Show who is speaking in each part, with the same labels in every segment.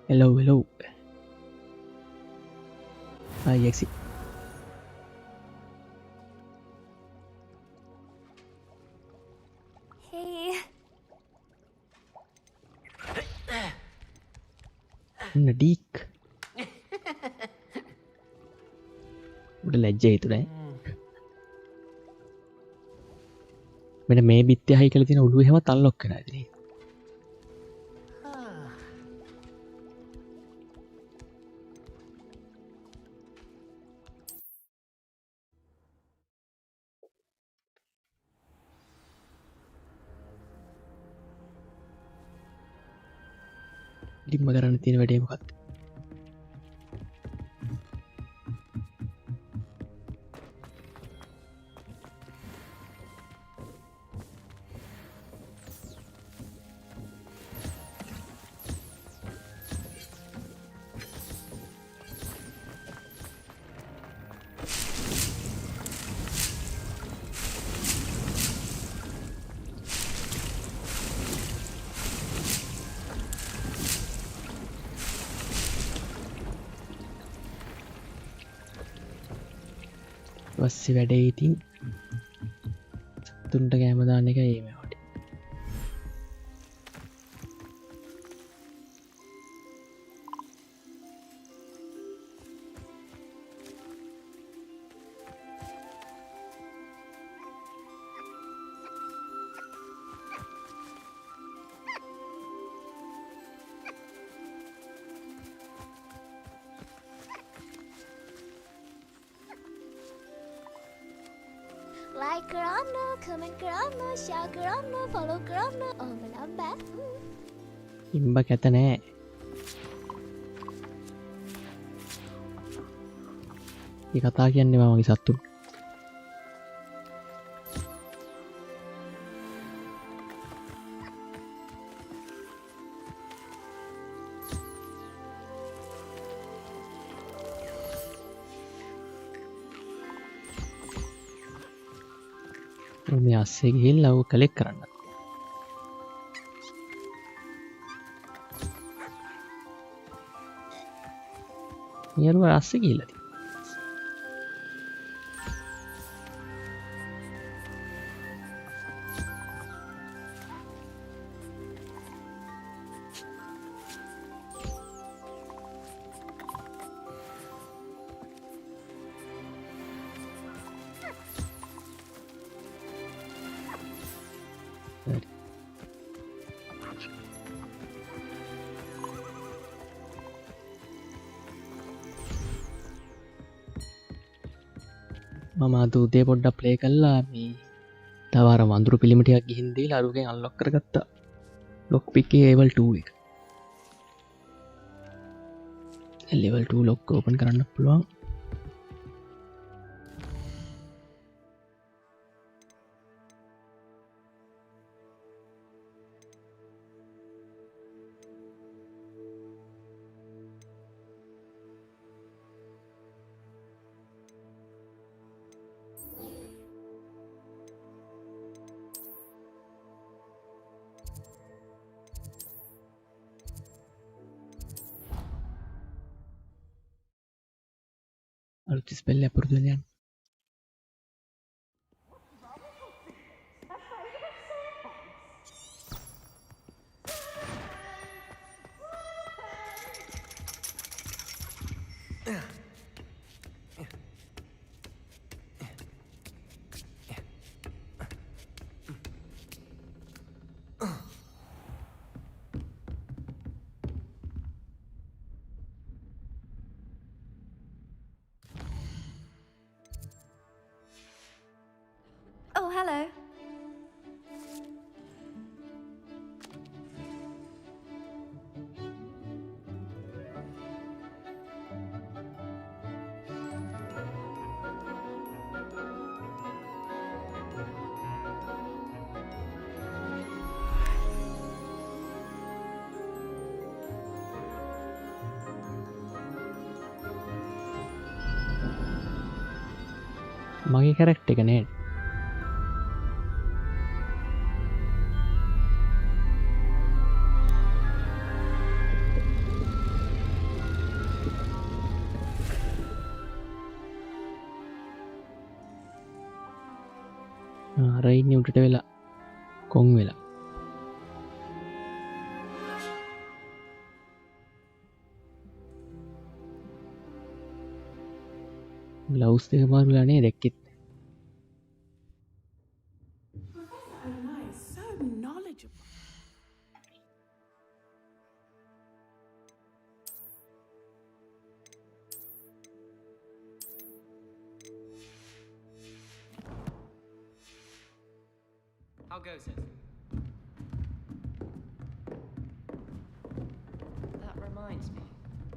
Speaker 1: hello exit
Speaker 2: Hey.
Speaker 1: ඩීක් උට ලැජ්ජ හිතුනෑ මෙට මේ බිත්්‍ය හහි කළ තින උළුව හෙම තල්ලොක් කර ඇතින ලිම්ම කරන්න තියෙන වැඩේමකත් වස්සේ වැඩේ ඉතින් තුන්ට කෑමදාන්න එක ඒමට
Speaker 2: Like කරන්න, comment කරන්න, share කරන්න, follow කරන්න ඕම නම් බෑ.
Speaker 1: ඉම්බ කැත නෑ ඒ කතා කියන්නේ මමගේ සත්තුන් මේ අස්සේ ගිහිල්ලා ඌ කලෙක්ට් කරන්න. ඊයරුව අස්සේ ගිහිල්ලා තියෙනවා. හරි මම අද උදේ පොඩ්ඩක් ප්ලේ කළා මේ තව අර වඳුරු පිළිම ටිකක් ගිහින් දීලා අරුගෙන් අන්ලොක් කරගත්තා ලොක් පික් එකේ level 2 එක level 2 ලොක් ඕපන් කරන්න පුළුවන් අලුත් ස්පෙල් එක පුරුදු වෙලා යන්න
Speaker 2: Oh, hello.
Speaker 1: මගේ කැරක්ටර් එක නේද අර ඉන්නේ උඩට වෙලා කොන් වෙලා ග්ලව්ස් දෙක මාරු වෙලා නේද එක්කෙත්
Speaker 3: So nice, so knowledgeable.
Speaker 4: How goes it? That reminds me.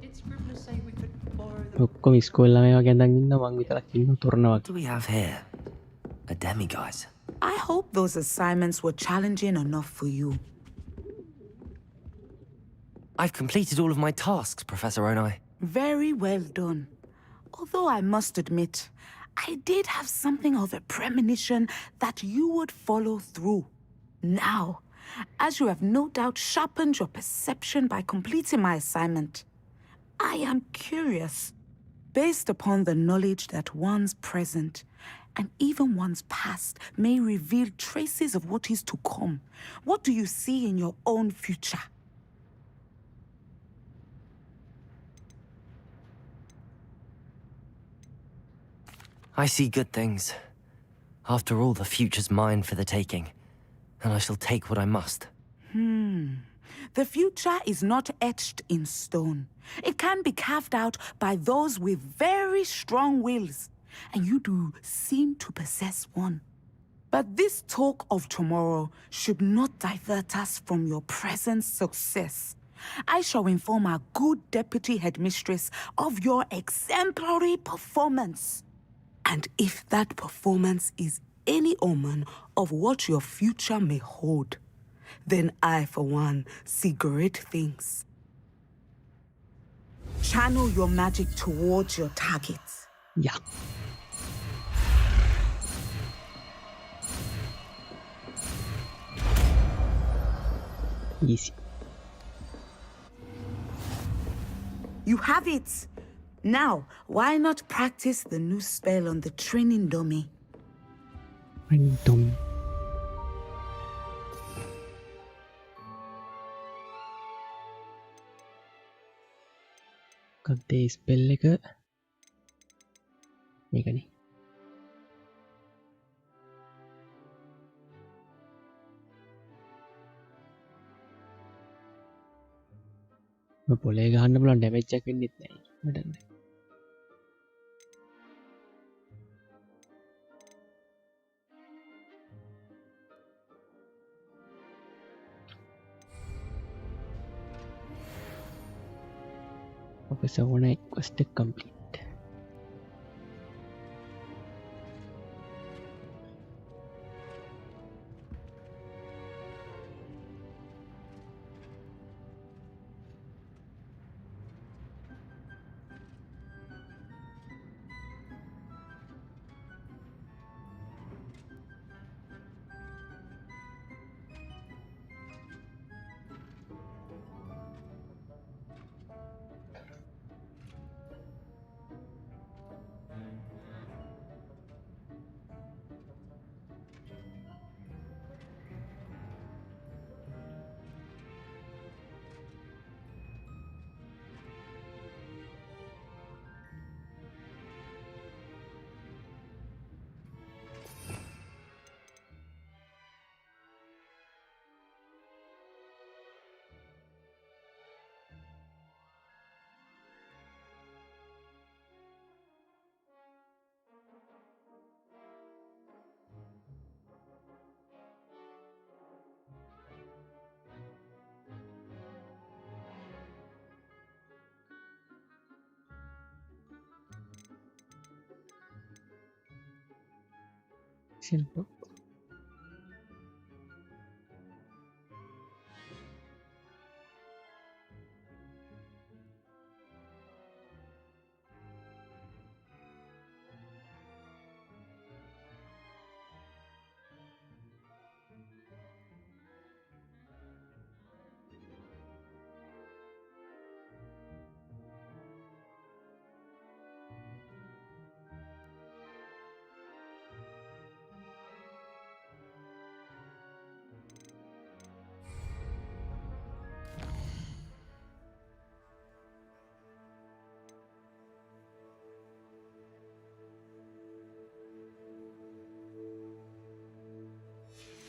Speaker 4: Did Scribbler say we could borrow the...
Speaker 1: ඔක්කොම ඉස්කෝල ළමයි වගේ ඇඳන් ඉන්න මං විතරක් ඉන්න තොරණ
Speaker 5: What
Speaker 1: වගේ
Speaker 5: do we have here? A demiguise.
Speaker 3: I hope those assignments were challenging enough for you.
Speaker 5: I've completed all of my tasks, Professor Onai.
Speaker 3: Very well done. Although I must admit, I did have something of a premonition that you would follow through. Now, as you have no doubt sharpened your perception by completing my assignment, I am curious, based upon the knowledge that one's present and even one's past may reveal traces of what is to come. What do you see in your own future?
Speaker 5: I see good things. After all, the future's mine for the taking, and I shall take what I must.
Speaker 3: The future is not etched in stone. It can be carved out by those with very strong wills, and you do seem to possess one. But this talk of tomorrow should not divert us from your present success. I shall inform our good deputy headmistress of your exemplary performance. And if that performance is any omen of what your future may hold, then I, for one, see great things. Channel your magic towards your targets.
Speaker 1: යා easy
Speaker 3: You have it! Now, why not practice the new spell on the training dummy?
Speaker 1: random කද්දේ spell එක මේකනේ පොලේ ගහන්න බලන් damage එකක් වෙන්නෙත් නැහැ මටන්නේ. Officer wanna quest complete. Simple.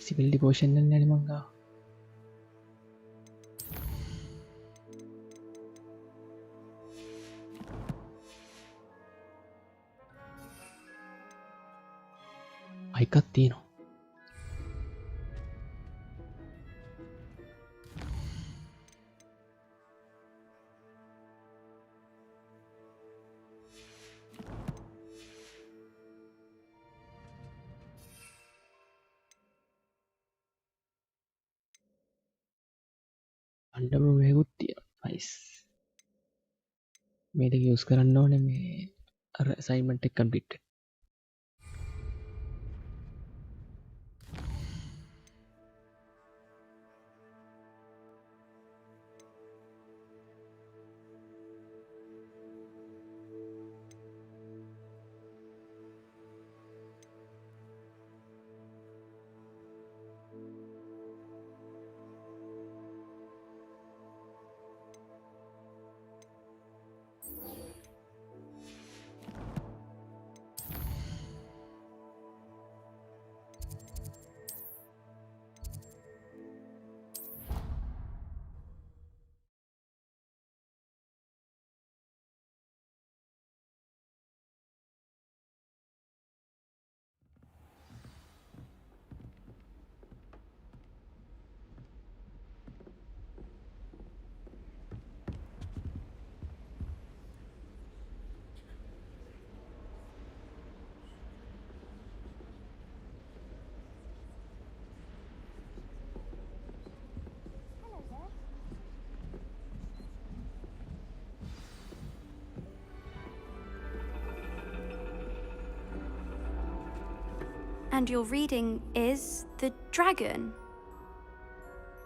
Speaker 1: Civil devotion නැන්නේ මං ගාව. අයිකක් තියෙනවා. අන්ඩබරු වේකුත් තියෙනවා. නයිස්. මේක යූස් කරන්න ඕනේ මේ අර අසයින්මන්ට් එක කම්ප්ලීට් වෙන්න.
Speaker 2: And your reading is The Dragon.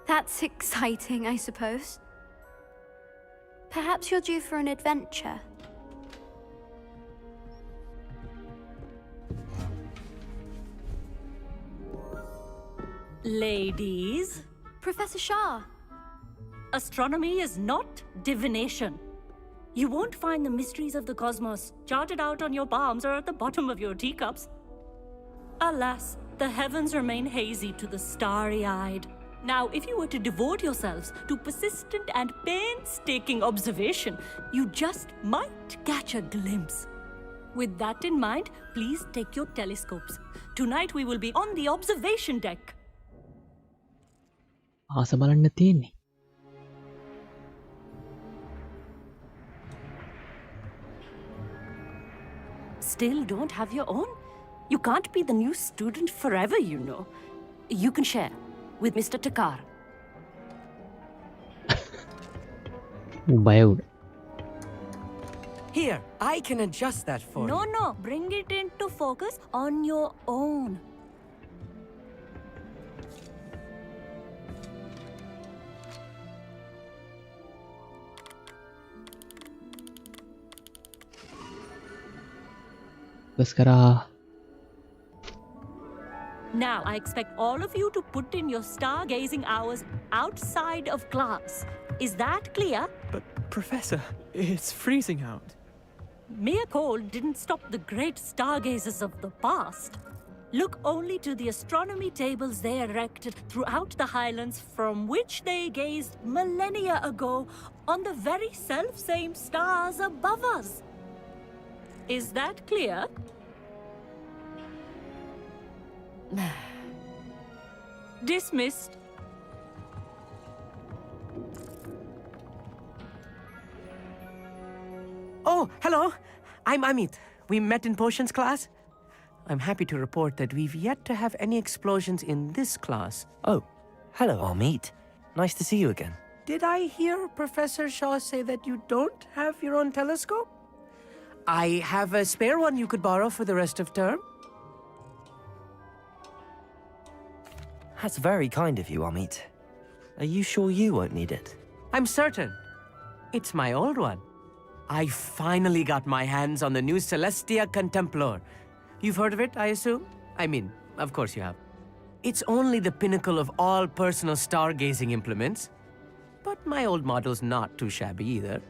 Speaker 2: That's exciting, I suppose. Perhaps you're due for an adventure.
Speaker 6: Ladies,
Speaker 2: Professor Shah.
Speaker 6: astronomy is not divination. You won't find the mysteries of the cosmos charted out on your palms or at the bottom of your teacups. Alas, the heavens remain hazy to the starry-eyed. Now, if you were to devote yourselves to persistent and painstaking observation, you just might catch a glimpse. With that in mind, please take your telescopes. Tonight we will be on the observation deck.
Speaker 1: ආස බලන්න තියෙන්නේ.
Speaker 6: Still don't have your own? You can't be the new student forever, you know. You can share with Mr. Takar.
Speaker 1: බය වුණා.
Speaker 7: Here, I can adjust that for you.
Speaker 6: No, bring it into focus on your own.
Speaker 1: Bus කරා.
Speaker 6: Now, I expect all of you to put in your stargazing hours outside of class. Is that clear?
Speaker 8: But, Professor, it's freezing out.
Speaker 6: Mere cold didn't stop the great stargazers of the past. Look only to the astronomy tables they erected throughout the highlands from which they gazed millennia ago on the very self-same stars above us. Is that clear? Dismissed.
Speaker 7: Oh, hello. I'm Amit. We met in potions class. I'm happy to report that we've yet to have any explosions in this class.
Speaker 5: Oh, hello, Amit. Nice to see you again.
Speaker 7: Did I hear Professor Shaw say that you don't have your own telescope? I have a spare one you could borrow for the rest of term.
Speaker 5: That's very kind of you, Amit. Are you sure you won't need it?
Speaker 7: I'm certain. It's my old one. I finally got my hands on the new Celestia Contemplar. You've heard of it, I assume? I mean, of course you have. It's only the pinnacle of all personal stargazing implements. But my old model's not too shabby either.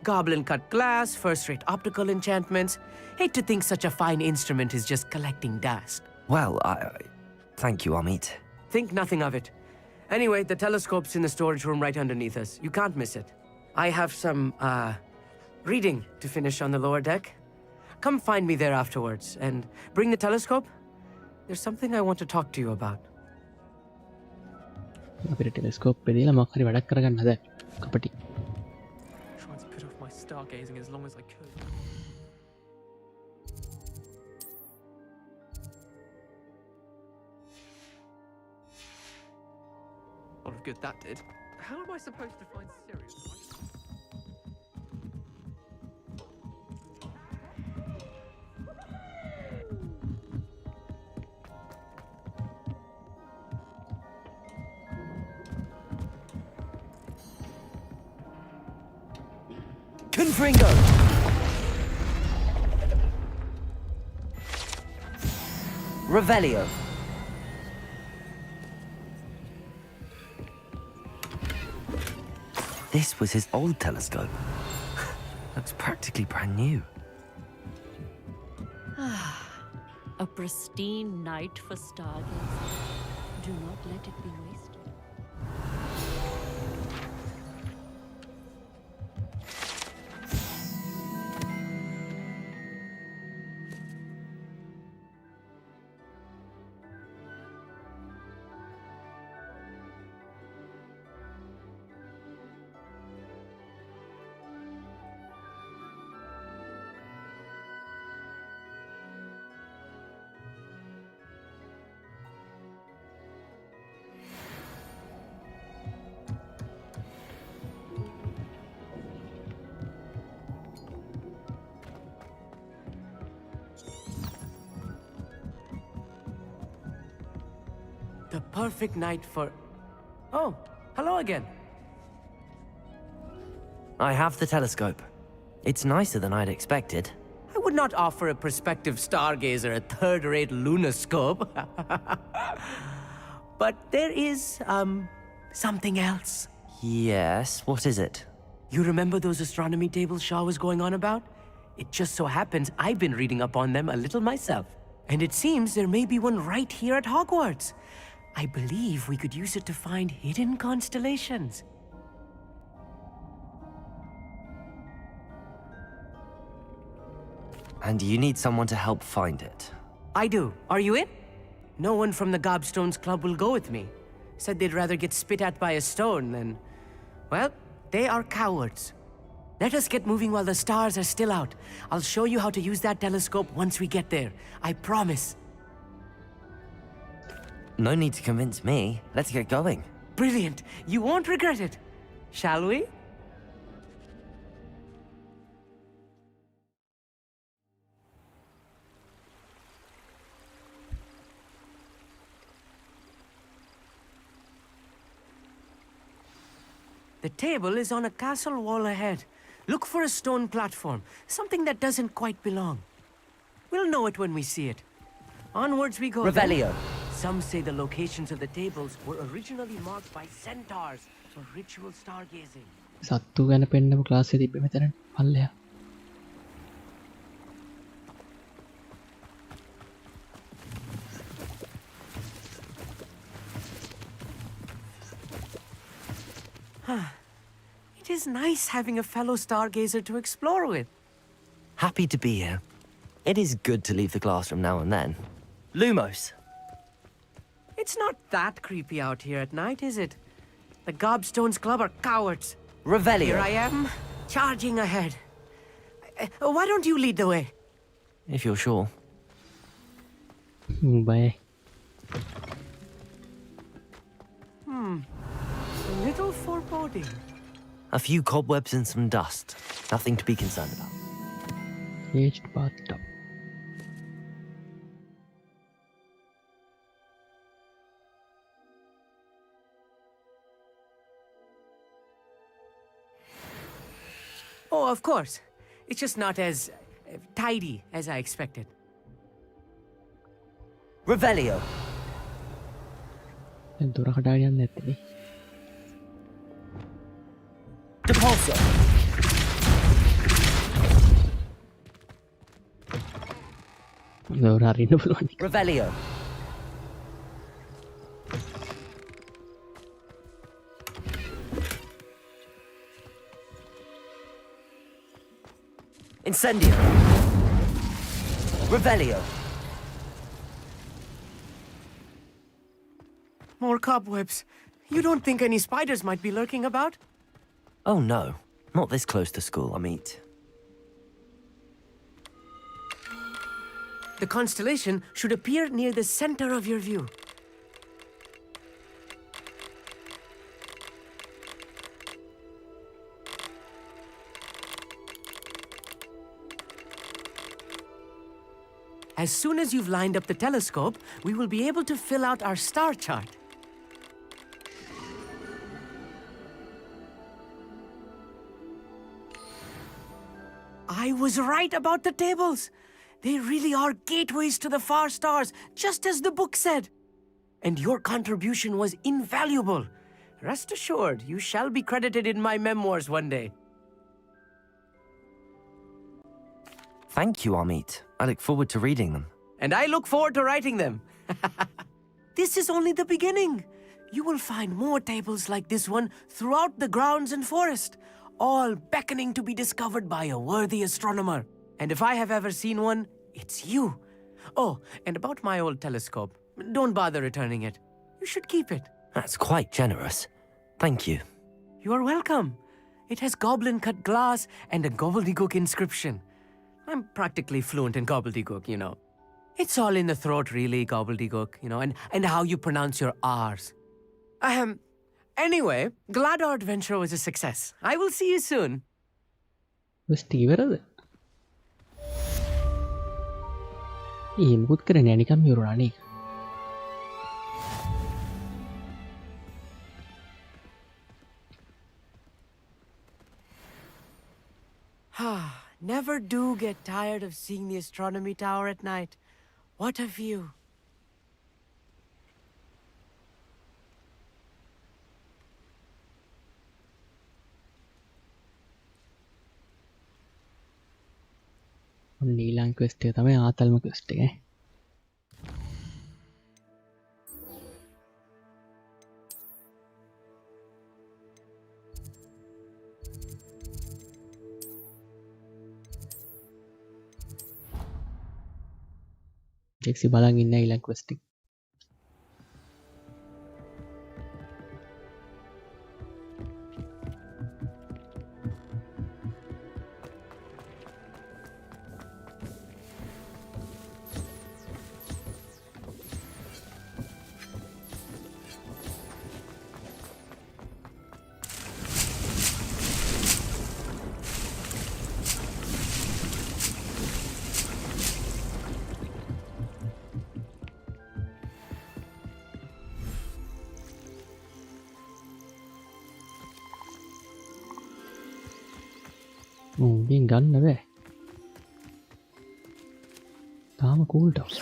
Speaker 7: Goblin-cut glass, first-rate optical enchantments. Hate to think such a fine instrument is just collecting dust.
Speaker 5: Well, thank you, Amit.
Speaker 7: Think nothing of it. Anyway, the telescope's in the storage room right underneath us. You can't miss it. I have some, reading to finish on the lower deck. Come find me there afterwards, and bring the telescope. There's something I want to talk to you about.
Speaker 1: අපිට telescope පෙදලා මොකක් හරි වැඩක් කරගන්න හදා. කපටි.
Speaker 8: Trying to put off my stargazing as long as I could. Lot of good that did. How am I supposed to find Sirius?
Speaker 5: Confringo! Revelio. This was his old telescope. Looks practically brand new.
Speaker 6: A pristine night for stargazing. Do not let it be wasted.
Speaker 7: The perfect night for... Oh, hello again.
Speaker 5: I have the telescope. It's nicer than I'd expected.
Speaker 7: I would not offer a prospective stargazer a third-rate lunoscope. But there is, something else.
Speaker 5: Yes, what is it?
Speaker 7: You remember those astronomy tables Shaw was going on about? It just so happens I've been reading up on them a little myself. And it seems there may be one right here at Hogwarts. I believe we could use it to find hidden constellations.
Speaker 5: And you need someone to help find it.
Speaker 7: I do. Are you in? No one from the Gobstones Club will go with me. Said they'd rather get spit at by a stone than... Well, they are cowards. Let us get moving while the stars are still out. I'll show you how to use that telescope once we get there. I promise.
Speaker 5: No need to convince me. Let's get going.
Speaker 7: Brilliant. You won't regret it. Shall we? The table is on a castle wall ahead. Look for a stone platform, something that doesn't quite belong. We'll know it when we see it. Onwards we go.
Speaker 5: Revelio.
Speaker 7: Some say the locations of the tables were originally marked by centaurs for ritual stargazing.
Speaker 1: සත්තු ගැන පෙන්නම class එකේ තිබ්බේ මෙතන පල්ලෙහා.
Speaker 7: It is nice having a fellow stargazer to explore with.
Speaker 5: Happy to be here. It is good to leave the classroom now and then. Lumos.
Speaker 7: It's not that creepy out here at night, is it? The Gobstones Club are cowards.
Speaker 5: Revelio.
Speaker 7: Here I am, charging ahead. Why don't you lead the way?
Speaker 5: If you're sure.
Speaker 1: බය.
Speaker 7: A little foreboding.
Speaker 5: A few cobwebs and some dust. Nothing to be concerned about.
Speaker 1: Aged bathtub.
Speaker 7: Oh, of course. It's just not as tidy as I expected.
Speaker 5: Revelio.
Speaker 1: දැන් දොර කඩාගෙන යන්න නැත්තේ.
Speaker 5: Depulso.
Speaker 1: දොර අරින්න පුළුවන්.
Speaker 5: Revelio. Incendio. Revelio.
Speaker 7: More cobwebs. You don't think any spiders might be lurking about?
Speaker 5: Oh no, not this close to school, Amit.
Speaker 7: The constellation should appear near the center of your view. As soon as you've lined up the telescope, we will be able to fill out our star chart. I was right about the tables. They really are gateways to the far stars, just as the book said. And your contribution was invaluable. Rest assured, you shall be credited in my memoirs one day.
Speaker 5: Thank you, Amit. I look forward to reading them.
Speaker 7: And I look forward to writing them. This is only the beginning. You will find more tables like this one throughout the grounds and forest, all beckoning to be discovered by a worthy astronomer. And if I have ever seen one, it's you. Oh, and about my old telescope, don't bother returning it. You should keep it.
Speaker 5: That's quite generous. Thank you.
Speaker 7: You are welcome. It has goblin-cut glass and a gobbledygook inscription. I'm practically fluent in gobbledygook, you know. It's all in the throat, really, gobbledygook, you know, and how you pronounce your R's. Anyway, glad our adventure was a success. I will see you soon.
Speaker 1: ස්ටීවරද? ඒ මුකුත් කරන්නේ නිකන් මියුරානේ.
Speaker 7: Never do get tired of seeing the astronomy tower at night. What a view.
Speaker 1: ඊළඟ quest එක තමයි ආතල්ම quest එක. ජෙක්සි බලන් ඉන්න ඊළඟ quest එක. උඹෙන් ගන්න බෑ. තාම කූල් ඩවුන්.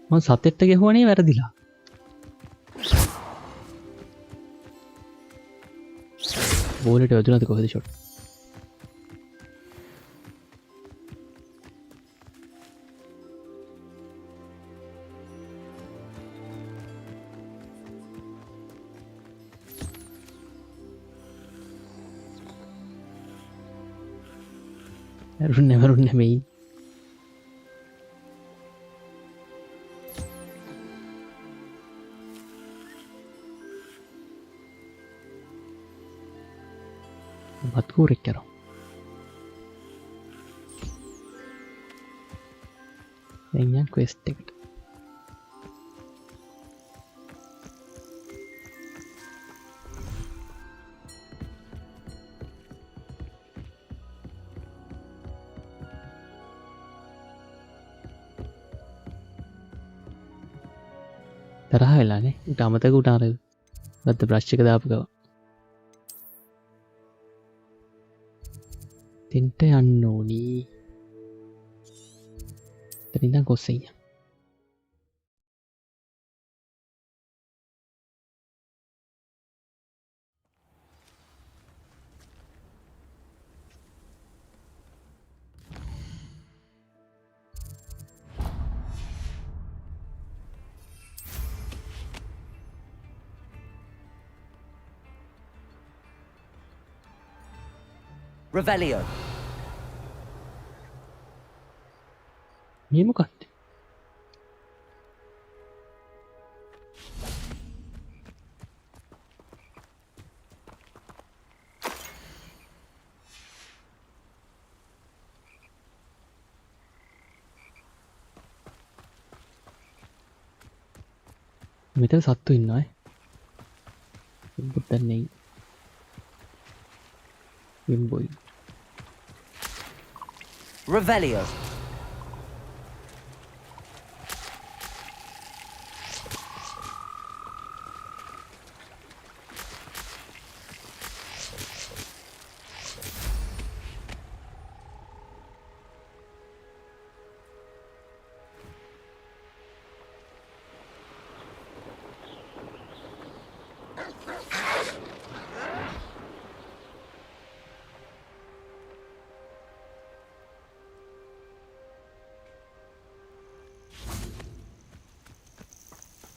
Speaker 1: මම සතෙට්ට ගැහුවනේ වැරදිලා. බෝලට වැදුනද කොහෙද ෂොට්? Never නෙමෙයි. මත්කූරෙක් කරා. දැන් යන් quest එකට. තරහ වෙලානේ. උට අමතක උට අර ගත්ත බ්‍රෂ් එක දාපු ගව. තෙන්ට යන්න ඕනි. එතන ඉඳන් කොස්සෙන් යන්න.
Speaker 5: Revelio.
Speaker 1: මේ මොකක්ද? මෙතන සත්තු ඉන්නවා බුත්තන් නෙයි. Boy.
Speaker 5: Revelio.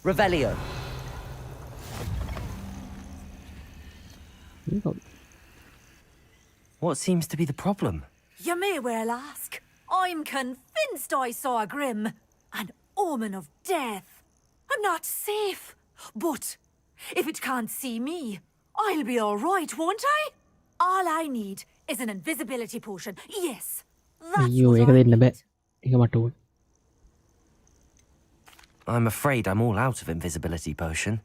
Speaker 5: Revelio. What seems to be the problem?
Speaker 6: You may well ask. I'm convinced I saw a grim, an omen of death. I'm not safe. But if it can't see me, I'll be all right, won't I? All I need is an invisibility potion. Yes, that's
Speaker 1: අයියෝ
Speaker 6: what
Speaker 1: ඒක
Speaker 6: I
Speaker 1: දෙන්න බෑ.
Speaker 6: need.
Speaker 1: ඒක මට ඕන.
Speaker 5: I'm afraid I'm all out of invisibility potion.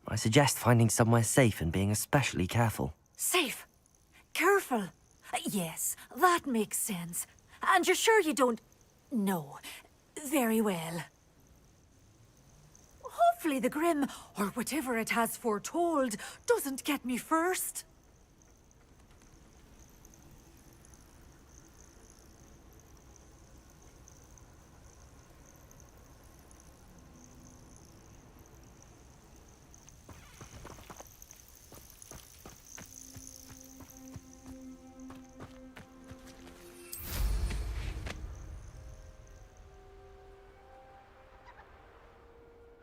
Speaker 5: I suggest finding somewhere safe and being especially careful.
Speaker 6: Safe. Careful. Yes, that makes sense. And you're sure you don't... No. Very well. Hopefully the Grim, or whatever it has foretold, doesn't get me first.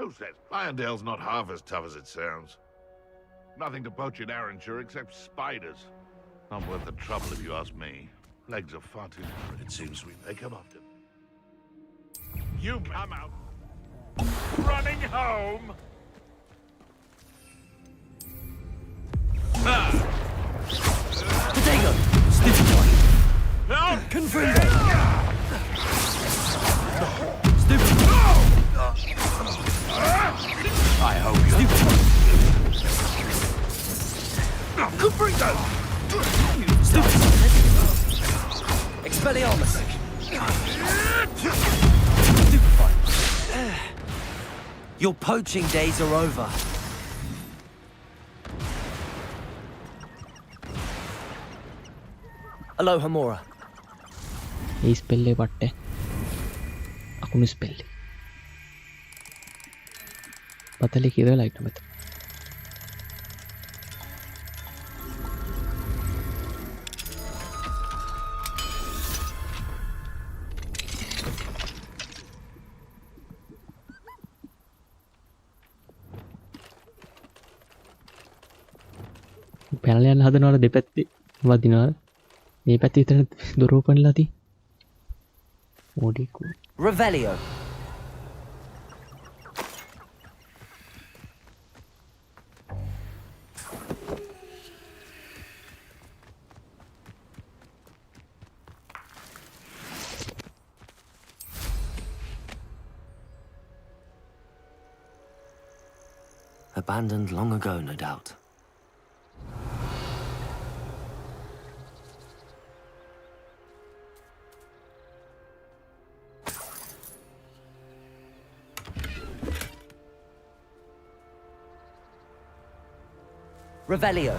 Speaker 9: Who says? Irondale's not half as tough as it sounds. Nothing to poach in Arrowshire except spiders. Not worth the trouble if you ask me. Legs are far too narrow. It seems they come often. I'm out. Running home.
Speaker 5: Potato! Stupid boy!
Speaker 9: No!
Speaker 5: Confringo! Stupid boy!
Speaker 9: I hope you.
Speaker 5: Confringo! Stupid boy! Expelliarmus! Stupid boy! Your poaching days are over. Aloha Mora.
Speaker 1: ඒ ස්පෙල්ලේ පට්ට අකුණු ස්පෙල්ලි පතලි කිර ලයිට මත පැනලයන් හදනවල දෙපැත්ති වදිනවල මේ පැත්ත විතර දොරෝපන්ලා ති ඕඩිකු
Speaker 5: Revelio. Abandoned long ago, no doubt. Revelio.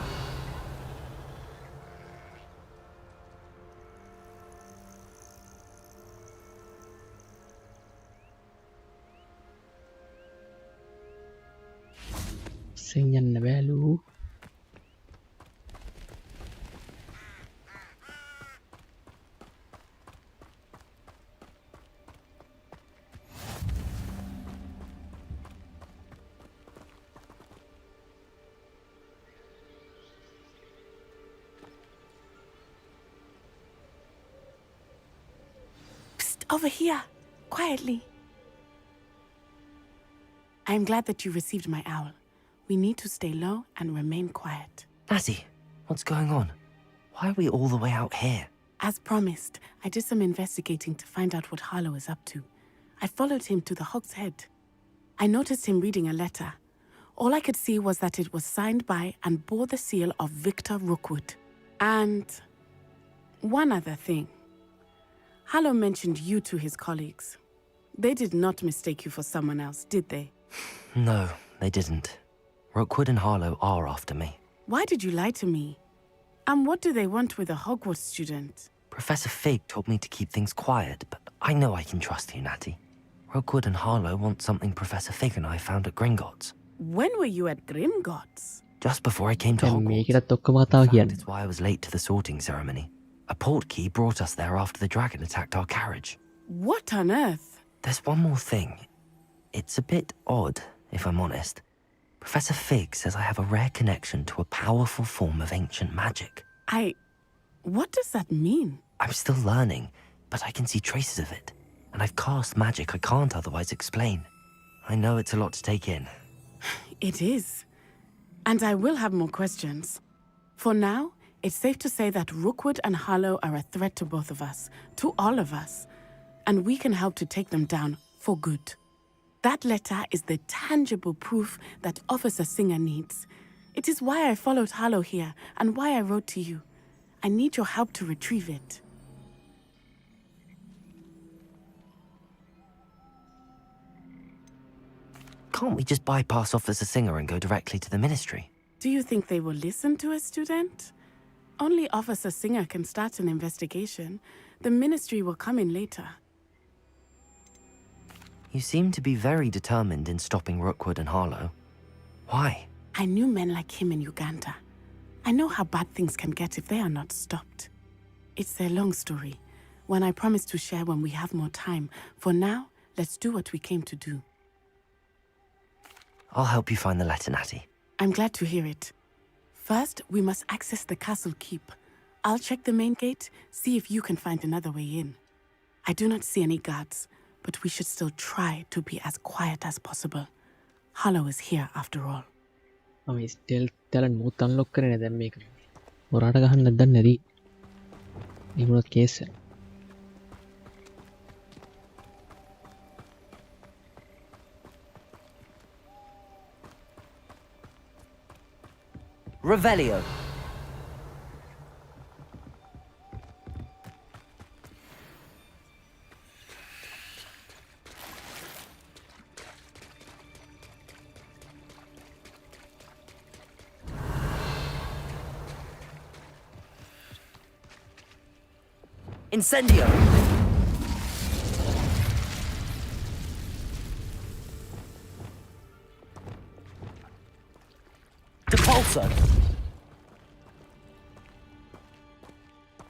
Speaker 1: සෙන්යන්න බෑලූ
Speaker 3: Over here, quietly. I am glad that you received my owl. We need to stay low and remain quiet.
Speaker 5: Natty, what's going on? Why are we all the way out here?
Speaker 3: As promised, I did some investigating to find out what Harlow is up to. I followed him to the Hog's Head. I noticed him reading a letter. All I could see was that it was signed by and bore the seal of Victor Rookwood. And one other thing. Harlow mentioned you to his colleagues. They did not mistake you for someone else, did they?
Speaker 5: No, they didn't. Rookwood and Harlow are after me.
Speaker 3: Why did you lie to me? And what do they want with a Hogwarts student?
Speaker 5: Professor Fig told me to keep things quiet, but I know I can trust you, Natty. Rookwood and Harlow want something Professor Fig and I found at Gringotts.
Speaker 3: When were you at Gringotts?
Speaker 5: Just before I came to
Speaker 1: දැන්
Speaker 5: Hogwarts.
Speaker 1: මේකටත් ඔක්කොම කතාව
Speaker 5: In fact,
Speaker 1: කියන්න
Speaker 5: it's why I was late to the sorting ceremony. A portkey brought us there after the dragon attacked our carriage.
Speaker 3: What on earth?
Speaker 5: There's one more thing. It's a bit odd, if I'm honest. Professor Fig says I have a rare connection to a powerful form of ancient magic.
Speaker 3: What does that mean?
Speaker 5: I'm still learning, but I can see traces of it. And I've cast magic I can't otherwise explain. I know it's a lot to take in.
Speaker 3: It is. And I will have more questions. For now, it's safe to say that Rookwood and Harlow are a threat to both of us, to all of us. And we can help to take them down for good. That letter is the tangible proof that Officer Singer needs. It is why I followed Harlow here and why I wrote to you. I need your help to retrieve it.
Speaker 5: Can't we just bypass Officer Singer and go directly to the Ministry?
Speaker 3: Do you think they will listen to a student? Only Officer Singer can start an investigation. The Ministry will come in later.
Speaker 5: You seem to be very determined in stopping Rookwood and Harlow. Why?
Speaker 3: I knew men like him in Uganda. I know how bad things can get if they are not stopped. It's a long story, one I promise to share when we have more time. For now, let's do what we came to do.
Speaker 5: I'll help you find the letter, Natty.
Speaker 3: I'm glad to hear it. First, we must access the castle keep. I'll check the main gate, see if you can find another way in. I do not see any guards, but we should still try to be as quiet as possible. Hollow is here after all.
Speaker 1: මම ස්ටෙල් talent මූත් unlock කරේ නෑ දැන් මේක. හොරාට ගහන්න නැද්ද නැති. ඒමුණත් case එක.
Speaker 5: Revelio. Incendio. Depulso.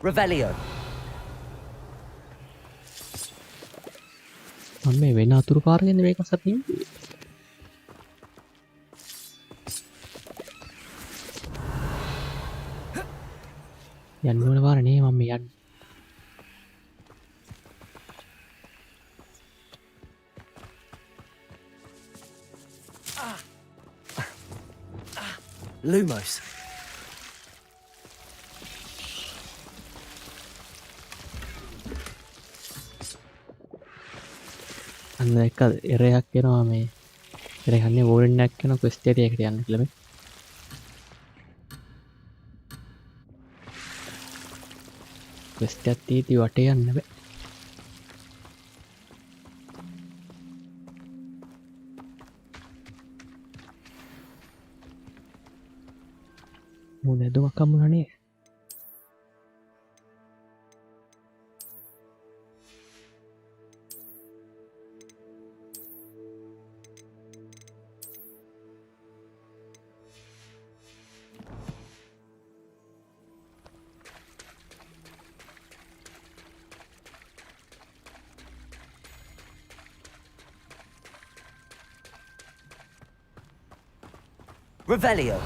Speaker 5: Revelio.
Speaker 1: මම මේ වෙන අතුරු පාරකින්ද මේක සතින් යන්න ඕන පාර නේ මම යන්න
Speaker 5: Lumos.
Speaker 1: අන්න එක එරයක් වෙනවා මේ එරයන්නේ වෝල්ඩන් එකක් වෙන ක්වෙස්ට් එකකට යන්න කියලා මේ ක්වෙස්ට් එකක් තීටි වටේ යන්න බෑ මොන ඇදුමක් හම්බුණානේ
Speaker 5: Revelio.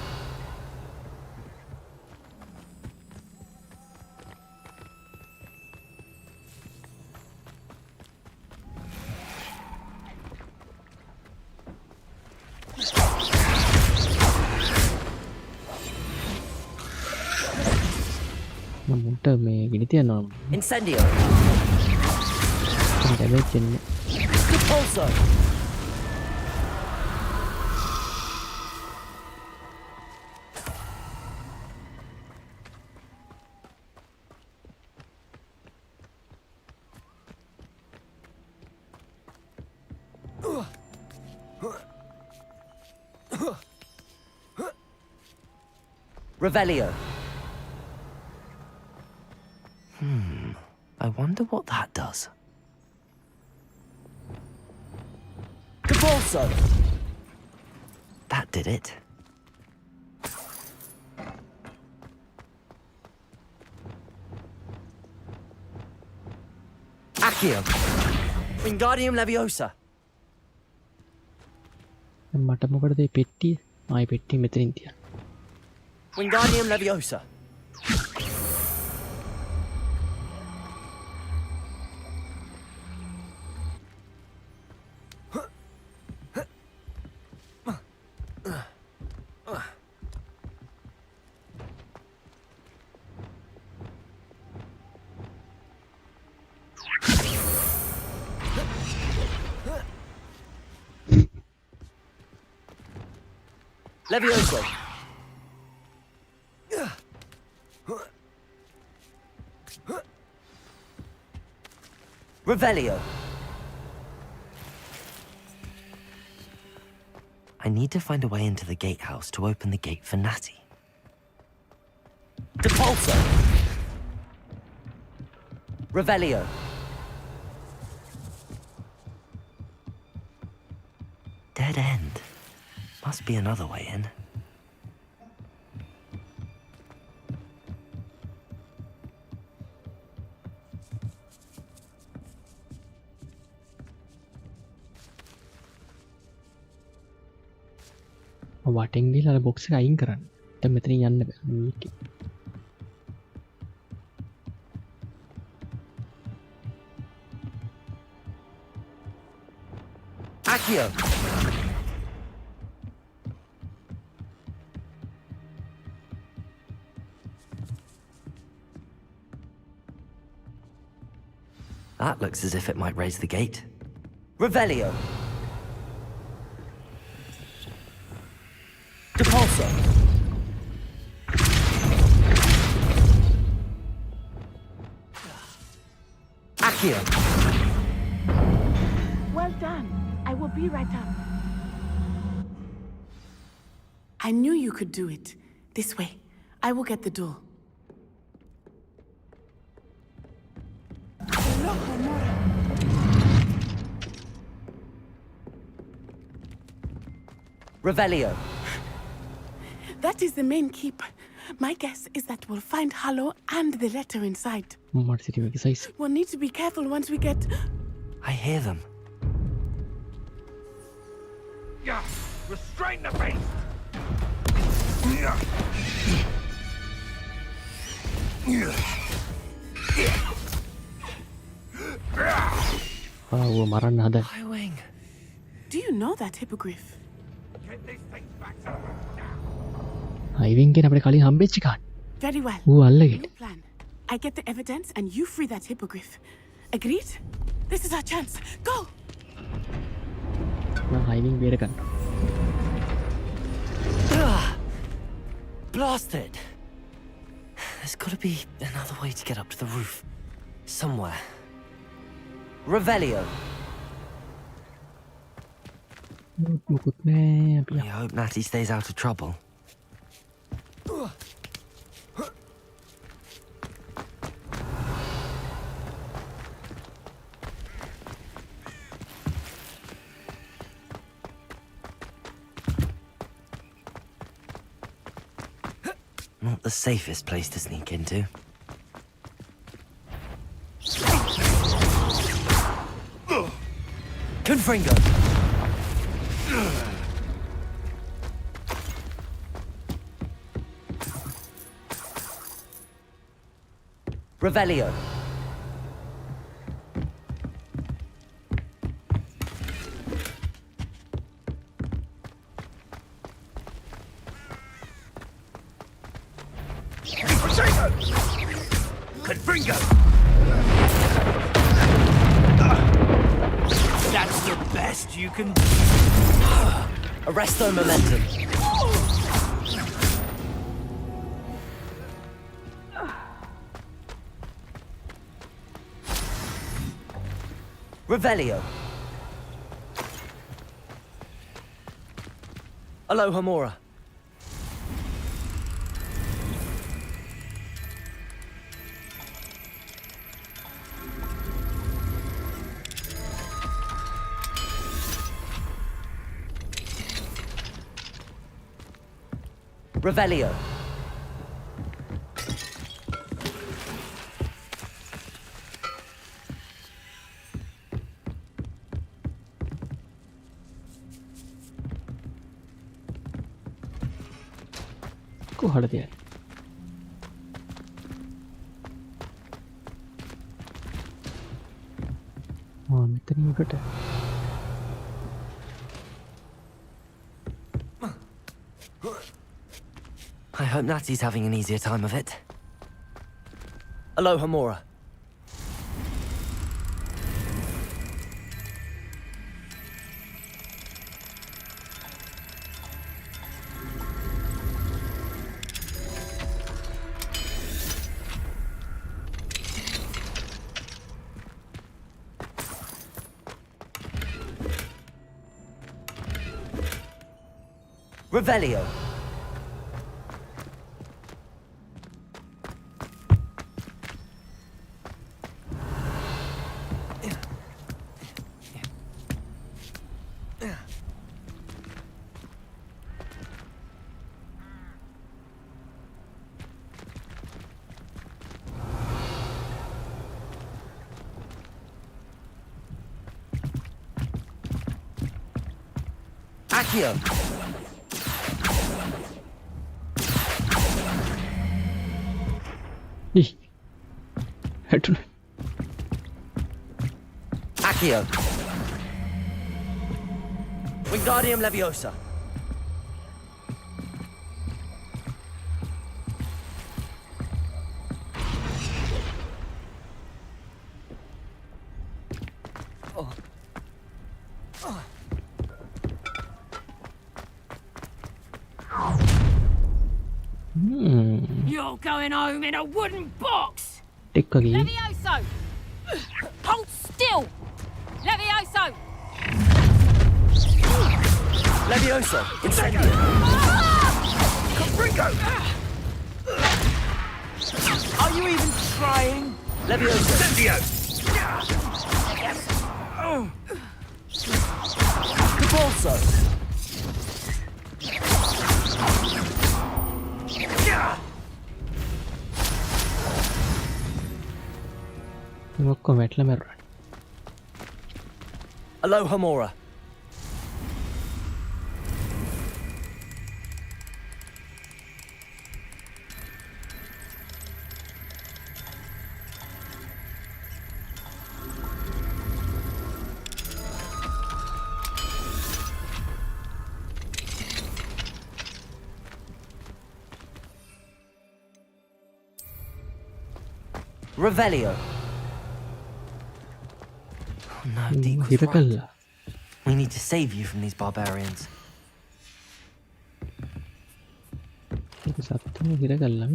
Speaker 1: මුන්ට මේ ගිනි තියනවා
Speaker 5: Incendio.
Speaker 1: ඩැමේජ් එන්නේ
Speaker 5: Depulso. Revelio. I wonder what that does. Depulso. That did it. Accio. Wingardium Leviosa.
Speaker 1: මට මොකටද මේ පෙට්ටිය ආයි පෙට්ටිය මෙතනින් තියන්න
Speaker 5: Wingardium Leviosa. Levioso. Revelio. I need to find a way into the gatehouse to open the gate for Natty. Depulso. Revelio. Dead end. Must be another way in.
Speaker 1: වටෙන් ගිහලා අර බොක්ස් එක අයින් කරන්න. දැන් මෙතනින් යන්න බෑ මේකේ.
Speaker 5: Accio! That looks as if it might raise the gate. Revelio! Depulso! Accio!
Speaker 3: Well done. I will be right up. I knew you could do it. This way. I will get the door.
Speaker 5: Revelio!
Speaker 3: That is the main keep. My guess is that we'll find Hallow and the letter inside.
Speaker 1: මට සිටීමේ size
Speaker 3: We'll need to be careful once we get...
Speaker 5: I hear them.
Speaker 9: Yeah, restrain the beast!
Speaker 1: ආව මරන්න හදයි
Speaker 5: Highwing!
Speaker 3: Do you know that hippogriff?
Speaker 9: Get these things back to the now.
Speaker 1: අයිවින් කෙන අපිට කලින් හම්බෙච්ච කාන්
Speaker 3: Very well.
Speaker 1: ඌ අල්ලගෙන
Speaker 3: New plan. I get the evidence and you free that hippogriff. Agreed? This is our chance. Go!
Speaker 1: මම අයිවින් බේර ගන්න
Speaker 5: Blasted! There's gotta be another way to get up to the roof. Somewhere. Revelio!
Speaker 1: මොකුත් නෑ අපි
Speaker 5: I hope Natty stays out of trouble. Not the safest place to sneak into. Confringo! Revelio!
Speaker 9: Confringo! That's the best you can do.
Speaker 5: Arresto momentum. Revelio. Aloha Mora. Revelio.
Speaker 1: කොහටද යන්නේ මෙතනකට
Speaker 5: I hope Natty's having an easier time of it. Aloha Mora. Revelio. Accio.
Speaker 1: හැටුන
Speaker 5: Accio.
Speaker 7: Wingardium Leviosa.
Speaker 6: You're going home in a wooden box!
Speaker 1: ටික්කගේ
Speaker 6: Levioso! Hold still! Levioso!
Speaker 7: Leviosa. Incendio. Are you even trying? Leviosa. Incendio. Capulso.
Speaker 1: ඔක්කොම වැටලා මැරුණා
Speaker 7: Alohomora. Revelio. Oh no, deep
Speaker 1: හිර
Speaker 7: fright.
Speaker 1: කල්ලා
Speaker 5: We need to save you from these barbarians.
Speaker 1: ඒක සත්තම හිර කල්ලා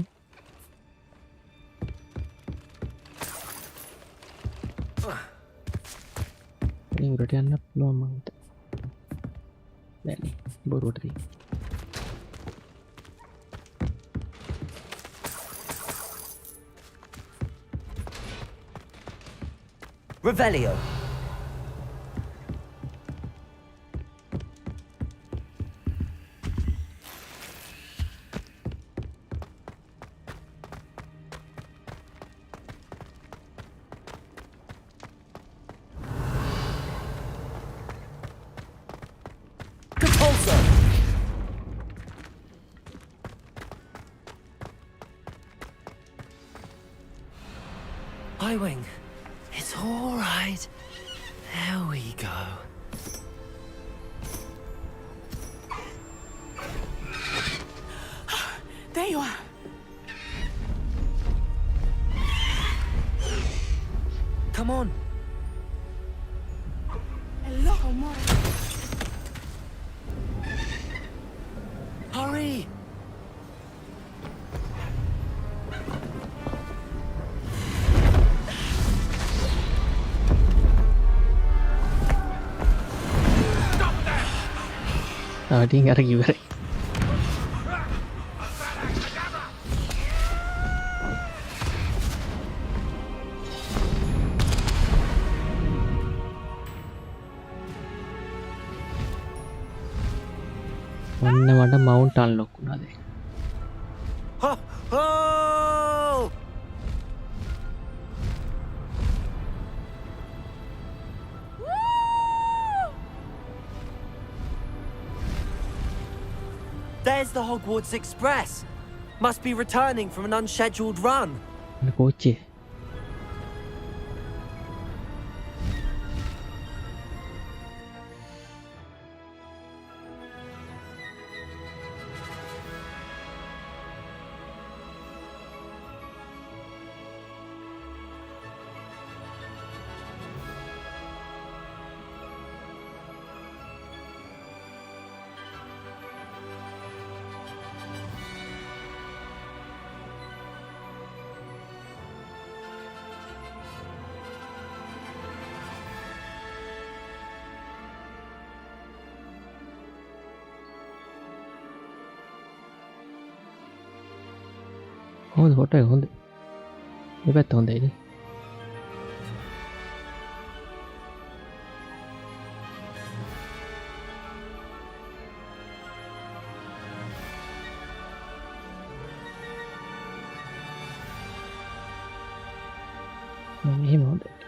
Speaker 1: උරට යන්න පුළුවන් මට බැලි බොරුවට තියෙන
Speaker 7: Revelio. Capulso.
Speaker 5: Highwing. It's all right. There we go.
Speaker 3: There you are.
Speaker 5: Come on.
Speaker 3: Hello, Mora.
Speaker 5: Hurry.
Speaker 1: Tin අර කිවරයි ඔන්න මට මවුන්ට් අන්ලොක් වුණාද
Speaker 5: Ho, ho! There's the Hogwarts Express. Must be returning from an unscheduled run.
Speaker 1: කෝච්චේ හොඳ photo එක හොඳ මේ පැත්ත හොඳයිනේ මෙහෙම හොඳයි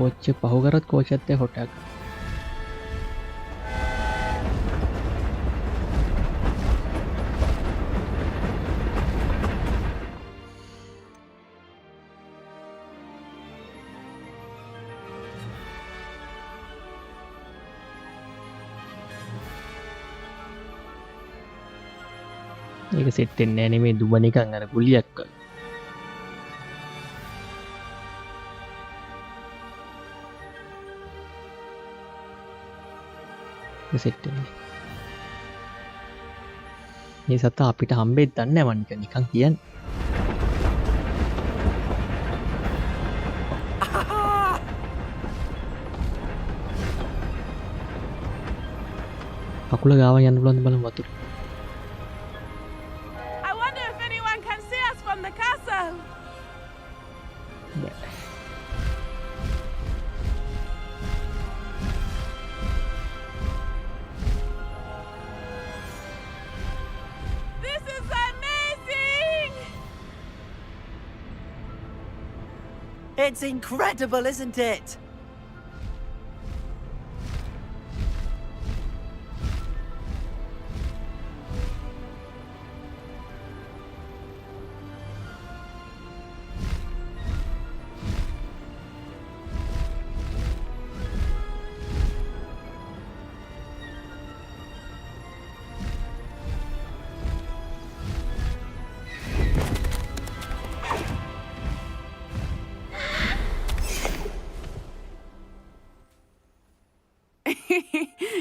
Speaker 1: කෝච්ච පහු කරත් කෝච්චත්තේ හොටක් ඒක සෙට්ටෙන් නෑ නෙමේ දුබනිකන් අර ගුලියක් සෙට්ටෙන්නේ මේ සතා අපිට හම්බෙත් දන්නේ වනික නිකන් කියන්න කකුල ගාව යන්න පුළුවන් බලමු වතුර
Speaker 5: It's incredible, isn't it?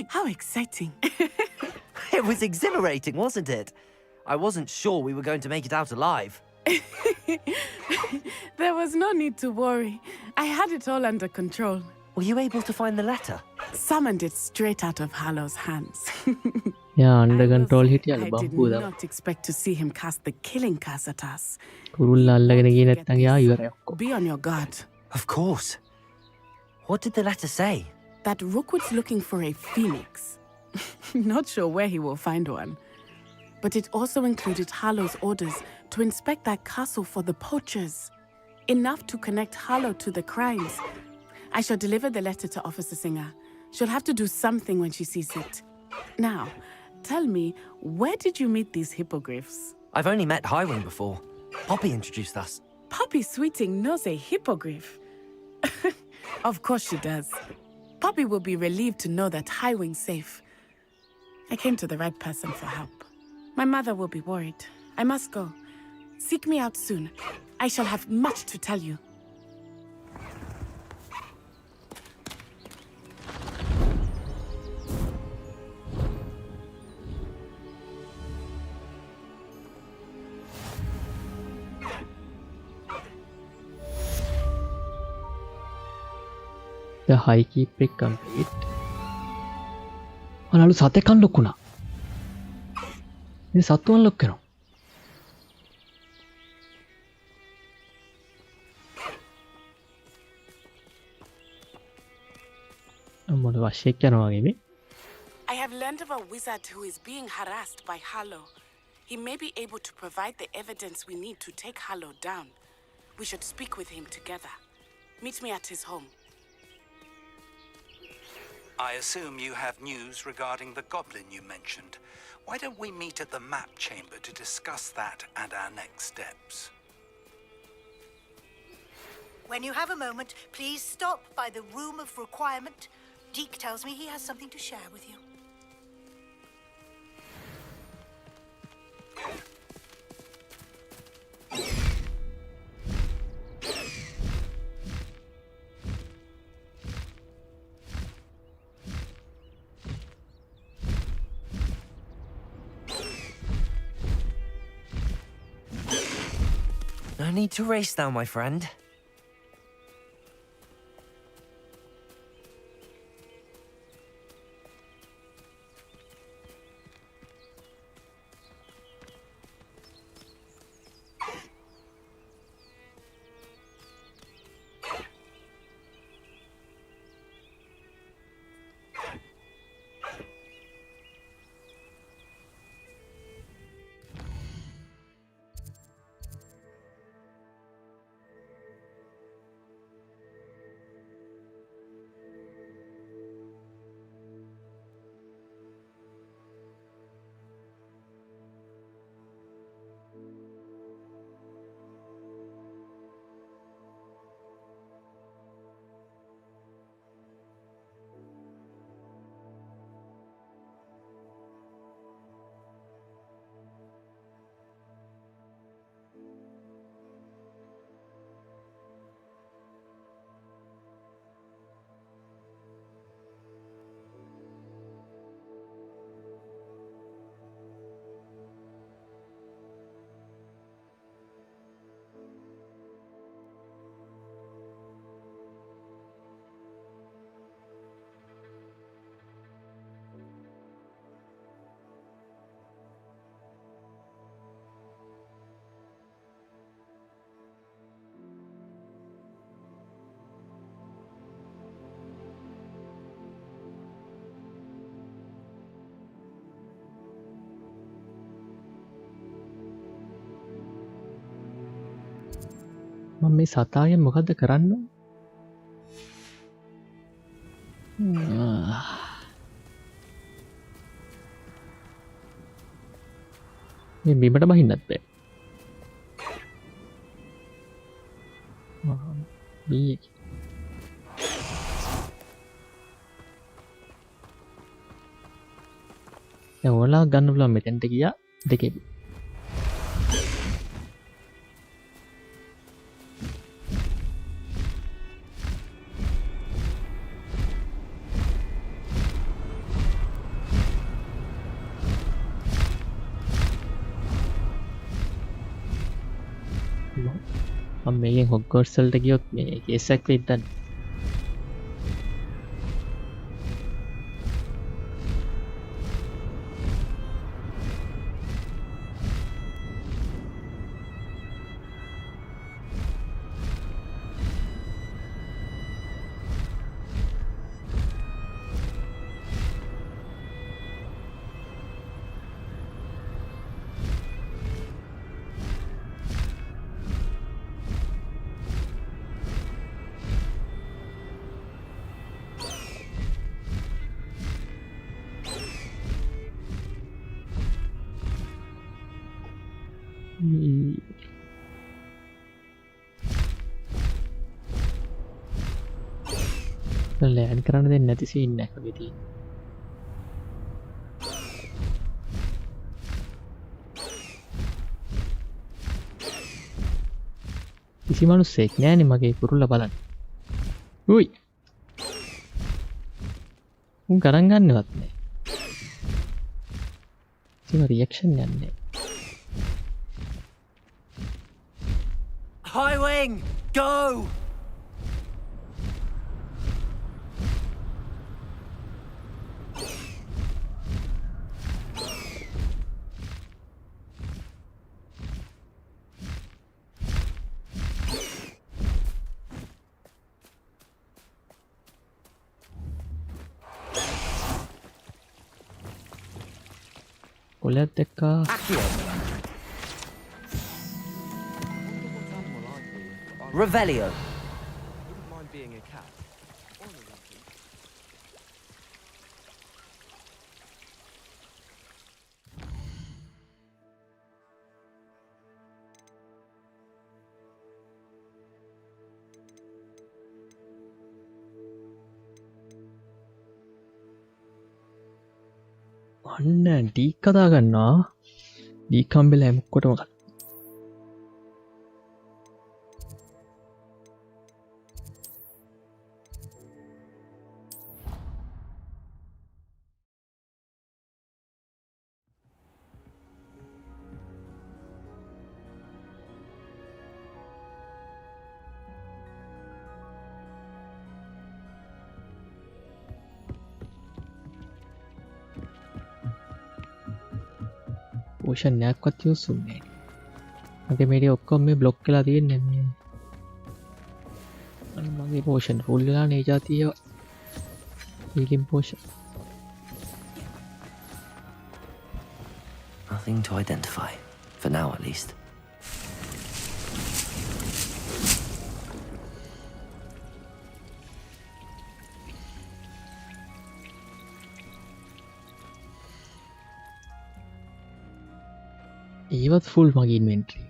Speaker 3: How exciting.
Speaker 5: It was exhilarating, wasn't it? I wasn't sure we were going to make it out alive.
Speaker 3: There was no need to worry. I had it all under control.
Speaker 5: Were you able to find the letter?
Speaker 3: Summoned it straight out of Hallow's hands.
Speaker 1: යා under control
Speaker 3: I
Speaker 1: හිටියලු
Speaker 3: did
Speaker 1: බම්පුව දම
Speaker 3: not expect to see him cast the killing curse at us.
Speaker 1: කුරුල්ල අල්ලගෙන ගියේ නැත්නම් යා ඉවරයි ඔක්කොම
Speaker 3: Be on your guard.
Speaker 5: Of course. What did the letter say?
Speaker 3: That Rookwood's looking for a phoenix. Not sure where he will find one. But it also included Harlow's orders to inspect that castle for the poachers. Enough to connect Harlow to the crimes. I shall deliver the letter to Officer Singer. She'll have to do something when she sees it. Now, tell me, where did you meet these hippogriffs?
Speaker 5: I've only met Highwing before. Poppy introduced us.
Speaker 3: Poppy Sweeting knows a hippogriff. Of course she does. Poppy will be relieved to know that Highwing's safe. I came to the right person for help. My mother will be worried. I must go. Seek me out soon. I shall have much to tell you.
Speaker 1: The high keep is complete. අනලු සතෙක් unlock වුණා. මේ සත්තු unlock කරනවා. මොන වශයෙන් යනවා වගේ මේ.
Speaker 3: I have learned of a wizard who is being harassed by Harlow. He may be able to provide the evidence we need to take Harlow down. We should speak with him together. Meet me at his home.
Speaker 10: I assume you have news regarding the goblin you mentioned. Why don't we meet at the map chamber to discuss that and our next steps?
Speaker 11: When you have a moment, please stop by the room of requirement. Deke tells me he has something to share with you.
Speaker 5: No need to race now, my friend.
Speaker 1: මම මේ සතාගෙන් මොකද්ද කරන්න? මේ බිමට බහින්නත් බෑ. බී දැන් ඔයාලා ගන්න පුළුවන් මෙතෙන්ට ගියා දෙකේ. මම මේකෙන් Hogwarts වලට ගියොත් මේ කේස් එකක් වෙයිද දන්නේ. ලෑන් කරන්න දෙන්නේ නැති සීන් එකක් වගේ තියෙනවා. කිසි මිනිස්සෙක් නෑනේ මගේ කුරුල්ල බලන්න. උයි. උන් ගණන් ගන්නවත් නෑ. කිසිම රියැක්ෂන් යන්නේ.
Speaker 7: High wing, go!
Speaker 1: කොලයක් දැක්කා.
Speaker 5: Revelio.
Speaker 8: Wouldn't mind being a cat. Or a rabbit.
Speaker 1: අන්න ඩීක් කතා ගන්නවා. ඩීක් හම්බෙලා එමුක්කොටම ගන්න. පෝෂන් එකක්වත් යූස් වුන්නේ නැහැ. මගේ මේක ඔක්කොම මේ බ්ලොක් වෙලා තියෙන්නේ මේ. අන්න මගේ පෝෂන් ෆුල් වෙලා නේ જાතිය. Healing potion.
Speaker 5: Nothing to identify. For now at least.
Speaker 1: ඒවත් ෆුල් මගේ ඉන්වෙන්ටරි.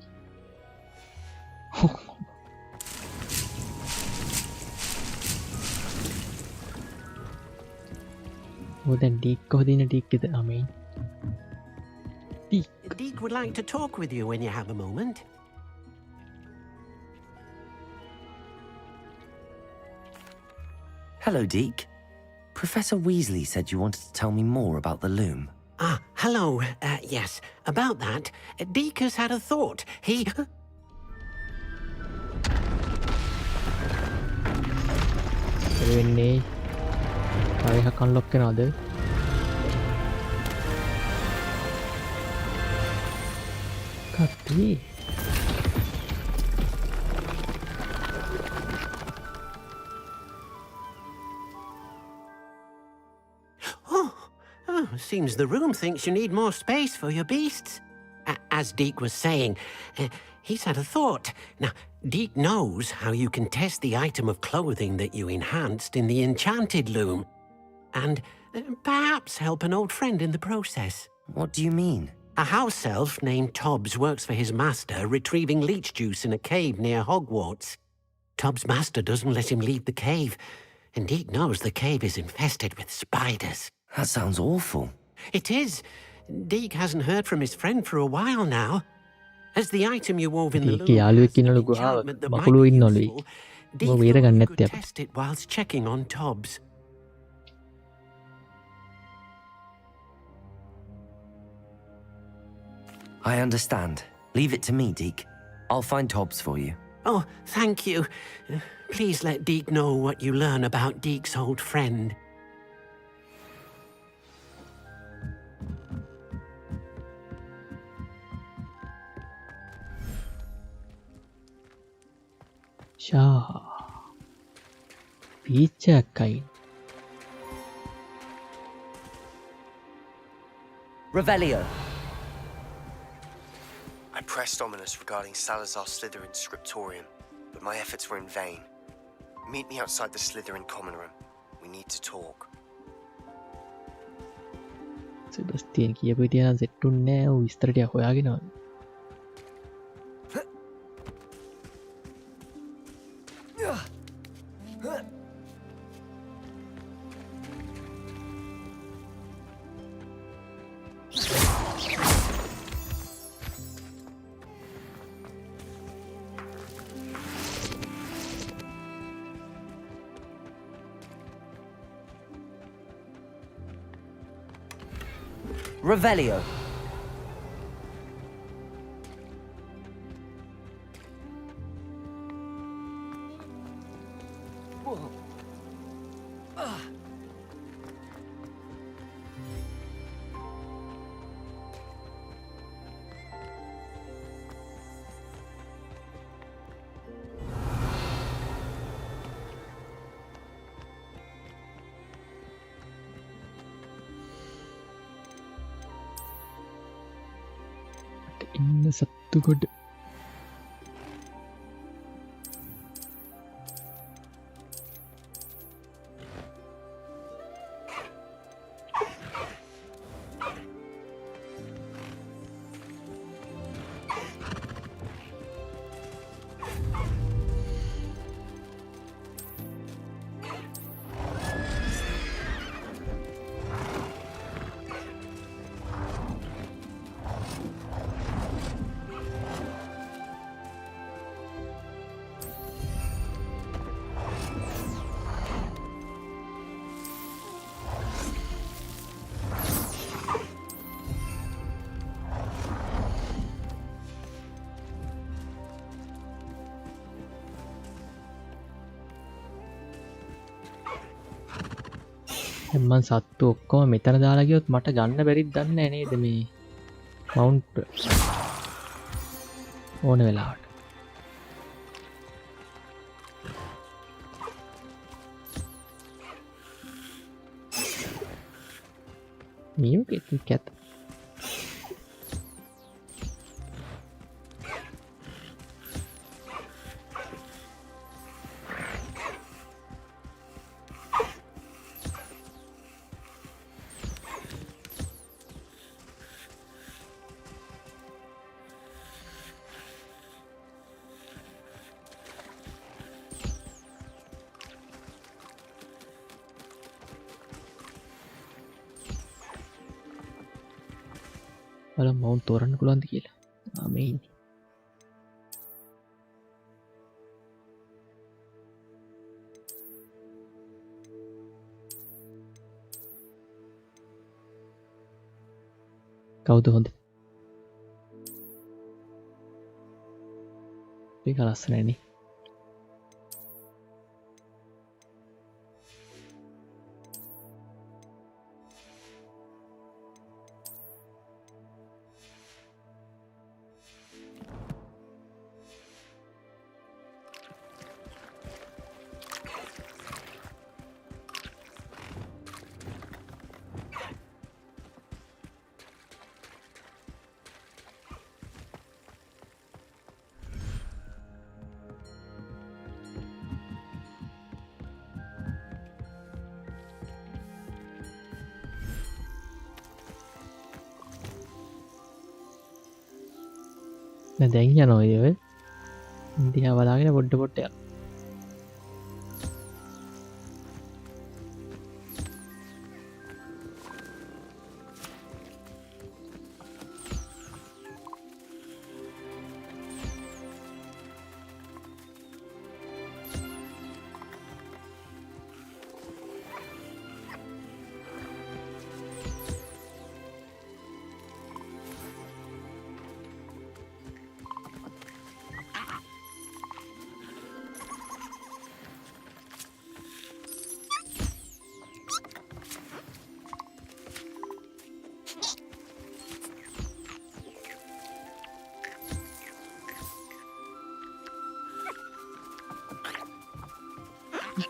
Speaker 1: දැන් ඩීක් කොහොද ඉන්නේ ඩීක් එද අමෙන්.
Speaker 12: Deke would like to talk with you when you have a moment.
Speaker 5: Hello, Deke. Professor Weasley said you wanted to tell me more about the loom.
Speaker 12: Ah, hello. Yes, about that. Deke has had a thought. He...
Speaker 1: වෙන්නේ තව එකක් unlock වෙනවද? කප්පි
Speaker 12: Seems the room thinks you need more space for your beasts. As Deke was saying, he's had a thought. Now, Deke knows how you can test the item of clothing that you enhanced in the enchanted loom. And perhaps help an old friend in the process.
Speaker 5: What do you mean?
Speaker 12: A house elf named Tobbs works for his master retrieving leech juice in a cave near Hogwarts. Tobbs' master doesn't let him leave the cave, and Deke knows the cave is infested with spiders.
Speaker 5: That sounds awful.
Speaker 12: It is. Deke hasn't heard from his friend for a while now. As the item you wove in the
Speaker 1: Deke
Speaker 12: loom
Speaker 1: යාළුවෙක්
Speaker 12: has an
Speaker 1: ඉන්නලු ගුහාවක.
Speaker 12: enchantment that might
Speaker 1: මකුළු
Speaker 12: be
Speaker 1: ඉන්නලු.
Speaker 12: useful,
Speaker 1: මම
Speaker 12: Deke
Speaker 1: වීර
Speaker 12: thought
Speaker 1: ගන්න
Speaker 12: you
Speaker 1: නැත්තේ
Speaker 12: could
Speaker 1: අපිට.
Speaker 12: test it whilst checking on Tobbs.
Speaker 5: I understand. Leave it to me, Deke. I'll find Tobbs for you.
Speaker 12: Oh, thank you. Please let Deke know what you learn about Deke's old friend.
Speaker 1: Shaa පීච්චයක්කයි.
Speaker 5: Revelio.
Speaker 13: I pressed Ominous regarding Salazar Slytherin's scriptorium, but my efforts were in vain. Meet me outside the Slytherin common room. We need to talk.
Speaker 1: Sebastian කියපු හිටියනම් සෙට්ටුන්නේ නැහැ. ඌ විස්තර ටිකක් හොයාගෙනවලු.
Speaker 5: Revelio.
Speaker 1: ඉන්න සත්තු ගොඩ මන් සත්තු ඔක්කොම මෙතන දාලා ගියොත් මට ගන්න බැරිද දන්නේ නැහැ නේද මේ මවුන්ට් ඕන වෙලාවට මියු කැත බලමු මවුන්ට් තෝරන්න පුළුවන්ද කියලා. මේ ඉන්නේ. කවුද හොඳ? ඒක ලස්සනයි නේ. දැන් යනවා ඔය දිහා බලාගෙන පොඩ්ඩ පොඩ්ඩ යනවා.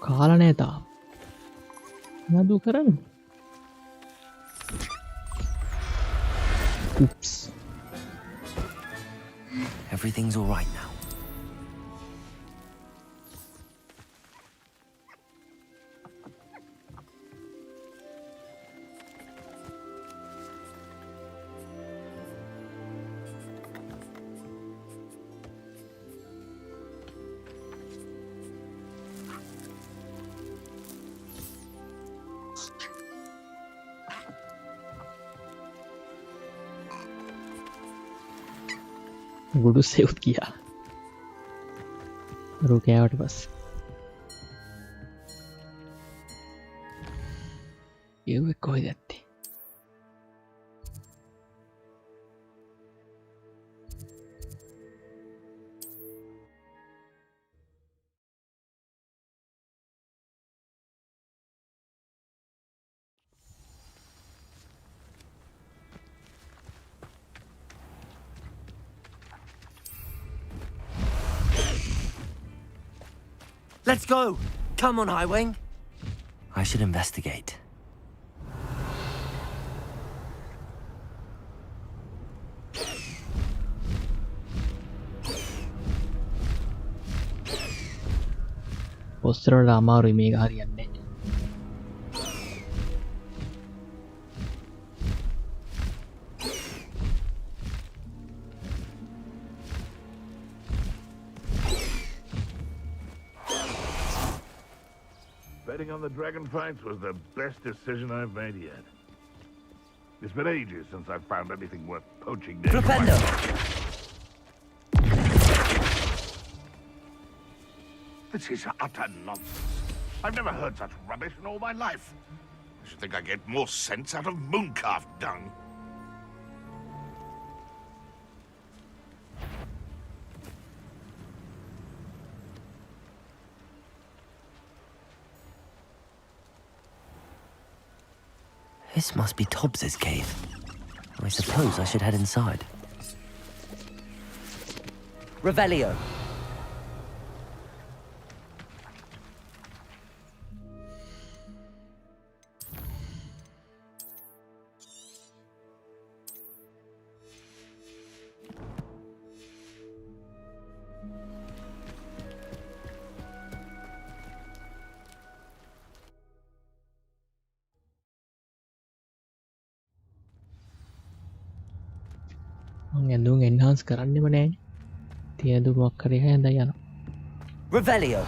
Speaker 1: කාලා නෑ තාම. මොනවද කරන්නේ? Oops.
Speaker 5: Everything's all right now.
Speaker 1: ගුඩු සෙව්ත් කියා රු කෑවට පස්සේ ඒවෙ කොහෙද ඇත්තේ?
Speaker 7: Let's go! Come on, Highwing!
Speaker 5: I should investigate.
Speaker 1: පොස්තර වල අමාරුයි මේක හරියන්නේ.
Speaker 9: Betting on the dragon fights was the best decision I've made yet. It's been ages since I've found anything worth poaching down.
Speaker 7: Flipendo!
Speaker 9: This is utter nonsense. I've never heard such rubbish in all my life. I should think I get more sense out of mooncalf dung.
Speaker 5: This must be Tobbs's cave. I suppose I should head inside.
Speaker 7: Revelio.
Speaker 1: මං ඇඳුම් එන්හාන්ස් කරන්නෙම නෑ. තියඳු මොකක් කරේ හැඳලා යනවා.
Speaker 7: Revelio.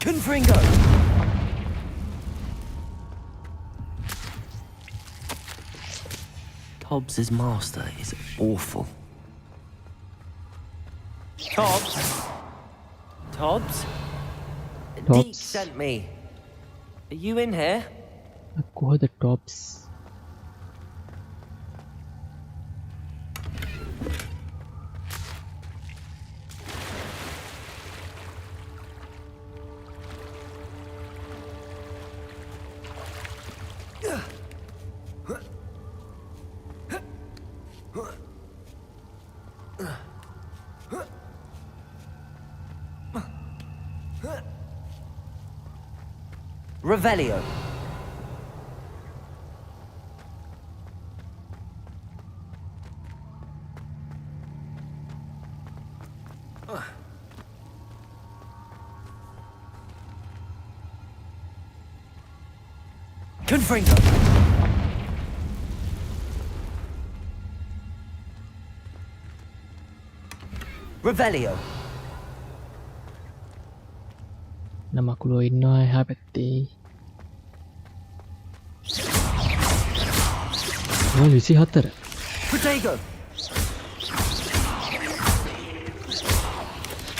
Speaker 7: Confringo.
Speaker 5: Tobbs's master is awful.
Speaker 7: Tobbs? Tobbs?
Speaker 1: Tobbs.
Speaker 7: Deke sent me. Are you in here?
Speaker 1: කොහොද Tobbs?
Speaker 7: Revelio. Confringo. Revelio.
Speaker 1: නමකුලෝ ඉන්නවා එහා පැත්තේ 24
Speaker 7: Protego.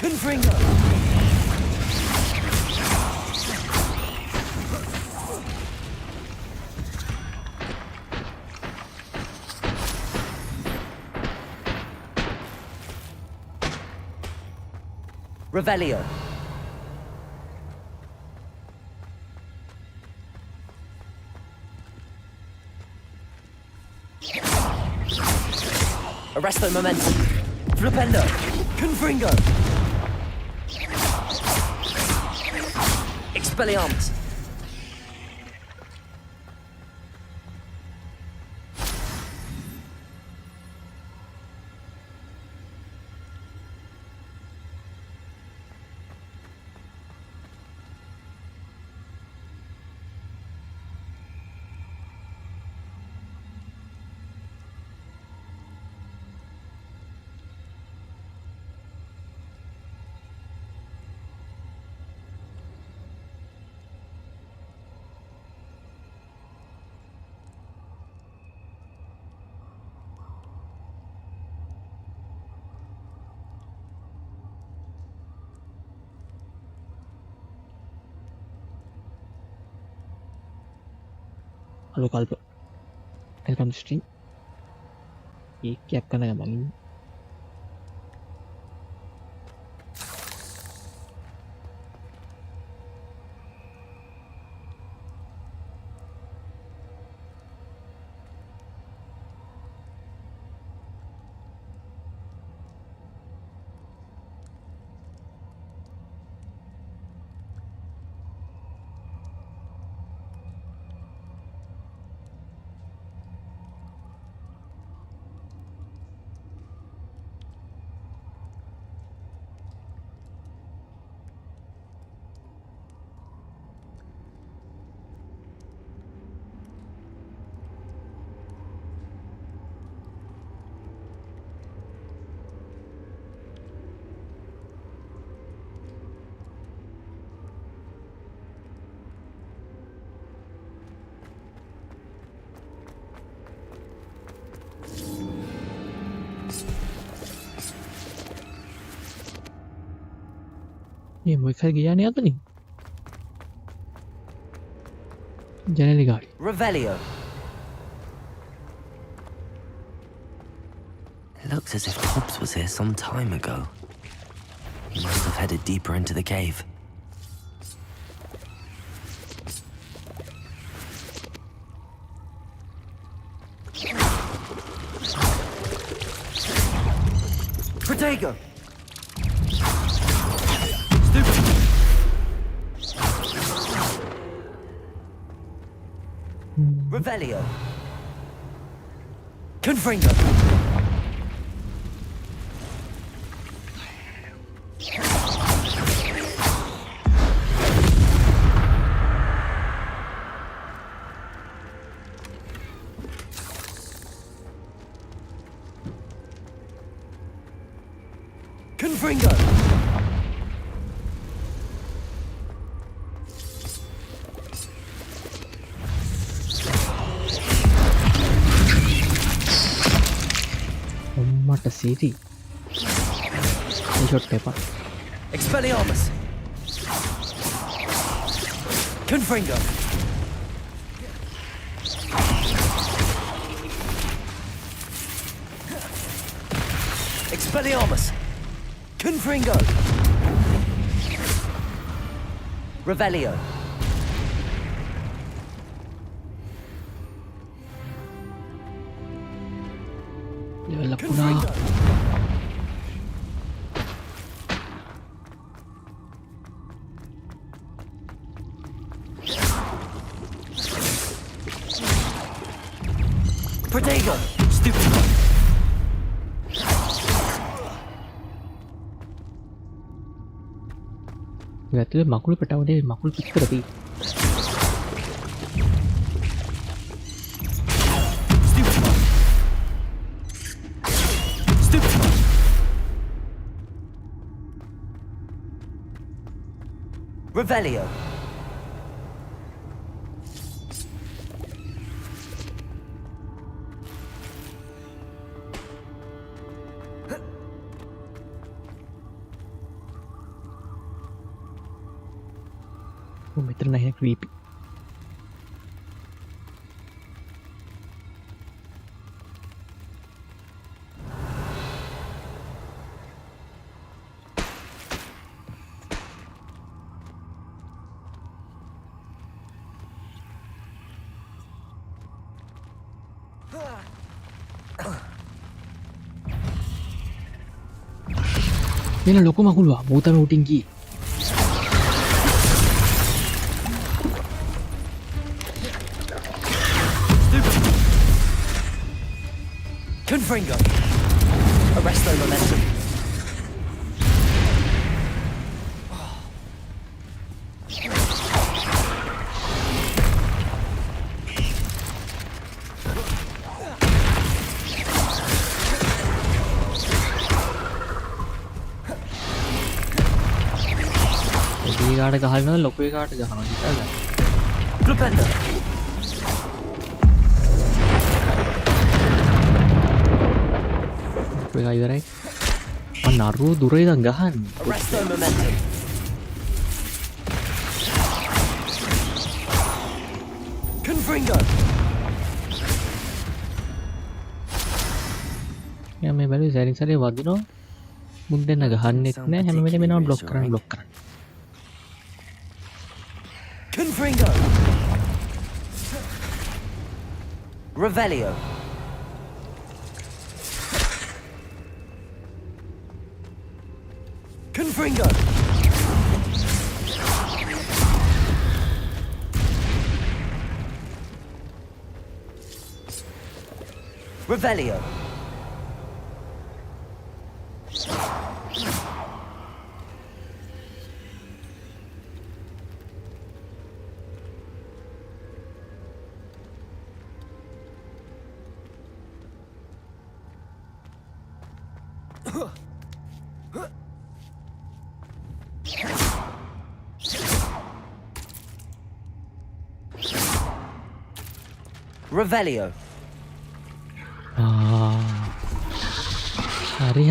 Speaker 7: Confringo. Revelio. Arresto momentum. Flipendo. Confringo. Expelliarmus.
Speaker 1: Halo kalpo. Welcome to stream. Iki akan na bangin. ये मुझे गया नहीं आता नहीं generally गाड़ी
Speaker 7: Revelio.
Speaker 5: It looks as if Hobbs was here some time ago. He must have headed deeper into the cave.
Speaker 7: Protego. Revelio. Confringo. Confringo.
Speaker 1: මට සීරි shot එපා
Speaker 7: Expelliarmus. Confringo. Expelliarmus. Confringo. Revelio.
Speaker 1: level up පුනා
Speaker 7: Protego. Stupid.
Speaker 1: ඇතුලේ මකුළු පැටවනේ මකුළු පිටතට තියෙයි
Speaker 7: Revelio.
Speaker 1: මෙතන නැහැ creepy. Ini loko makulu muta no tinggi.
Speaker 7: Confringo. Arresto momentum.
Speaker 1: එකාට ගහනවා ලොකු එකාට ගහනවා හිතලා.
Speaker 7: Flipendo.
Speaker 1: ලොකු එකා ඉවරයි. අනරු දුරේ ඉඳන් ගහන්නේ.
Speaker 7: Arresto momentum. Confringo.
Speaker 1: යා මේ බැලුවේ සැරින් සැරේ වදිනවා. මුන් දෙන්න ගහන්නෙත් නෑ හැම වෙලේම එනවා බ්ලොක් කරන්න.
Speaker 7: Confringo. Revelio. Confringo. Revelio. Revelio.
Speaker 1: Hari.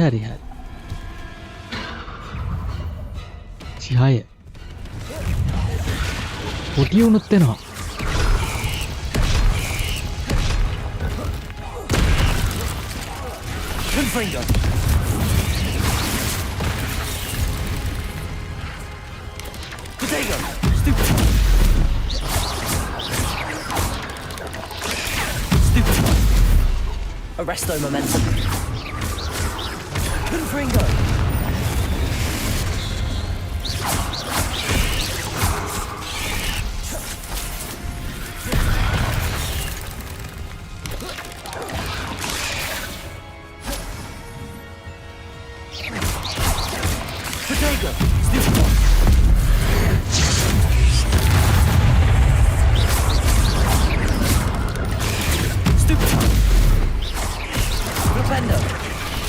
Speaker 1: Cihaya. Putih unut teno.
Speaker 7: Confringo. Potato. Stupid. Arresto momentum. Confringo. Potato. Stupid. Flipendo.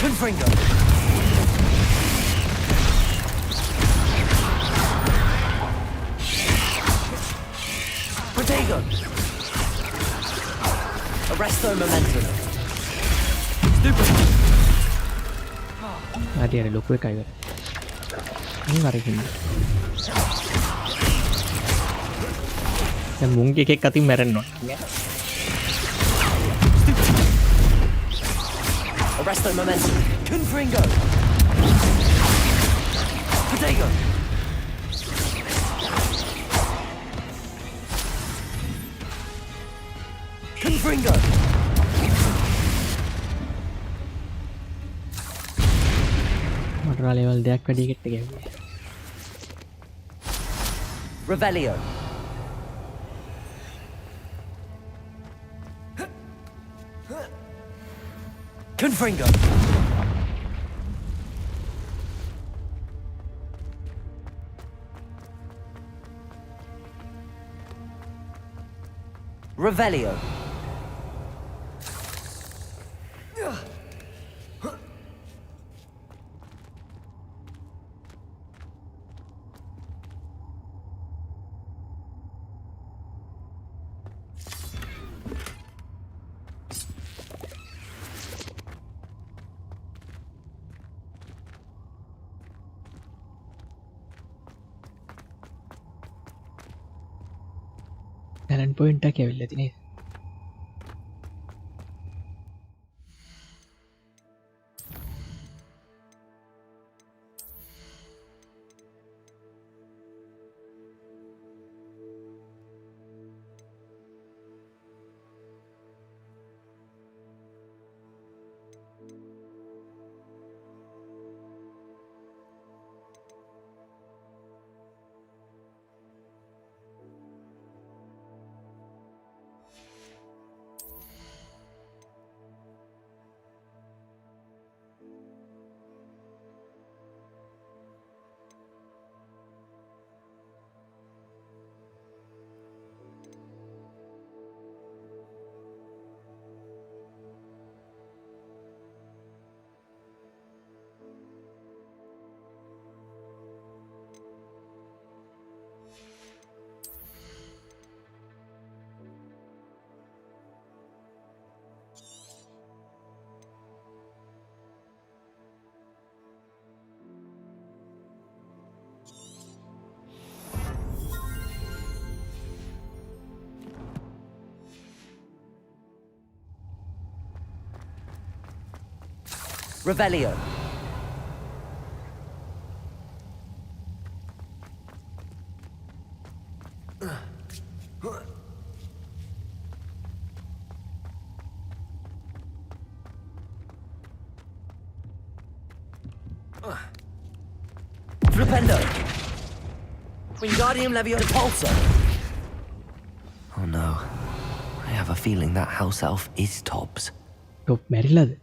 Speaker 7: Confringo. Potato. Arresto momentum. Stupid.
Speaker 1: Ada loko එකා ඉවරයි. ini වරකින්. දැන් මුංගේ එකෙක් අතින් මැරෙන්න ඕන.
Speaker 7: Arresto momentum. Confringo. Potato. Confringo.
Speaker 1: මටරා level දෙයක් වැඩි එකට ගැහුවේ.
Speaker 7: Revelio. Confringo. Revelio.
Speaker 1: Talent point එකක් ඇවිල්ලා ඇති නේද?
Speaker 7: Revelio. Flipendo. Wingardium Leviosa.
Speaker 5: Oh no. I have a feeling that house elf is Tobbs.
Speaker 1: Top මැරිලාද?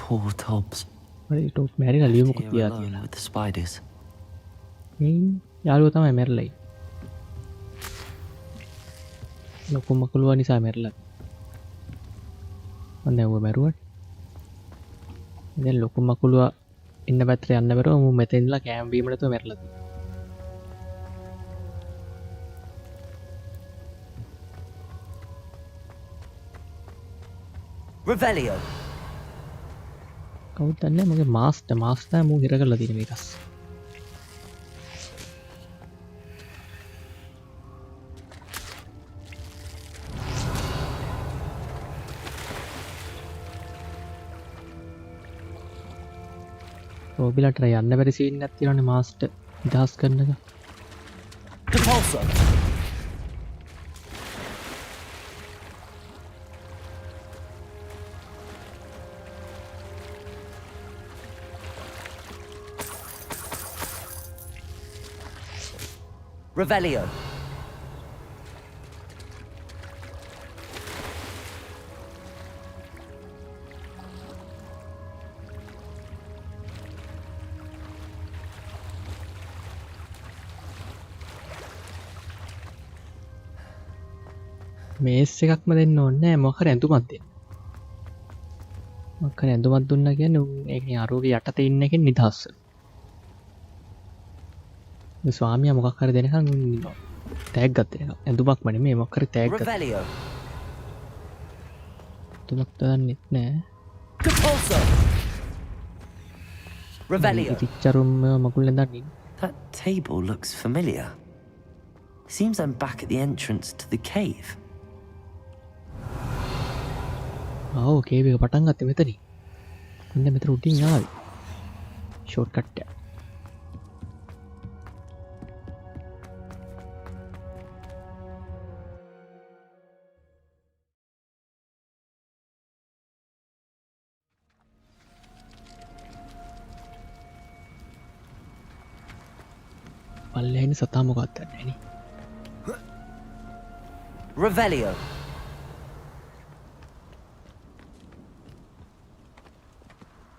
Speaker 5: Poor Tobbs.
Speaker 1: හරි top මැරිලා ලියමුකෝ
Speaker 5: Here
Speaker 1: තියා
Speaker 5: alone
Speaker 1: කියලා.
Speaker 5: with the spiders.
Speaker 1: යාළුවා තමයි මැරිලා. ලොකු මකුලුවා නිසා මැරිලා. මම දැන් ඌ මැරුවා. දැන් ලොකු මකුලුවා ඉන්න පැත්තට යන්න බැරුව මම මෙතන ඉඳලා කෑම බීමට තෝ මැරිලා තියෙනවා.
Speaker 7: Revelio.
Speaker 1: කවුද දන්නේ මගේ මාස්ටර් මූ හිර කරලා තියෙන මේකස්. ඔබිලට යන්න බැරි සීන් එකක් තියෙනවානේ මාස්ටර් නිදහස් කරන එක.
Speaker 7: Repulsor. Revelio.
Speaker 1: මේස් එකක්ම දෙන්න ඕනේ නැහැ මොකක් හරි ඇඳුමක් දෙන්න. මොකක් හරි ඇඳුමක් දුන්නා කියන්නේ උන් ඒකේ අරෝගේ යටතේ ඉන්න එකෙන් නිදහස් වෙනවා. මේ ස්වාමියා මොකක් හරි දෙනකන් උන් ඉන්නවා. ටැග් ගත්ත එක. ඇඳුමක්ම නෙමෙයි මොකක් හරි ටැග් ගත්තා.
Speaker 7: Revelio.
Speaker 1: තුමක් දන්නෙත් නෑ.
Speaker 7: Repulsor. Revelio.
Speaker 1: පිච්චරුම් මකුල්ලෙන් දන්නේ.
Speaker 5: That table looks familiar. Seems I'm back at the entrance to the cave.
Speaker 1: ආව් කේව් එක පටන් ගත්තේ මෙතනින්. මෙන්න මෙතන උඩින් ආවේ. ෂෝට් කට් එක. පල්ලෙහින් සතා මොකක්ද දන්නේ නේ.
Speaker 7: Revelio.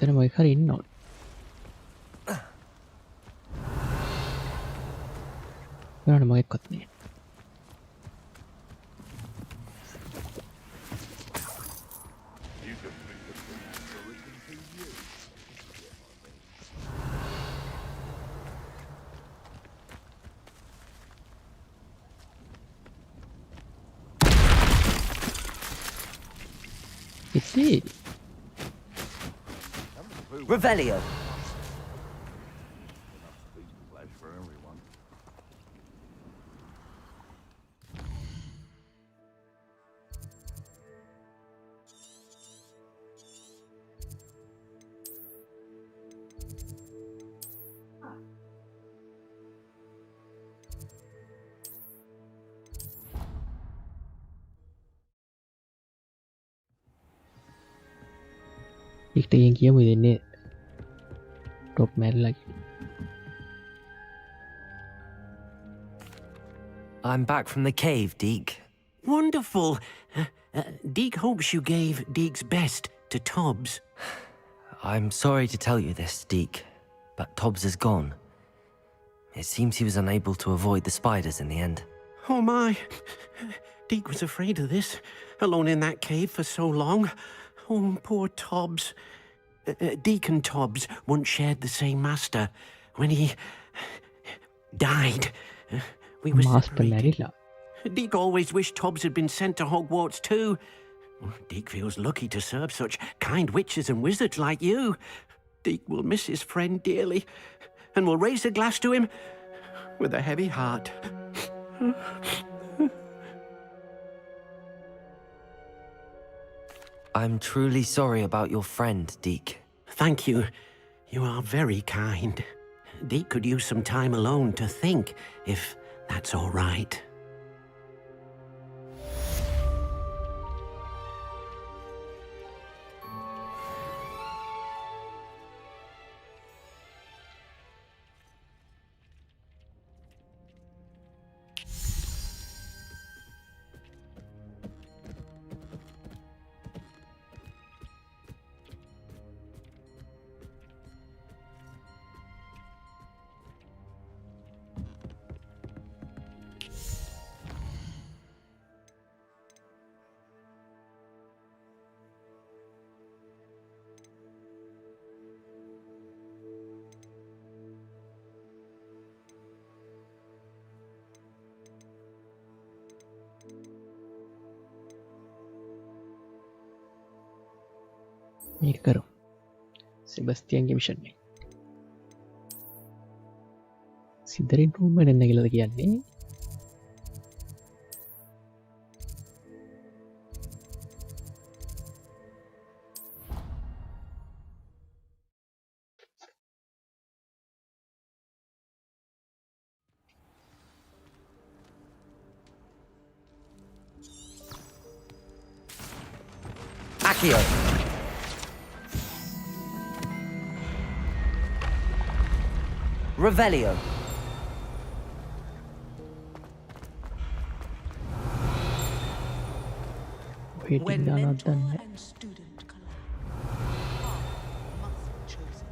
Speaker 1: එතන මොකක් හරි ඉන්නවලු. මොනවාද මොකක්වත් නෑ. Hey.
Speaker 5: Revelio.
Speaker 9: Flash for everyone.
Speaker 1: ඉක්ටගෙන් කියමු දෙන්නේ top මැරලකි
Speaker 5: I'm back from the cave, Deke.
Speaker 12: Wonderful. Deke hopes you gave Deke's best to Tobbs.
Speaker 5: I'm sorry to tell you this, Deke, but Tobbs is gone. It seems he was unable to avoid the spiders in the end.
Speaker 12: Oh my. Deke was afraid of this, alone in that cave for so long. Oh, poor Tobbs. Deke and Tobbs once shared the same master. When he died, we were separated. Deke always wished Tobbs had been sent to Hogwarts too. Deke feels lucky to serve such kind witches and wizards like you. Deke will miss his friend dearly and will raise a glass to him with a heavy heart.
Speaker 5: I'm truly sorry about your friend, Deke.
Speaker 12: Thank you. You are very kind. Deke could use some time alone to think, if that's all right.
Speaker 1: මේක කරු සෙබස්තියන්ගේ mission එක සිදරින් room එන්න කියලාද කියන්නේ
Speaker 5: Accio. Revelio.
Speaker 1: When mentor and
Speaker 3: student collide, must be chosen.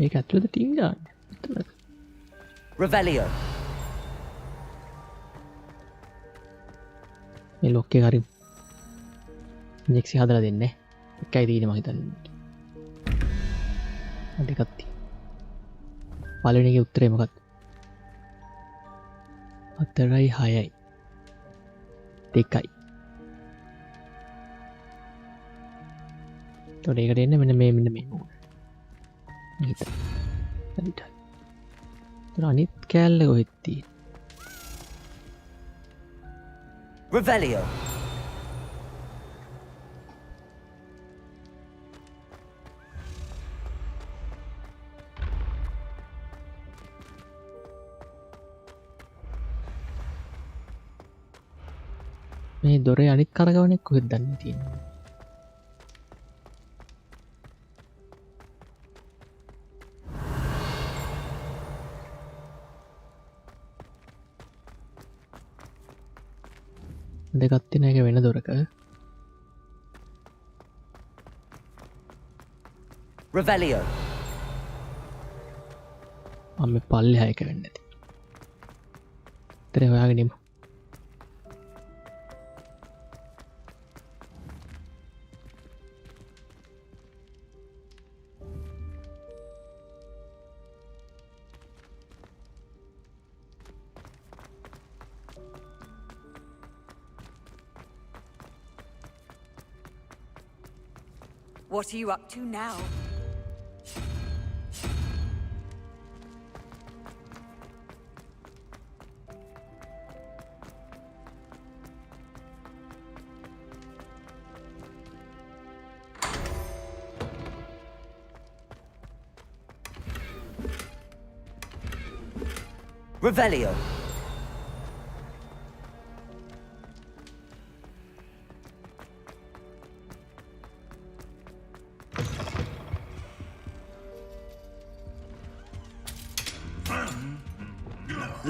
Speaker 1: ඒක ඇතුළත team ගන්න
Speaker 5: Revelio.
Speaker 1: මේ ලොක්කේ හරි ඉන්ජෙක්සි හදලා දෙන්නේ එකයි තියෙන්නේ මම හිතන්නේ දෙකක් තියෙනවා පළවෙනි එකේ උත්තරේ මොකක්ද 4යි 6යි 2යි તો ඒකට එන්නේ මෙන්න මේ හරිට අනිත් කෑල්ල කොහෙද තියෙන්නේ
Speaker 5: Revelio.
Speaker 1: මේ දොරේ අනිත් කරගවනෙක් කොහෙද දන්නේ තියෙන්නේ දෙකක් තියෙන එක වෙන දොරක
Speaker 5: Revelio.
Speaker 1: මම පල්ලෙහා එක වෙන්න ඇති. ඉතින් හොයාගෙන ඉමු.
Speaker 14: What are you up to now?
Speaker 5: Revelio.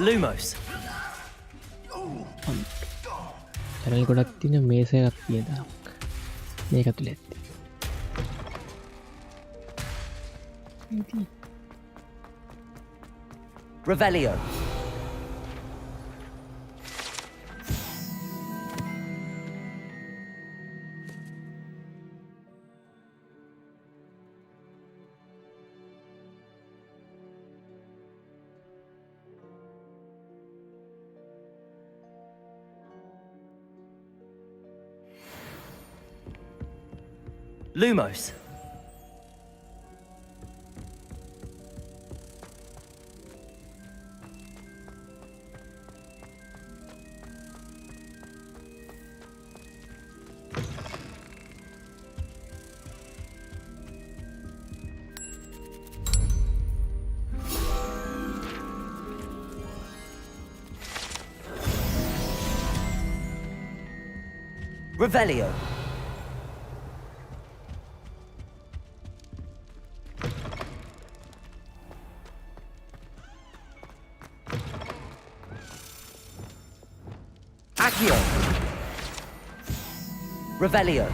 Speaker 5: Lumos.
Speaker 1: Channel ගොඩක් තියෙන මේස එකක් තියෙනවා. මේක ඇතුලේ ඇත්තේ.
Speaker 5: Revelio. Lumos. Revelio. Accio. Revelio.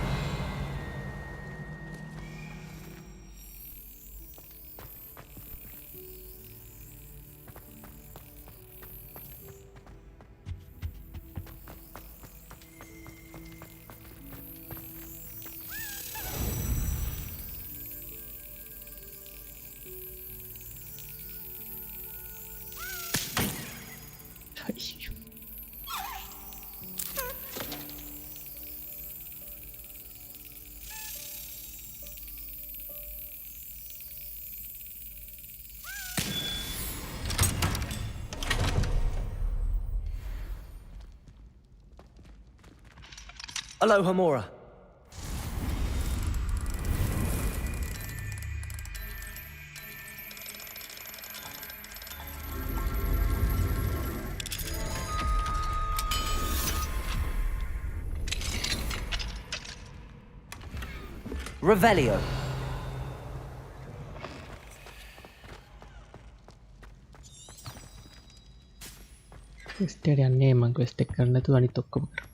Speaker 5: Aloha Mora. Revelio.
Speaker 1: Quest එකට යන්නේ මම ක්වෙස්ට් එක කරන්න නැතුව අනිත් ඔක්කොම කරා.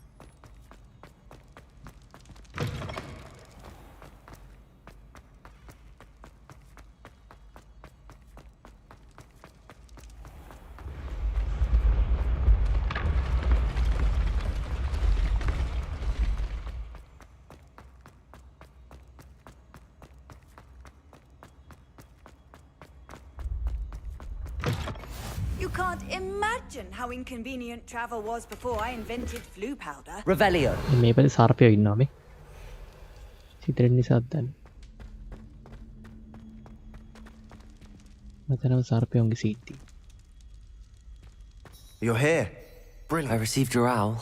Speaker 14: You can't imagine how inconvenient travel was before I invented flu powder.
Speaker 5: Revelio.
Speaker 1: මේ පැත්තේ සර්පයෝ ඉන්නවා මේ. සිතෙන් නිසාත් දැන්. මතනම සර්පයෝන්ගේ seat.
Speaker 13: You're here. Brilliant.
Speaker 5: I received your owl.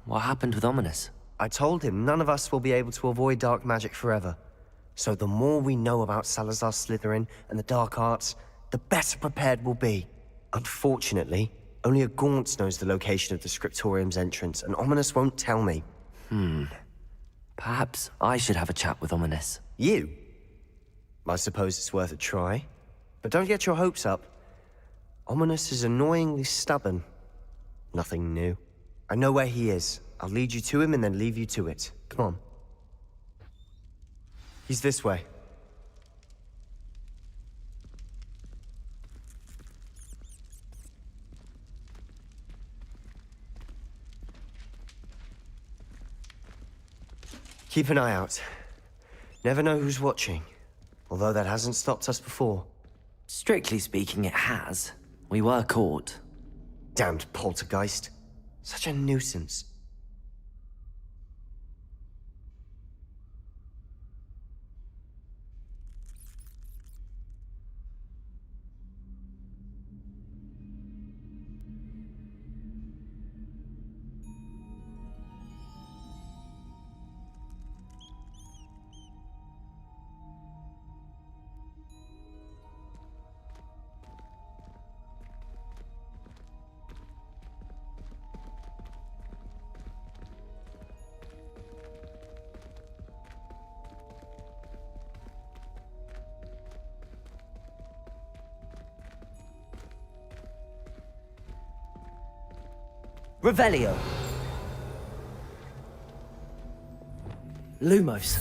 Speaker 5: What happened with Ominous?
Speaker 13: I told him none of us will be able to avoid dark magic forever. So the more we know about Salazar Slytherin and the dark arts, the better prepared we'll be. Unfortunately, only a Gaunt knows the location of the Scriptorium's entrance, and Ominous won't tell me.
Speaker 5: Perhaps I should have a chat with Ominous.
Speaker 13: You? I suppose it's worth a try. But don't get your hopes up. Ominous is annoyingly stubborn. Nothing new. I know where he is. I'll lead you to him and then leave you to it. Come on. He's this way. Keep an eye out. Never know who's watching. Although that hasn't stopped us before.
Speaker 5: Strictly speaking, it has. We were caught.
Speaker 13: Damned poltergeist. Such a nuisance.
Speaker 5: Revelio. Lumos.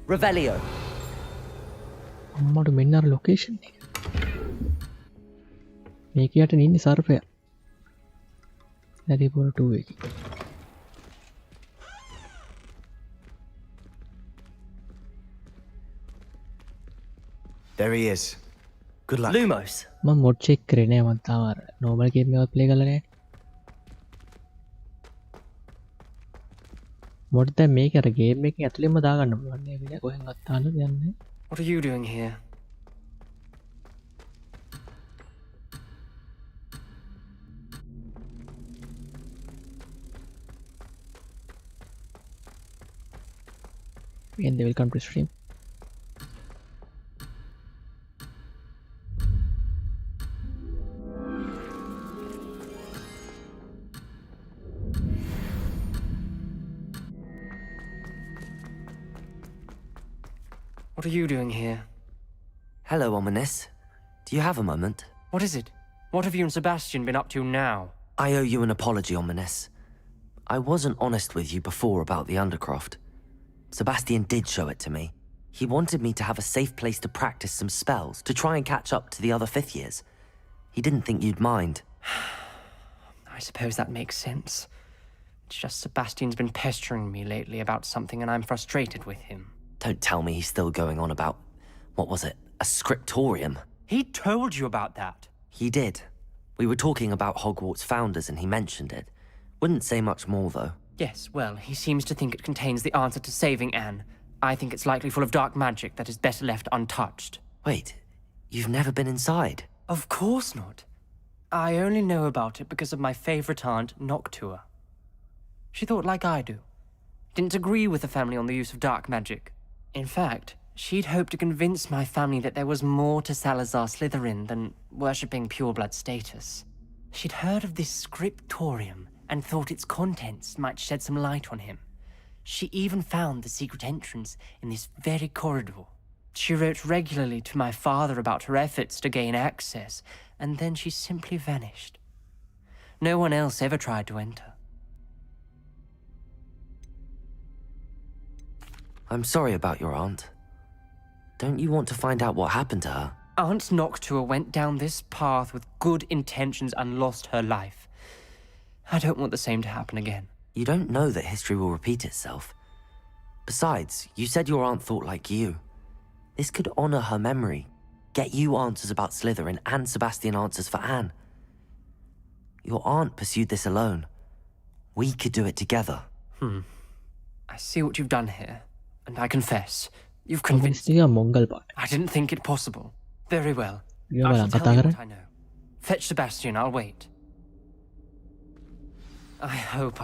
Speaker 5: Revelio.
Speaker 1: අම්මට මෙන්න අර location එක. මේක යට ඉන්නේ සර්පයා. හැරිපොර 2 එකේ.
Speaker 13: There he is. Good luck.
Speaker 5: Lumos.
Speaker 1: මම mode check කරේ නෑ මම තාම අර නෝමල් ගේම් එකක් ප්ලේ කරලා නෑ. මොඩ් දැන් මේක අර ගේම් එකේ ඇතුළෙන්ම දාගන්න පුළුවන් නේ විදිහ කොහෙන් අත්තානද යන්නේ.
Speaker 7: What are you doing here?
Speaker 1: And they will come to stream.
Speaker 7: What are you doing here?
Speaker 5: Hello, Ominous. Do you have a moment?
Speaker 7: What is it? What have you and Sebastian been up to now?
Speaker 5: I owe you an apology, Ominous. I wasn't honest with you before about the Undercroft. Sebastian did show it to me. He wanted me to have a safe place to practice some spells, to try and catch up to the other 5th years. He didn't think you'd mind.
Speaker 7: I suppose that makes sense. It's just Sebastian's been pestering me lately about something and I'm frustrated with him.
Speaker 5: Don't tell me he's still going on about, what was it, a scriptorium?
Speaker 7: He told you about that.
Speaker 5: He did. We were talking about Hogwarts founders and he mentioned it. Wouldn't say much more, though.
Speaker 7: Yes, well, he seems to think it contains the answer to saving Anne. I think it's likely full of dark magic that is better left untouched.
Speaker 5: Wait, you've never been inside?
Speaker 7: Of course not. I only know about it because of my favourite aunt, Noctua. She thought like I do. Didn't agree with the family on the use of dark magic. In fact, she'd hoped to convince my family that there was more to Salazar Slytherin than worshipping pureblood status. She'd heard of this scriptorium and thought its contents might shed some light on him. She even found the secret entrance in this very corridor. She wrote regularly to my father about her efforts to gain access, and then she simply vanished. No one else ever tried to enter.
Speaker 5: I'm sorry about your aunt. Don't you want to find out what happened to her?
Speaker 7: Aunt Noctua went down this path with good intentions and lost her life. I don't want the same to happen again.
Speaker 5: You don't know that history will repeat itself. Besides, you said your aunt thought like you. This could honor her memory, get you answers about Slytherin and Sebastian answers for Anne. Your aunt pursued this alone. We could do it together.
Speaker 7: I see what you've done here, and I confess, you've convinced
Speaker 1: me.
Speaker 7: I didn't think it possible. Very well. I shall tell you what I know. Fetch Sebastian, I'll wait. I hope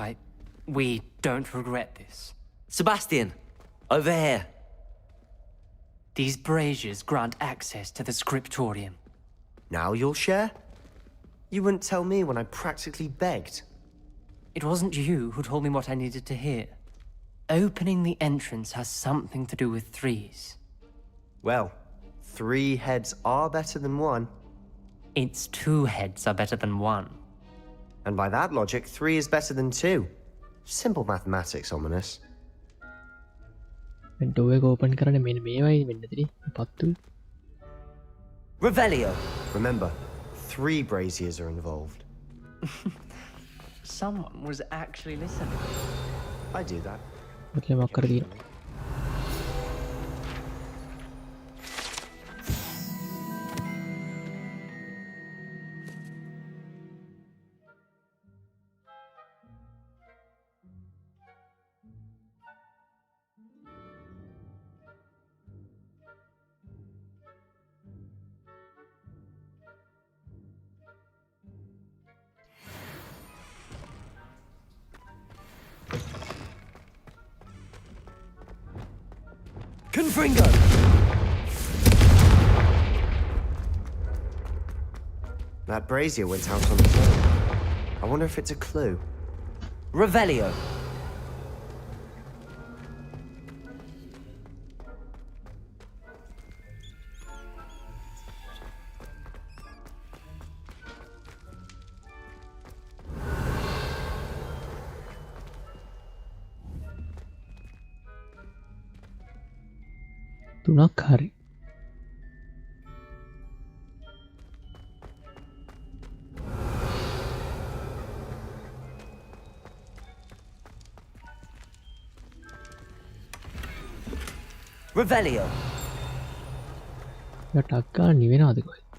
Speaker 7: we don't regret this.
Speaker 5: Sebastian, over here.
Speaker 7: These braziers grant access to the scriptorium.
Speaker 13: Now you'll share? You wouldn't tell me when I practically begged.
Speaker 7: It wasn't you who told me what I needed to hear. Opening the entrance has something to do with threes.
Speaker 13: Well, 3 heads are better than 1.
Speaker 7: It's 2 heads are better than 1.
Speaker 13: And by that logic, 3 is better than 2. Simple mathematics, Ominous.
Speaker 1: door එක open කරන්න මෙන්න මේවයි වෙන්න දෙවි පත්තු.
Speaker 5: Revelio.
Speaker 13: Remember, 3 braziers are involved.
Speaker 7: Someone was actually listening.
Speaker 13: I do that.
Speaker 1: මොකද මොකක් කර දිනවා.
Speaker 5: Confringo!
Speaker 13: That brazier went out on its own. I wonder if it's a clue.
Speaker 5: Revelio.
Speaker 1: තුනක් හරි.
Speaker 5: Revelio.
Speaker 1: යා ටක් ගාලා නිවෙනවද කොහෙද?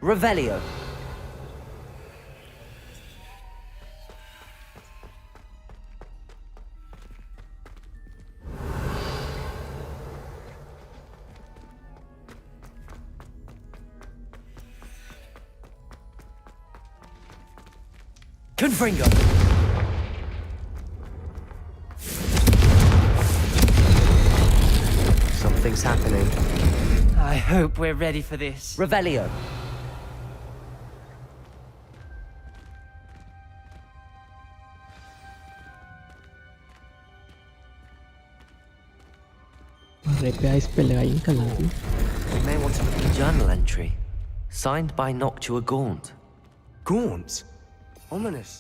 Speaker 5: Revelio. Confringo.
Speaker 13: Something's happening.
Speaker 7: I hope we're ready for this.
Speaker 5: Revelio.
Speaker 1: repair spell එකයි කළා.
Speaker 5: We may want to look at a journal entry. Signed by Noctua Gaunt.
Speaker 13: Gaunt? Ominous.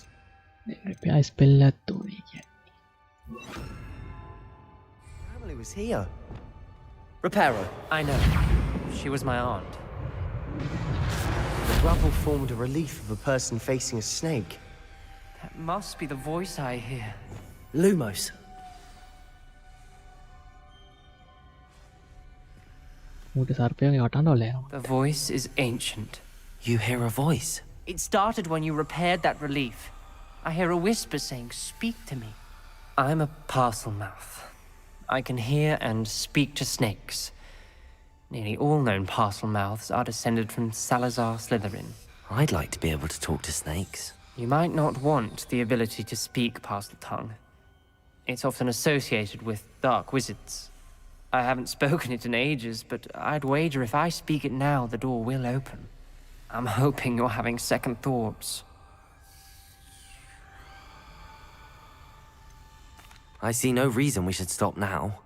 Speaker 1: repair spell එකක් උනේ කියන්නේ.
Speaker 13: Family was here.
Speaker 7: Reparo. I know. She was my aunt.
Speaker 13: The rubble formed a relief of a person facing a snake.
Speaker 7: That must be the voice I hear.
Speaker 5: Lumos.
Speaker 7: The voice is ancient.
Speaker 5: You hear a voice?
Speaker 7: It started when you repaired that relief. I hear a whisper saying, "Speak to me." I'm a parcel mouth. I can hear and speak to snakes. Nearly all known parcel mouths are descended from Salazar Slytherin.
Speaker 5: I'd like to be able to talk to snakes.
Speaker 7: You might not want the ability to speak parcel tongue. It's often associated with dark wizards. I haven't spoken it in ages, but I'd wager if I speak it now, the door will open. I'm hoping you're having second thoughts.
Speaker 5: I see no reason we should stop now.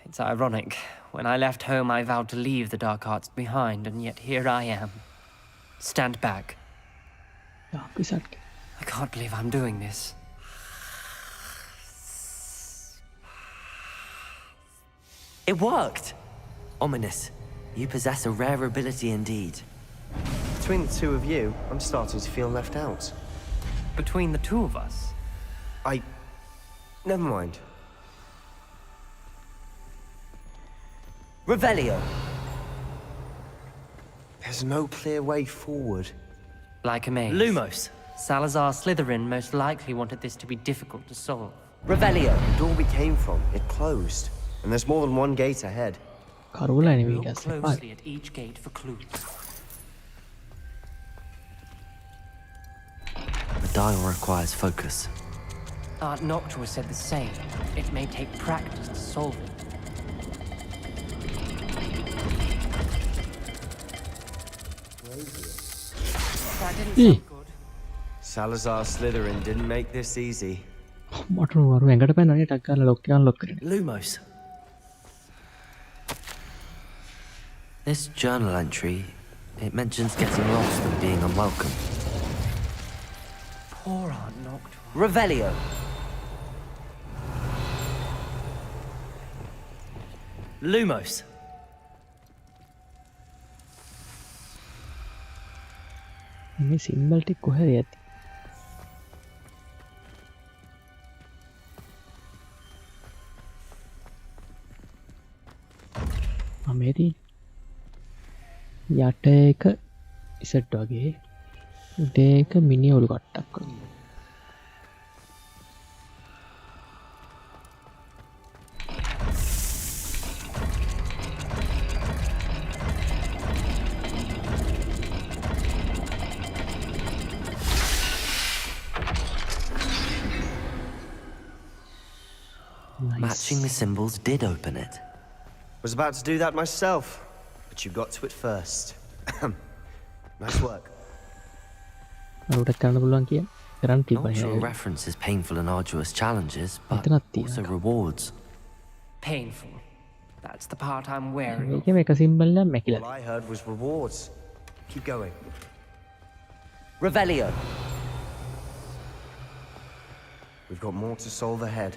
Speaker 7: It's ironic. When I left home, I vowed to leave the dark arts behind, and yet here I am. Stand back. I can't believe I'm doing this.
Speaker 5: It worked! Ominous. You possess a rare ability indeed.
Speaker 13: Between the two of you, I'm starting to feel left out.
Speaker 7: Between the two of us?
Speaker 13: Never mind.
Speaker 5: Revelio.
Speaker 13: There's no clear way forward.
Speaker 7: Like a maze.
Speaker 5: Lumos.
Speaker 7: Salazar Slytherin most likely wanted this to be difficult to solve.
Speaker 5: Revelio.
Speaker 13: The door we came from, it closed. And there's more than one gate ahead.
Speaker 7: Look closely at each gate for clues.
Speaker 5: The dial requires focus.
Speaker 7: Aunt Noctua said the same. It may take practice to solve it. That didn't sound good.
Speaker 13: Salazar Slytherin didn't make this easy.
Speaker 5: Lumos. This journal entry, it mentions getting lost and being unwelcome.
Speaker 7: Poor Aunt Noctua.
Speaker 5: Revelio. Lumos.
Speaker 1: මේ symbol ටික කොහෙද යති? අමේදී යට එක ඉසට් වගේ උඩ එක මිනි ඔලු කට්ටක් වගේ.
Speaker 5: Matching the symbols did open it.
Speaker 13: Was about to do that myself, but you got to it first. Nice work.
Speaker 1: අරුට කරන්න පුළුවන් කිය. කරන්න
Speaker 5: Not sure
Speaker 1: තිබ්බනේ.
Speaker 5: references painful and arduous challenges, but
Speaker 1: එතනක් තියෙනවා.
Speaker 5: also rewards.
Speaker 7: Painful. That's the part I'm wary of.
Speaker 1: මේකේ එක symbol එකක් මැකිලා.
Speaker 13: All I heard was rewards. Keep going.
Speaker 5: Revelio.
Speaker 13: We've got more to solve ahead.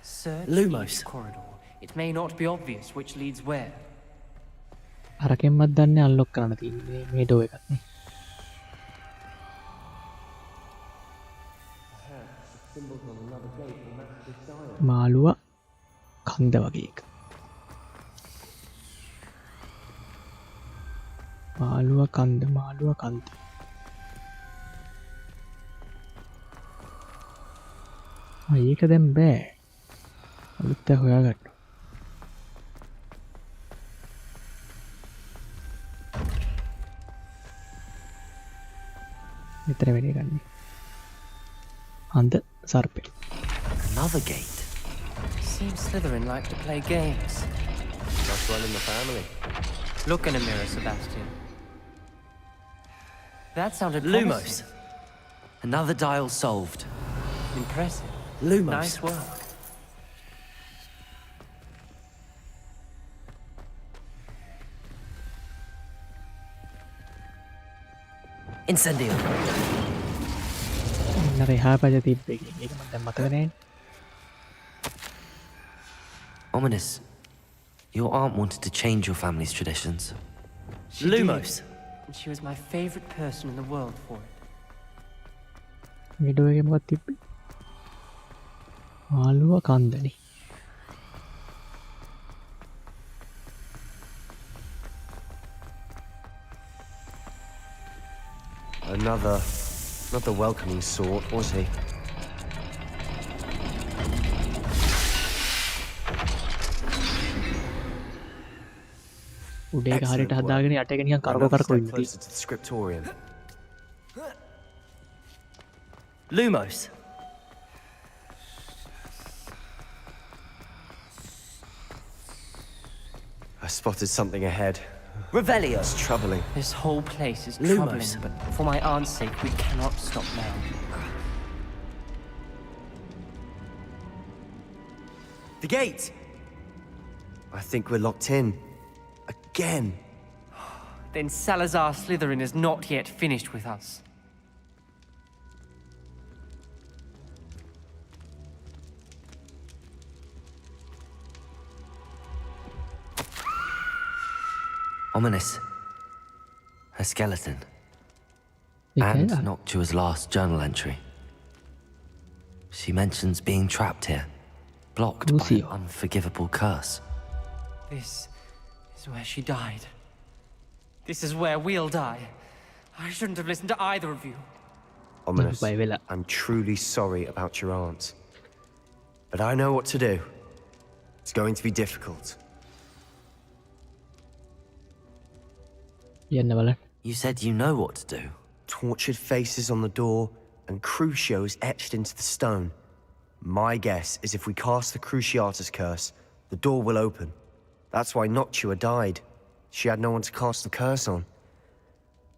Speaker 7: Search
Speaker 5: Lumos.
Speaker 7: each corridor. It may not be obvious which leads where.
Speaker 1: අරකෙන්මත් දන්නේ unlock කරන්න තියෙන්නේ මේ ඩෝ එකත් නේ. මාළුවා කන්ද වගේ එක. මාළුවා කන්ද. ඒක දැන් බෑ. අලුත් එක හොයාගන්න. මෙතන වැඩි ගන්නේ. අන්ද සර්පේ.
Speaker 5: Another gate.
Speaker 7: Seems Slytherin like to play games.
Speaker 13: That's one in the family.
Speaker 7: Look in a mirror, Sebastian. That sounded
Speaker 5: Lumos.
Speaker 7: promising.
Speaker 5: Another dial solved.
Speaker 7: Impressive.
Speaker 5: Lumos.
Speaker 7: Nice work.
Speaker 5: Incendio.
Speaker 1: නර එහා පැත්තේ තිබ්බ එක. ඒක මට දැන් මතක නැහැ.
Speaker 5: Ominous. Your aunt wanted to change your family's traditions.
Speaker 7: She
Speaker 5: Lumos.
Speaker 7: did, and she was my favorite person in the world for it.
Speaker 1: මේ ඩෝ එකේ මොකක්ද තිබ්බේ? මාළුවා කන්දනේ.
Speaker 13: Not the welcoming sort, was he?
Speaker 1: උඩ එක හරියට හදාගෙන යට එක නිකන් කරකෝ
Speaker 13: Another
Speaker 1: කරකෝ
Speaker 13: step
Speaker 1: ඉන්නේ.
Speaker 13: closer to the scriptorium.
Speaker 5: Lumos.
Speaker 13: I spotted something ahead.
Speaker 5: Revelio.
Speaker 13: It's troubling.
Speaker 7: This whole place is
Speaker 5: Lumos.
Speaker 7: troubling, but for my aunt's sake, we cannot stop now.
Speaker 13: The gate! I think we're locked in. Again.
Speaker 7: Then Salazar Slytherin is not yet finished with us.
Speaker 5: Ominous. Her skeleton.
Speaker 1: Okay.
Speaker 5: And Noctua's last journal entry. She mentions being trapped here, blocked by an unforgivable curse.
Speaker 7: This is where she died. This is where we'll die. I shouldn't have listened to either of you.
Speaker 13: Ominous, I'm truly sorry about your aunt. But I know what to do. It's going to be difficult.
Speaker 5: You said you know what to do.
Speaker 13: Tortured faces on the door and crucios etched into the stone. My guess is if we cast the Cruciatus curse, the door will open. That's why Noctua died. She had no one to cast the curse on.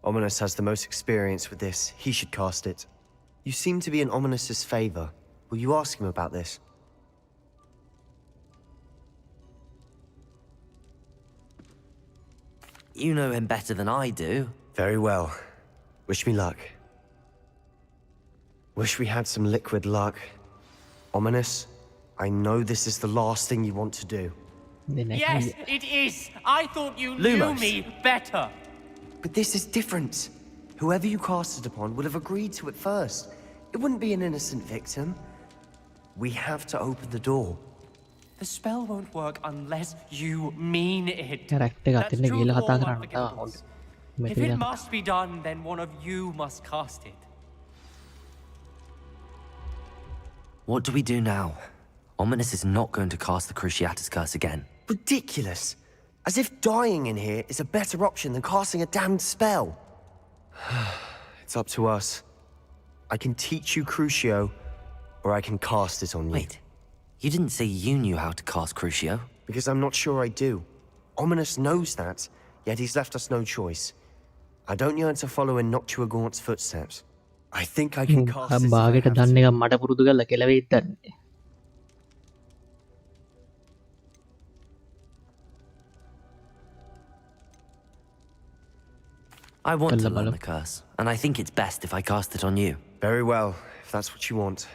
Speaker 13: Ominous has the most experience with this. He should cast it. You seem to be in Ominous's favor. Will you ask him about this?
Speaker 5: You know him better than I do.
Speaker 13: Very well. Wish me luck. Wish we had some liquid luck. Ominous, I know this is the last thing you want to do.
Speaker 7: Yes, it is. I thought you
Speaker 13: Lumos.
Speaker 7: knew me better.
Speaker 13: But this is different. Whoever you cast it upon would have agreed to it first. It wouldn't be an innocent victim. We have to open the door.
Speaker 7: The spell won't work unless you mean it.
Speaker 1: Character එක අතින් ගිහලා කතා කරන්න
Speaker 7: If it must be done, then one of you must cast it.
Speaker 5: What do we do now? Ominous is not going to cast the Cruciatus curse again.
Speaker 13: Ridiculous. As if dying in here is a better option than casting a damned spell. It's up to us. I can teach you Crucio, or I can cast it on you.
Speaker 5: Wait, you didn't say you knew how to cast Crucio?
Speaker 13: Because I'm not sure I do. Ominous knows that, yet he's left us no choice. I don't yearn to follow in Noctuagaunt's footsteps. I think I can cast this if I
Speaker 1: බාගෙට
Speaker 13: have to.
Speaker 1: දන්න එක මට පුරුදු කරලා කෙලවෙයි දන්නේ.
Speaker 5: I want to learn the curse, and I think it's best if I cast it on you.
Speaker 13: Very well, if that's what you want.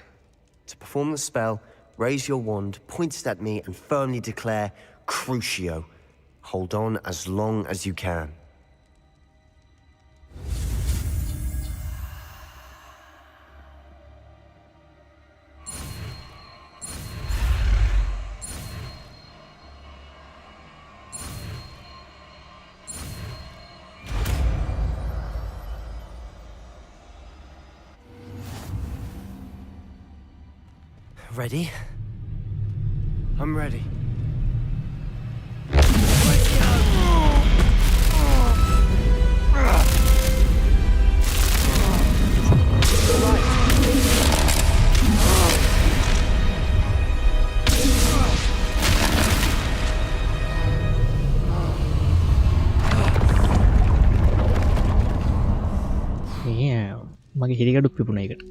Speaker 13: To perform the spell, raise your wand, point it at me, and firmly declare Crucio. Hold on as long as you can.
Speaker 5: Ready?
Speaker 13: I'm ready.
Speaker 1: මගේ හිරිකඩු පිපුණ එකට.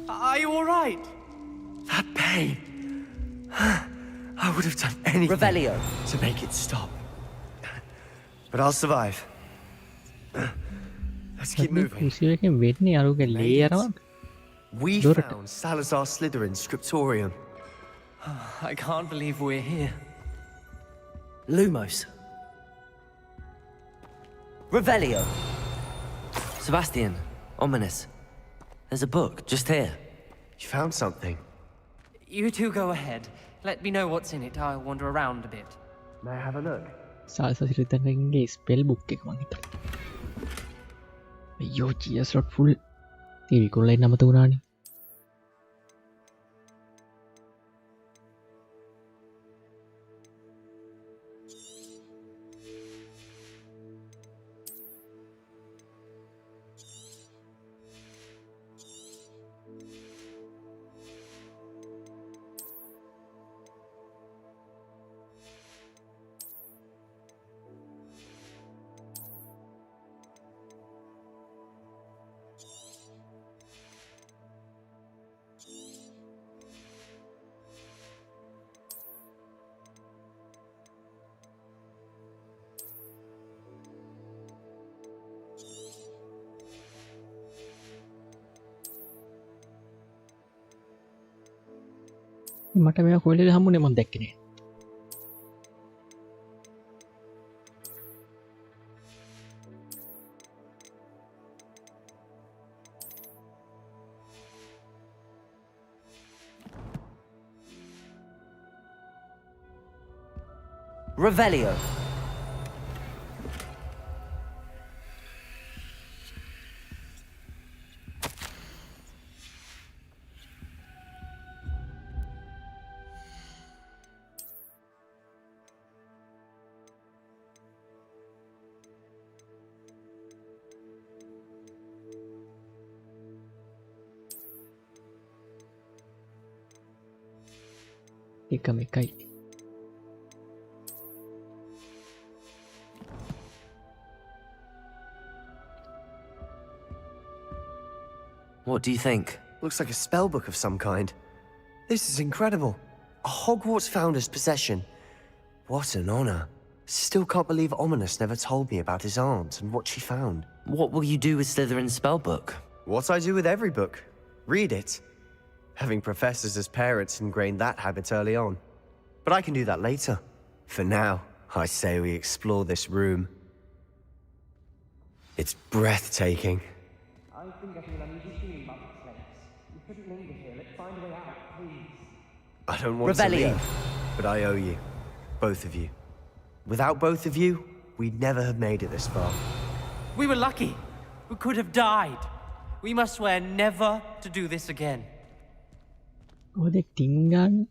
Speaker 7: Are you all right?
Speaker 13: That pain. I would have done anything
Speaker 5: Revelio.
Speaker 13: to make it stop. But I'll survive. Let's keep moving.
Speaker 1: කුසියකින් වෙන්නේ අරුගේ ලේ යනවා.
Speaker 13: We
Speaker 1: Dorot.
Speaker 13: found Salazar Slytherin's scriptorium.
Speaker 7: I can't believe we're here.
Speaker 5: Lumos. Revelio. Sebastian. Ominous. There's a book just here.
Speaker 13: You found something.
Speaker 7: You two go ahead. Let me know what's in it. I'll wander around a bit.
Speaker 13: May I have a look?
Speaker 1: සාල්සා සිරිතන්ගේ spell book එක මං හිතලා. අයියෝ GS not full. ඉතින් විකුණලා ඉන්න අමතක වුණානේ. මට මෙයා කොයිලද හම්බුනේ මම දැක්කේ නෑ.
Speaker 5: Revelio.
Speaker 1: එකම එකයි.
Speaker 5: What do you think?
Speaker 13: Looks like a spell book of some kind. This is incredible. A Hogwarts founder's possession. What an honor. Still can't believe Ominous never told me about his aunt and what she found.
Speaker 5: What will you do with Slytherin's spellbook?
Speaker 13: What I do with every book. Read it. Having professors as parents ingrained that habit early on. But I can do that later. For now, I say we explore this room. It's breathtaking.
Speaker 7: I've been getting an uneasy feeling about this place. We couldn't linger here. Let's find a way out, please.
Speaker 13: I don't want to leave, but I owe you. Both of you. Without both of you, we'd never have made it this far.
Speaker 7: We were lucky. We could have died. We must swear never to do this again.
Speaker 1: Oh, they tinggal.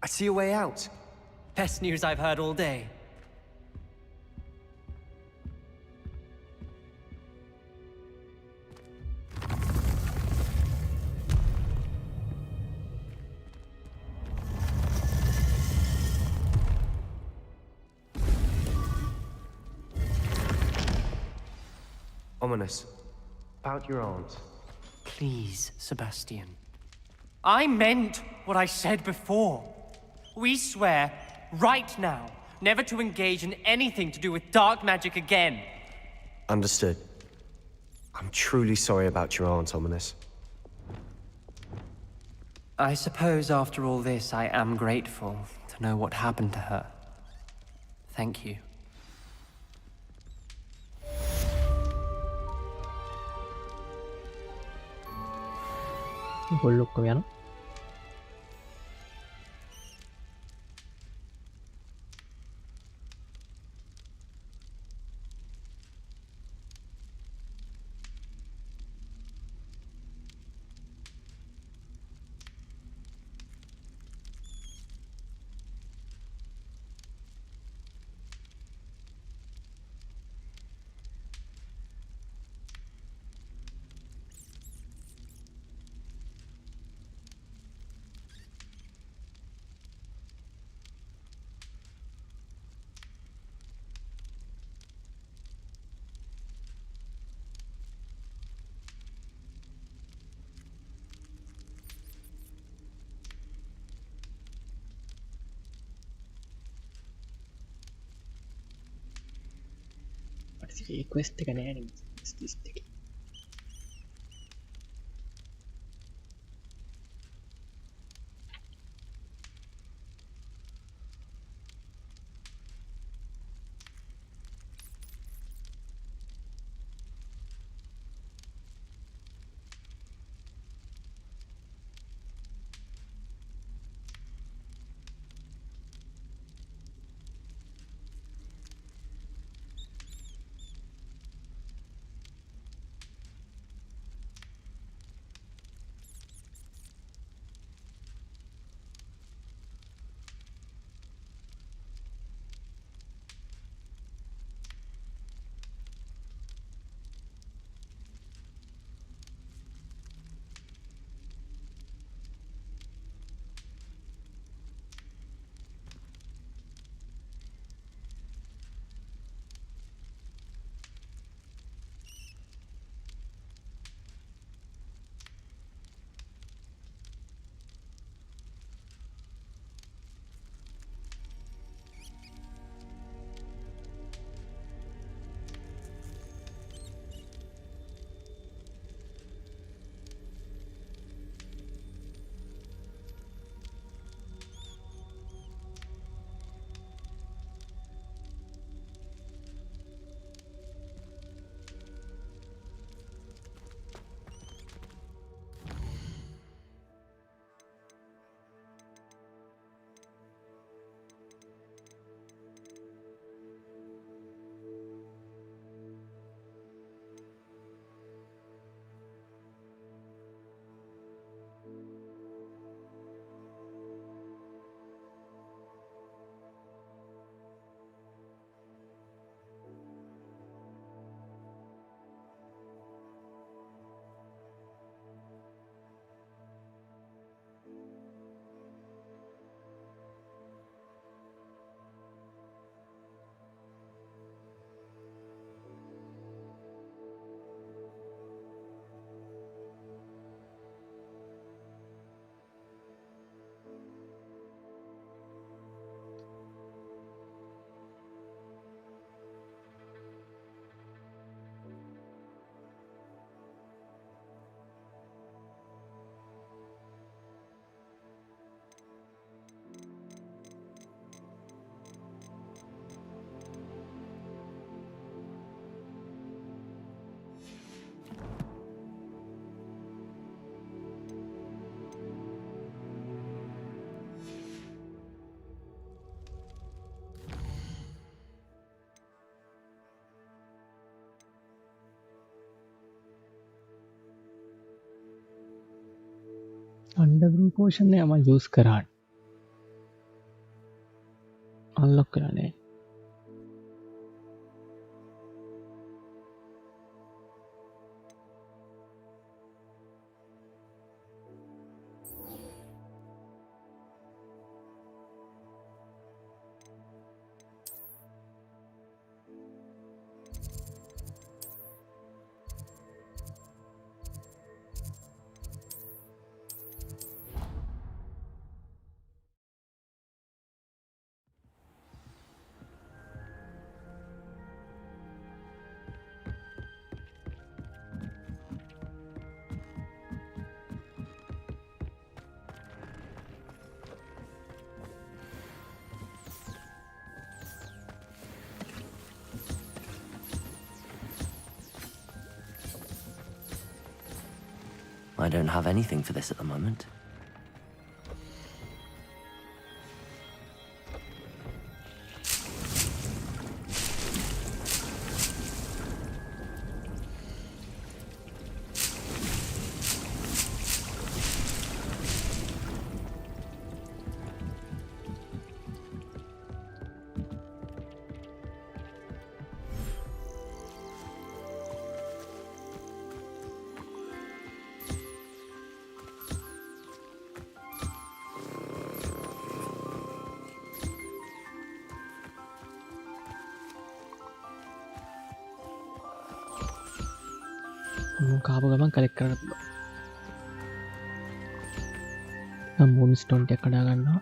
Speaker 13: I see a way out.
Speaker 7: Best news I've heard all day.
Speaker 13: Ominous. About your aunt.
Speaker 7: Please, Sebastian. I meant what I said before. We swear, right now, never to engage in anything to do with dark magic again.
Speaker 13: Understood. I'm truly sorry about your aunt, Ominous.
Speaker 7: I suppose after all this, I am grateful to know what happened to her. Thank you.
Speaker 1: Golok ko yan. Queste canali statistiche. Underground portion එක මම use කරා. Unlock කරලා නෑ.
Speaker 5: I don't have anything for this at the moment. කාපු ගමන් collect කරන්න පුළුවන්. නම් මූන් ස්ටෝන් ටික කඩා ගන්නවා.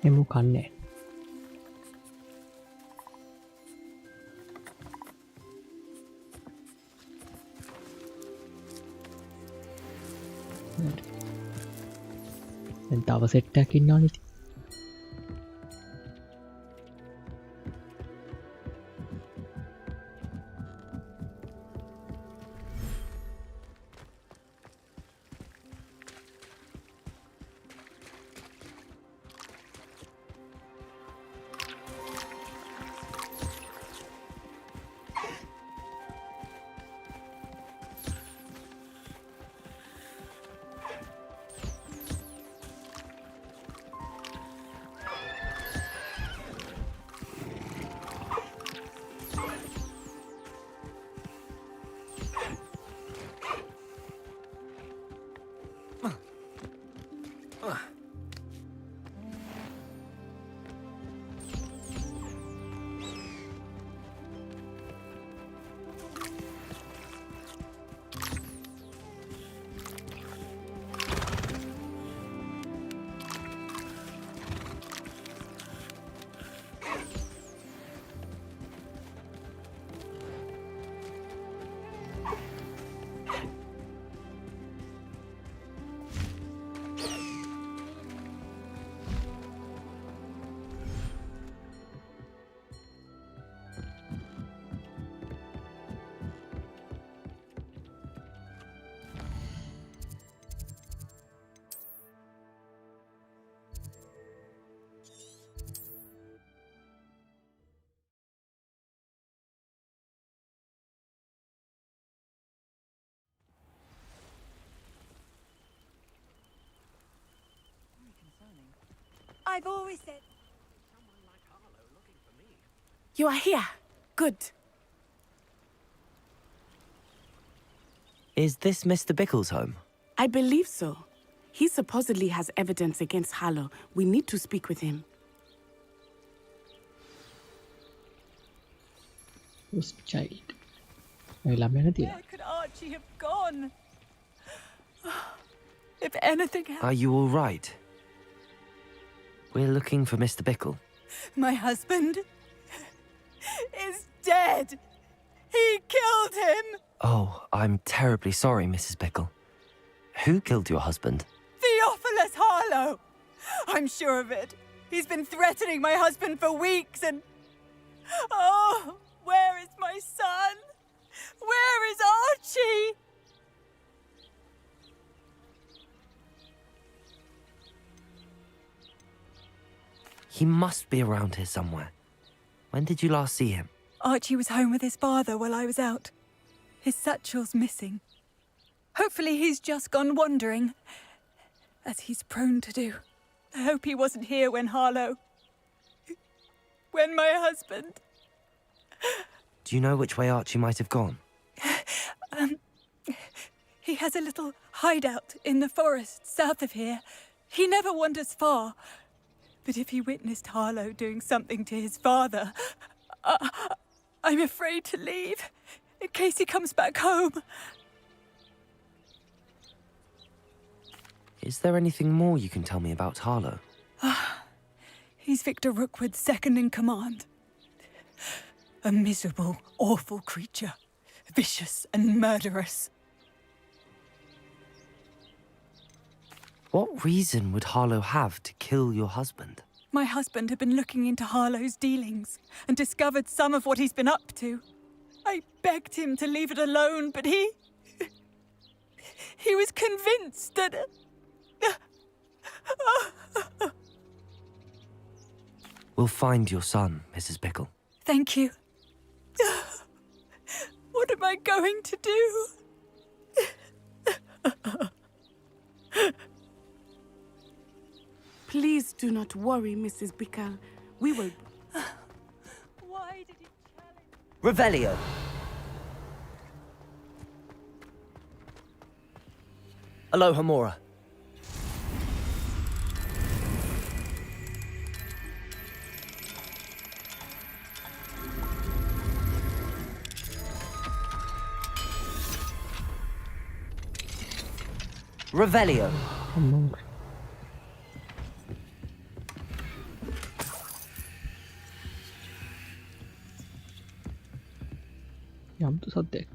Speaker 5: එමු කන්නේ. දැන් තව සෙට් එකක් ඉන්නවනේ ඉතින්.
Speaker 14: I've always said...
Speaker 3: You are here. Good.
Speaker 5: Is this Mr. Bickle's home?
Speaker 3: I believe so. He supposedly has evidence against Harlow. We need to speak with him.
Speaker 1: Who's child? Where
Speaker 14: could Archie have gone? If anything happens...
Speaker 5: Are you all right? We're looking for Mr. Bickle.
Speaker 14: My husband is dead. He killed him.
Speaker 5: Oh, I'm terribly sorry, Mrs. Bickle. Who killed your husband?
Speaker 14: Theophilus Harlow. I'm sure of it. He's been threatening my husband for weeks and... Oh, where is my son? Where is Archie?
Speaker 5: He must be around here somewhere. When did you last see him?
Speaker 14: Archie was home with his father while I was out. His satchel's missing. Hopefully he's just gone wandering, as he's prone to do. I hope he wasn't here when when my husband...
Speaker 5: Do you know which way Archie might have gone?
Speaker 14: He has a little hideout in the forest south of here. He never wanders far. But if he witnessed Harlow doing something to his father, I'm afraid to leave, in case he comes back home.
Speaker 5: Is there anything more you can tell me about Harlow?
Speaker 14: He's Victor Rookwood's second in command. A miserable, awful creature. Vicious and murderous.
Speaker 5: What reason would Harlow have to kill your husband?
Speaker 14: My husband had been looking into Harlow's dealings and discovered some of what he's been up to. I begged him to leave it alone, but he was convinced that...
Speaker 5: We'll find your son, Mrs. Bickle.
Speaker 14: Thank you. What am I going to do?
Speaker 3: Please do not worry, Mrs. Bickle. We will...
Speaker 14: Why did he challenge...
Speaker 5: Revelio! Aloha Mora. Revelio.
Speaker 1: Amor. යම්තු සද්දයක්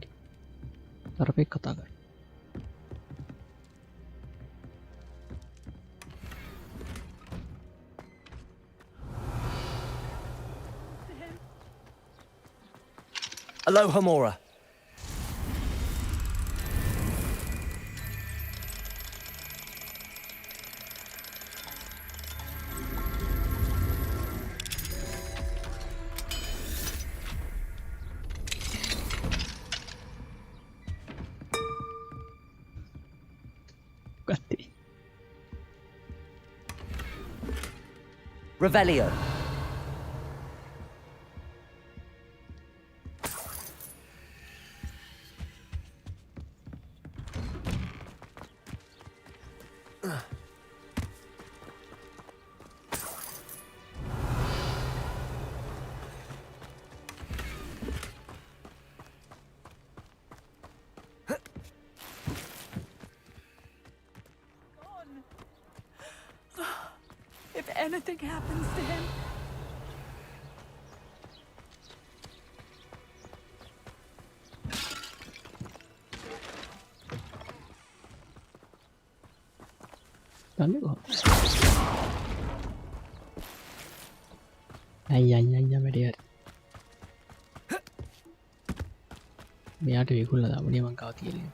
Speaker 1: තරපෙක් කතා කර
Speaker 5: Aloha Mora.
Speaker 1: ගත්තේ
Speaker 5: Revelio.
Speaker 14: If anything happens to him...
Speaker 1: දන්නේ කොහොමද අයියා වැඩේ හරි මෙයාට විකුණලා දාමුනේ මං කාව තියෙන්නේ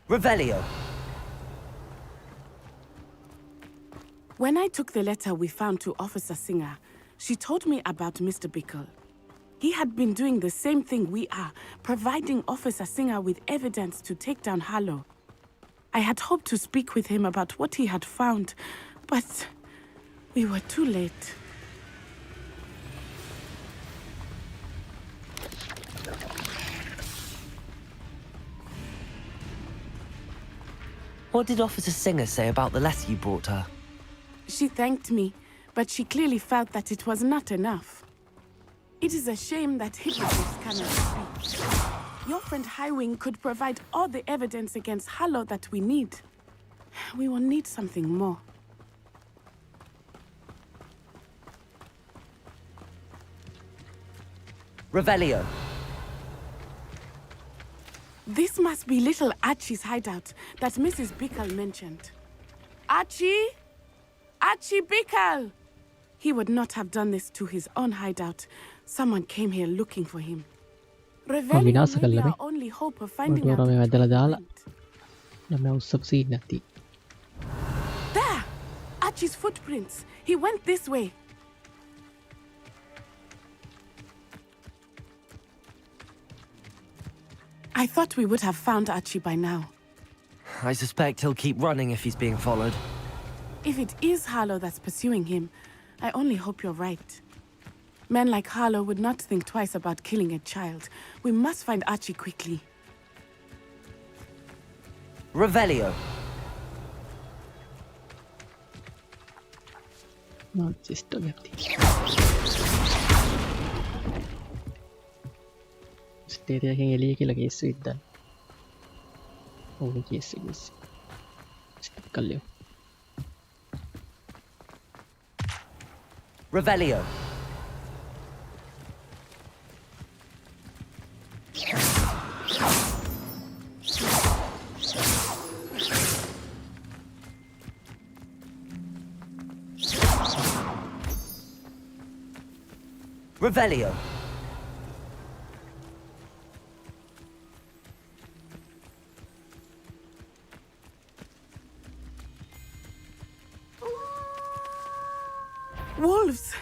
Speaker 5: Revelio.
Speaker 15: When I took the letter we found to Officer Singer, she told me about Mr. Bickle. He had been doing the same thing we are, providing Officer Singer with evidence to take down Harlow. I had hoped to speak with him about what he had found, but we were too late.
Speaker 5: What did Officer Singer say about the letter you brought her?
Speaker 15: She thanked me, but she clearly felt that it was not enough. It is a shame that hypnotists cannot speak. Your friend Highwing could provide all the evidence against Harlow that we need. We will need something more.
Speaker 5: Revelio.
Speaker 15: This must be little Archie's hideout that Mrs. Bickle mentioned. Archie? Archie Bickle! He would not have done this to his own hideout. Someone came here looking for him. Revelio may be our only hope of finding out. There! Archie's footprints. He went this way. I thought we would have found Archie by now.
Speaker 5: I suspect he'll keep running if he's being followed.
Speaker 15: If it is Harlow that's pursuing him, I only hope you're right. Men like Harlow would not think twice about killing a child. We must find Archie quickly.
Speaker 5: Revelio.
Speaker 1: No, just don't get it. Stereo can early kill a case with that. Oh, yes, yes. Stop Kaleo.
Speaker 5: Revelio. Revelio.
Speaker 15: Wolves!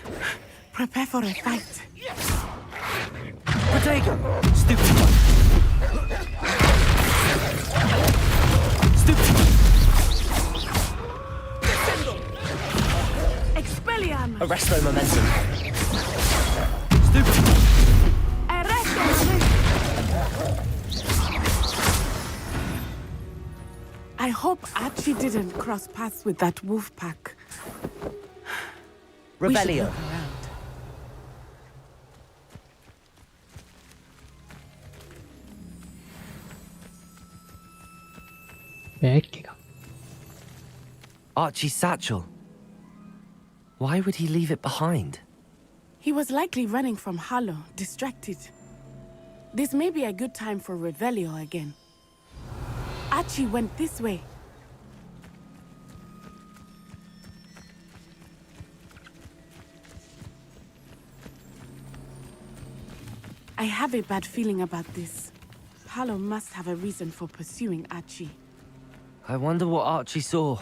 Speaker 15: Prepare for a fight.
Speaker 5: Potato! Stupid one! Stupid!
Speaker 15: Expelliarmus!
Speaker 5: Arresto momentum! Stupid!
Speaker 15: Arresto momentum! I hope Archie didn't cross paths with that wolf pack.
Speaker 5: Revelio. Archie's satchel. Why would he leave it behind?
Speaker 15: He was likely running from Harlow, distracted. This may be a good time for Revelio again. Archie went this way. I have a bad feeling about this. Harlow must have a reason for pursuing Archie.
Speaker 5: I wonder what Archie saw.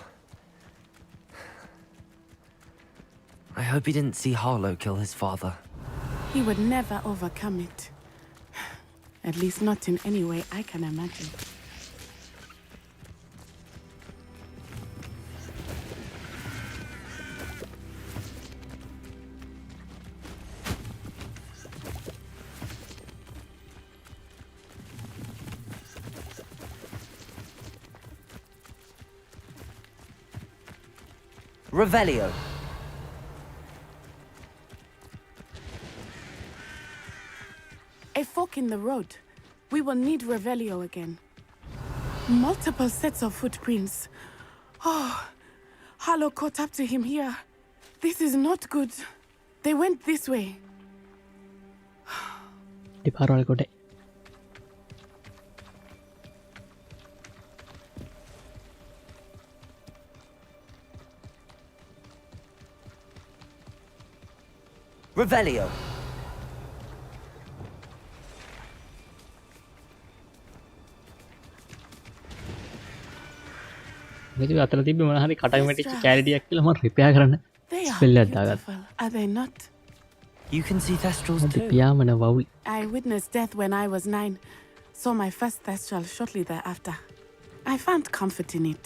Speaker 5: I hope he didn't see Harlow kill his father.
Speaker 15: He would never overcome it. At least not in any way I can imagine.
Speaker 5: Revelio.
Speaker 15: A fork in the road. We will need Revelio again. Multiple sets of footprints. Oh, Harlow caught up to him here. This is not good. They went this way.
Speaker 5: Revelio.
Speaker 1: මේක අතල තිබ්බ මොන හරි කටක වැටිච්ච කැලිඩියක් කියලා මම repair කරන්න
Speaker 15: They are
Speaker 1: spell එකක් දාගත්තා.
Speaker 15: beautiful, are they not?
Speaker 5: You can see thestrals too.
Speaker 1: පියාඹන වවුල්.
Speaker 15: I witnessed death when I was 9. Saw my first thestral shortly thereafter. I found comfort in it.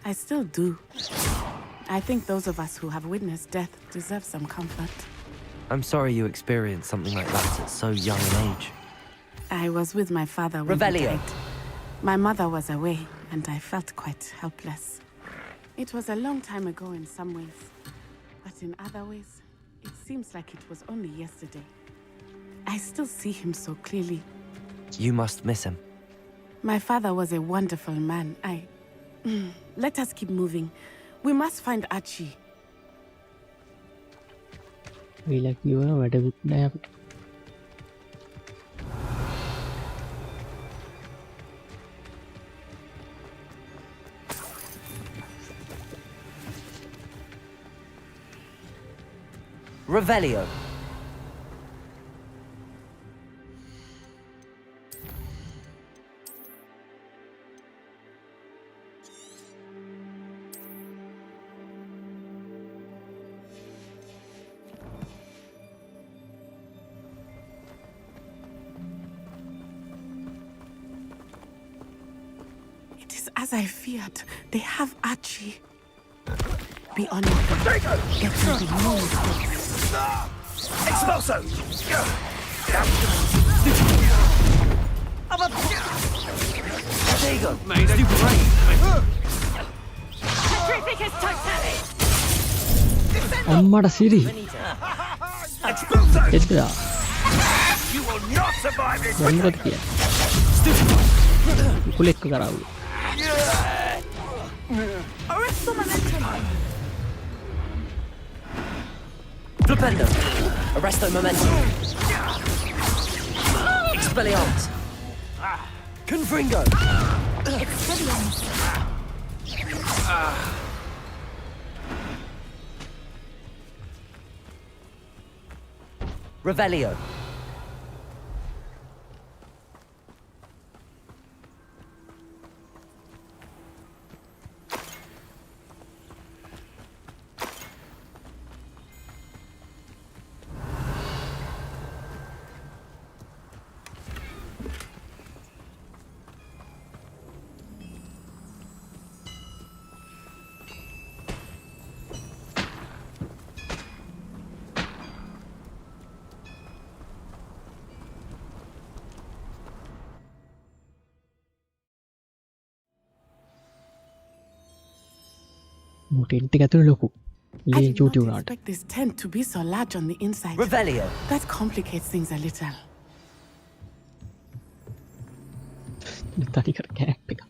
Speaker 15: I still do. I think those of us who have witnessed death deserve some comfort.
Speaker 5: I'm sorry you experienced something like that at so young an age.
Speaker 15: I was with my father when he
Speaker 5: Revelio.
Speaker 15: died. My mother was away, and I felt quite helpless. It was a long time ago in some ways, but in other ways, it seems like it was only yesterday. I still see him so clearly.
Speaker 5: You must miss him.
Speaker 15: My father was a wonderful man. Let us keep moving. We must find Archie.
Speaker 1: ඊළඟ කියවන වැඩකුත් නෑ අපිට.
Speaker 5: Revelio.
Speaker 15: It is as I feared. They have Archie. Be on your way. There will be no mistakes.
Speaker 9: Expulso!
Speaker 5: There you go.
Speaker 8: Stupid rain.
Speaker 6: Petrificus totale!
Speaker 1: අම්මට සිරි.
Speaker 9: Expulso!
Speaker 1: එද්දා.
Speaker 9: You will not survive this!
Speaker 1: දැන් මොකද කියන්නේ? කුලෙක්ක කරාවු.
Speaker 15: Arrest the momentum.
Speaker 5: Flipendo. Arresto momentum. Expelliarmus. Confringo.
Speaker 6: Expelliarmus.
Speaker 5: Revelio.
Speaker 1: Tent එක ඇතුලේ ලොකු.
Speaker 15: I
Speaker 1: ලේ
Speaker 15: did
Speaker 1: චූටි
Speaker 15: not
Speaker 1: වුණාට.
Speaker 15: expect this tent to be so large on the inside.
Speaker 5: Revelio.
Speaker 15: That complicates things a little.
Speaker 1: තනිකර කෑම්ප් එක.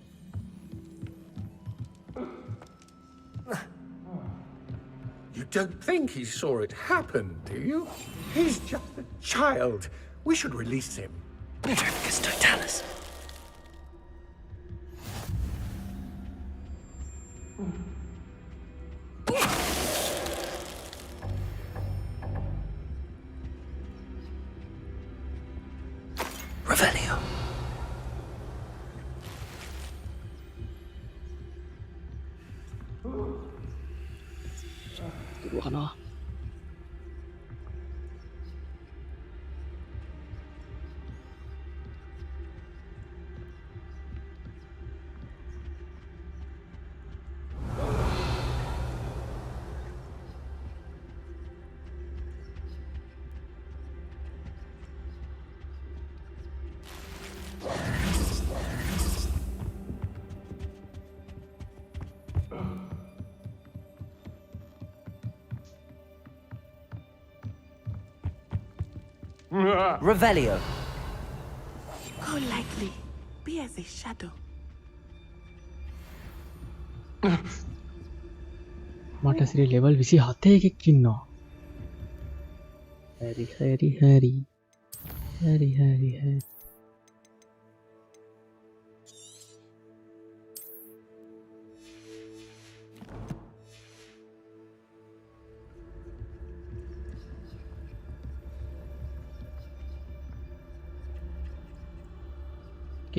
Speaker 16: You don't think he saw it happen, do you? He's just a child. We should release him.
Speaker 5: Petrificus totalis. Revelio.
Speaker 1: දුරනවා.
Speaker 5: Revelio.
Speaker 15: Go lightly. Be as a shadow.
Speaker 1: මට සිරි level 27 එකක් ඉන්නවා. හරි හරි හරි. හරි හරි හරි.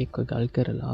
Speaker 1: එක්ක ගල් කරලා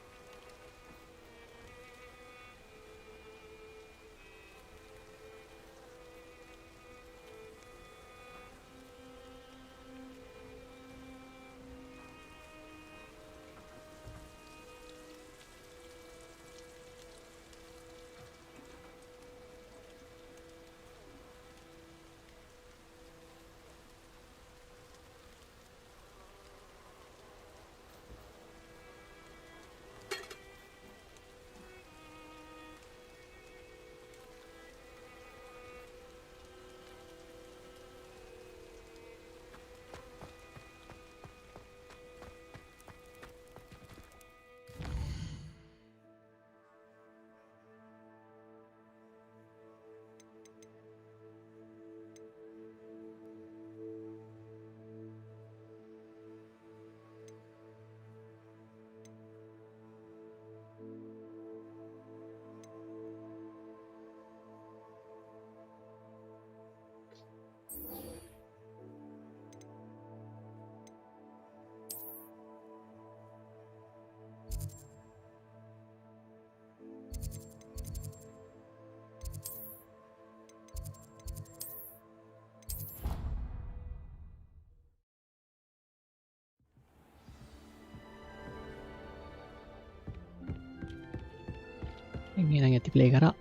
Speaker 1: එගෙන ඇති ප්ලේ කරා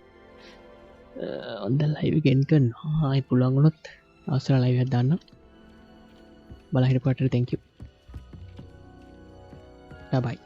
Speaker 1: ඔොන්ද ලයිවිගෙන් කරන්න පුළුවන්ගුණොත් අවසර ලයිව දන්න බලහිට පට තැංක බයි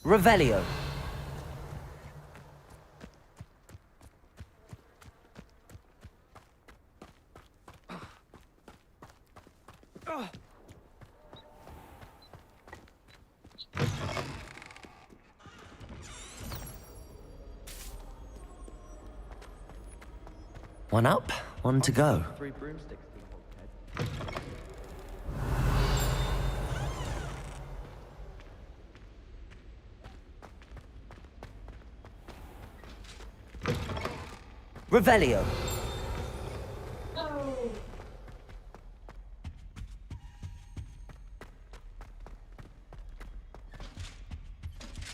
Speaker 5: Revelio. One up, one to go.
Speaker 8: 3 broomsticks.
Speaker 5: Revelio.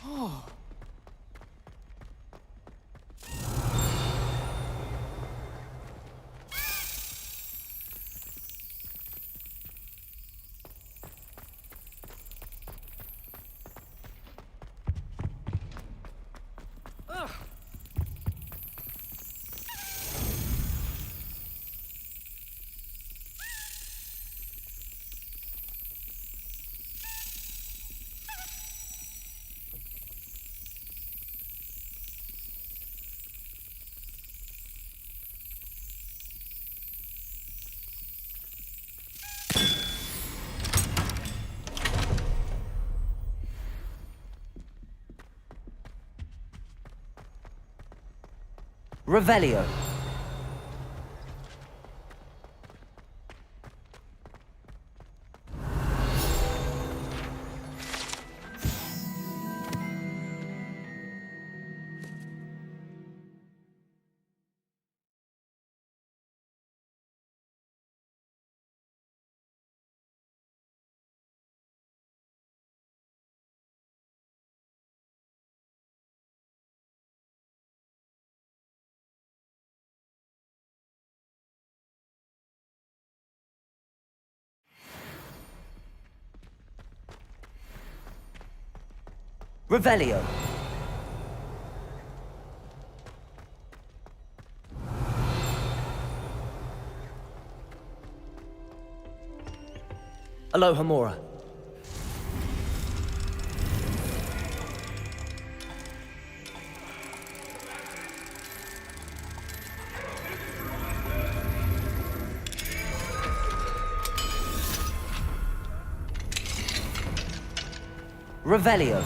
Speaker 8: Oh.
Speaker 5: Revelio. Revelio. Aloha Mora. Revelio.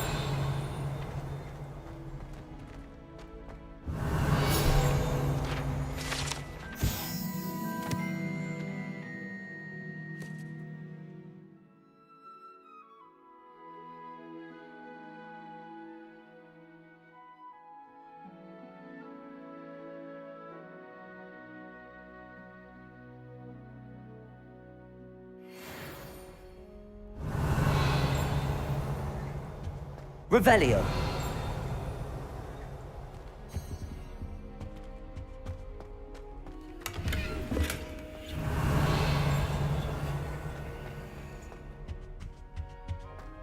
Speaker 5: Revelio.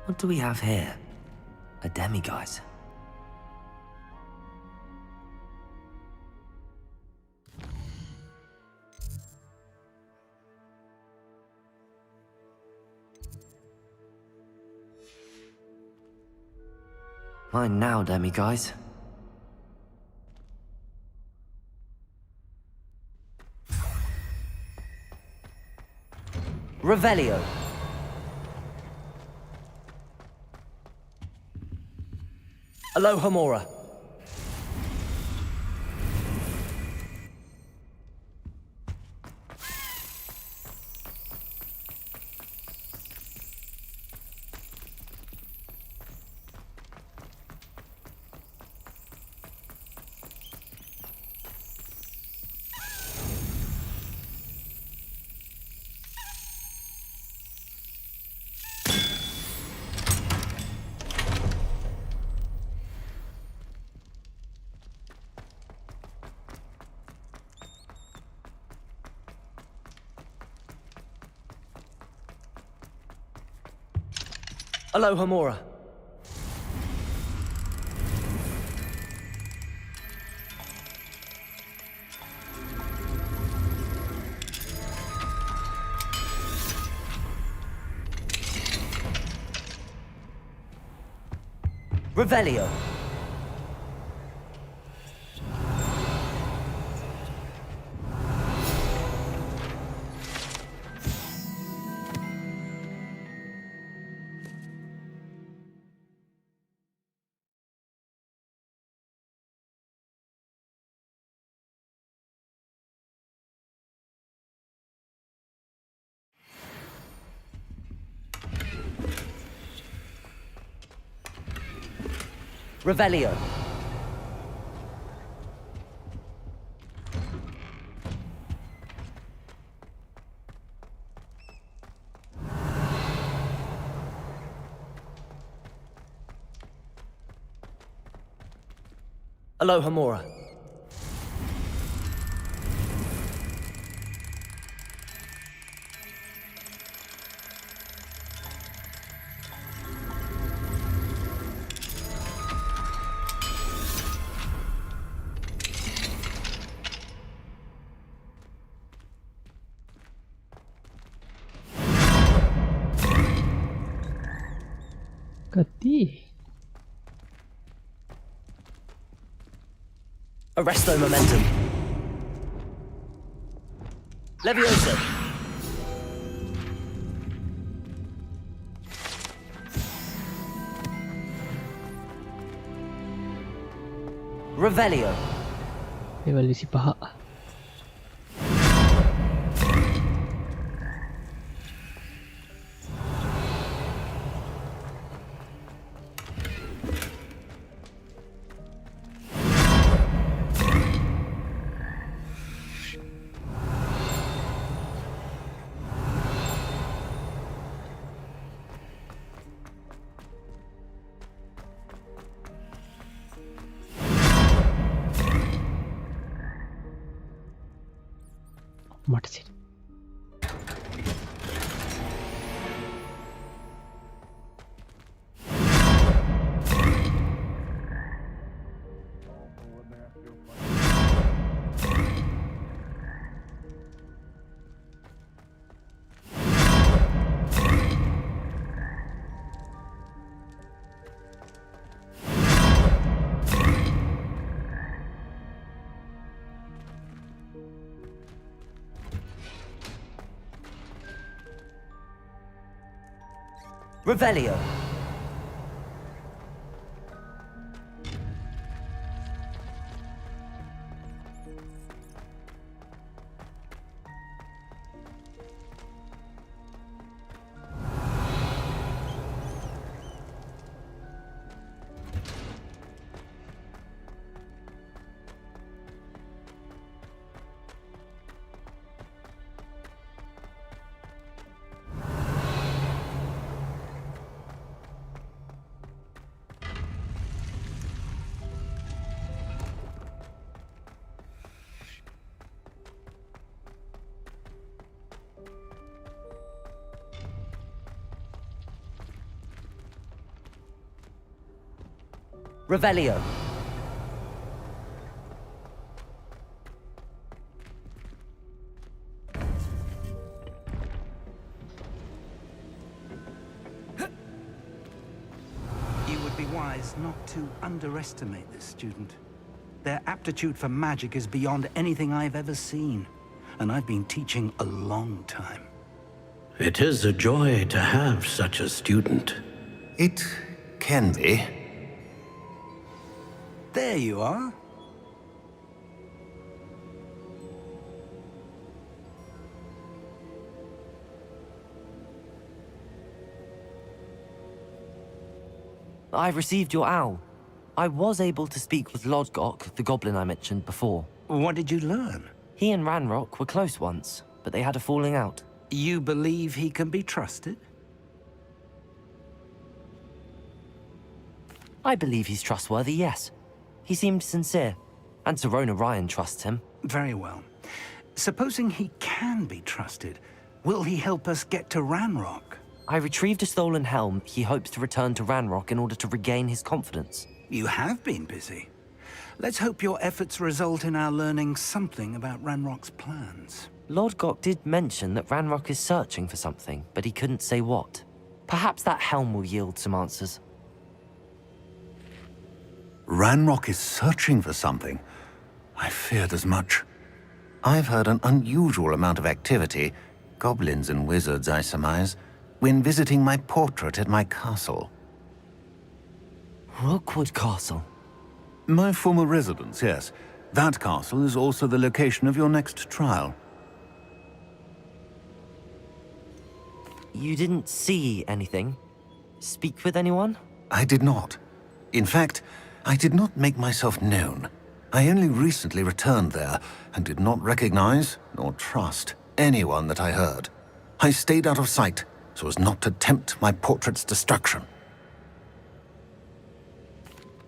Speaker 5: What do we have here? A demiguise. Mine now, demiguise. Revelio. Aloha Mora. Aloha Mora. Revelio. Revelio. Aloha Mora.
Speaker 1: Kati.
Speaker 5: Arresto momentum. Levioso. Revelio.
Speaker 1: Level 25.
Speaker 5: Revelio. Revelio.
Speaker 10: You would be wise not to underestimate this student. Their aptitude for magic is beyond anything I've ever seen, and I've been teaching a long time.
Speaker 12: It is a joy to have such a student.
Speaker 17: It can be.
Speaker 10: There you are.
Speaker 5: I've received your owl. I was able to speak with Lodgok, the goblin I mentioned before.
Speaker 10: What did you learn?
Speaker 5: He and Ranrock were close once, but they had a falling out.
Speaker 10: You believe he can be trusted?
Speaker 5: I believe he's trustworthy, yes. He seemed sincere, and Serona Ryan trusts him.
Speaker 10: Very well. Supposing he can be trusted, will he help us get to Ranrock?
Speaker 5: I retrieved a stolen helm he hopes to return to Ranrock in order to regain his confidence.
Speaker 10: You have been busy. Let's hope your efforts result in our learning something about Ranrock's plans.
Speaker 5: Lodgok did mention that Ranrock is searching for something, but he couldn't say what. Perhaps that helm will yield some answers.
Speaker 17: Ranrock is searching for something. I feared as much. I've heard an unusual amount of activity, goblins and wizards, I surmise, when visiting my portrait at my castle.
Speaker 5: Rookwood Castle?
Speaker 17: My former residence, yes. That castle is also the location of your next trial.
Speaker 5: You didn't see anything? Speak with anyone?
Speaker 17: I did not. In fact, I did not make myself known. I only recently returned there and did not recognize nor trust anyone that I heard. I stayed out of sight so as not to tempt my portrait's destruction.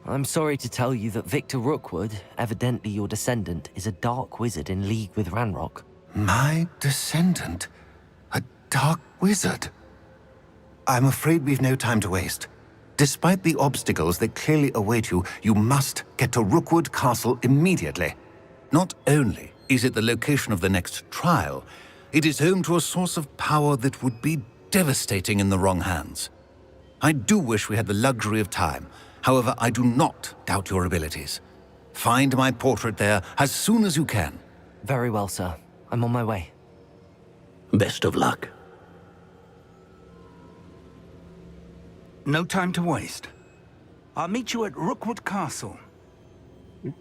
Speaker 5: I'm sorry to tell you that Victor Rookwood, evidently your descendant, is a dark wizard in league with Ranrock.
Speaker 17: My descendant? A dark wizard? I'm afraid we've no time to waste. Despite the obstacles that clearly await you, you must get to Rookwood Castle immediately. Not only is it the location of the next trial, it is home to a source of power that would be devastating in the wrong hands. I do wish we had the luxury of time. However, I do not doubt your abilities. Find my portrait there as soon as you can.
Speaker 5: Very well, sir. I'm on my way.
Speaker 12: Best of luck.
Speaker 10: No time to waste. I'll meet you at Rookwood Castle.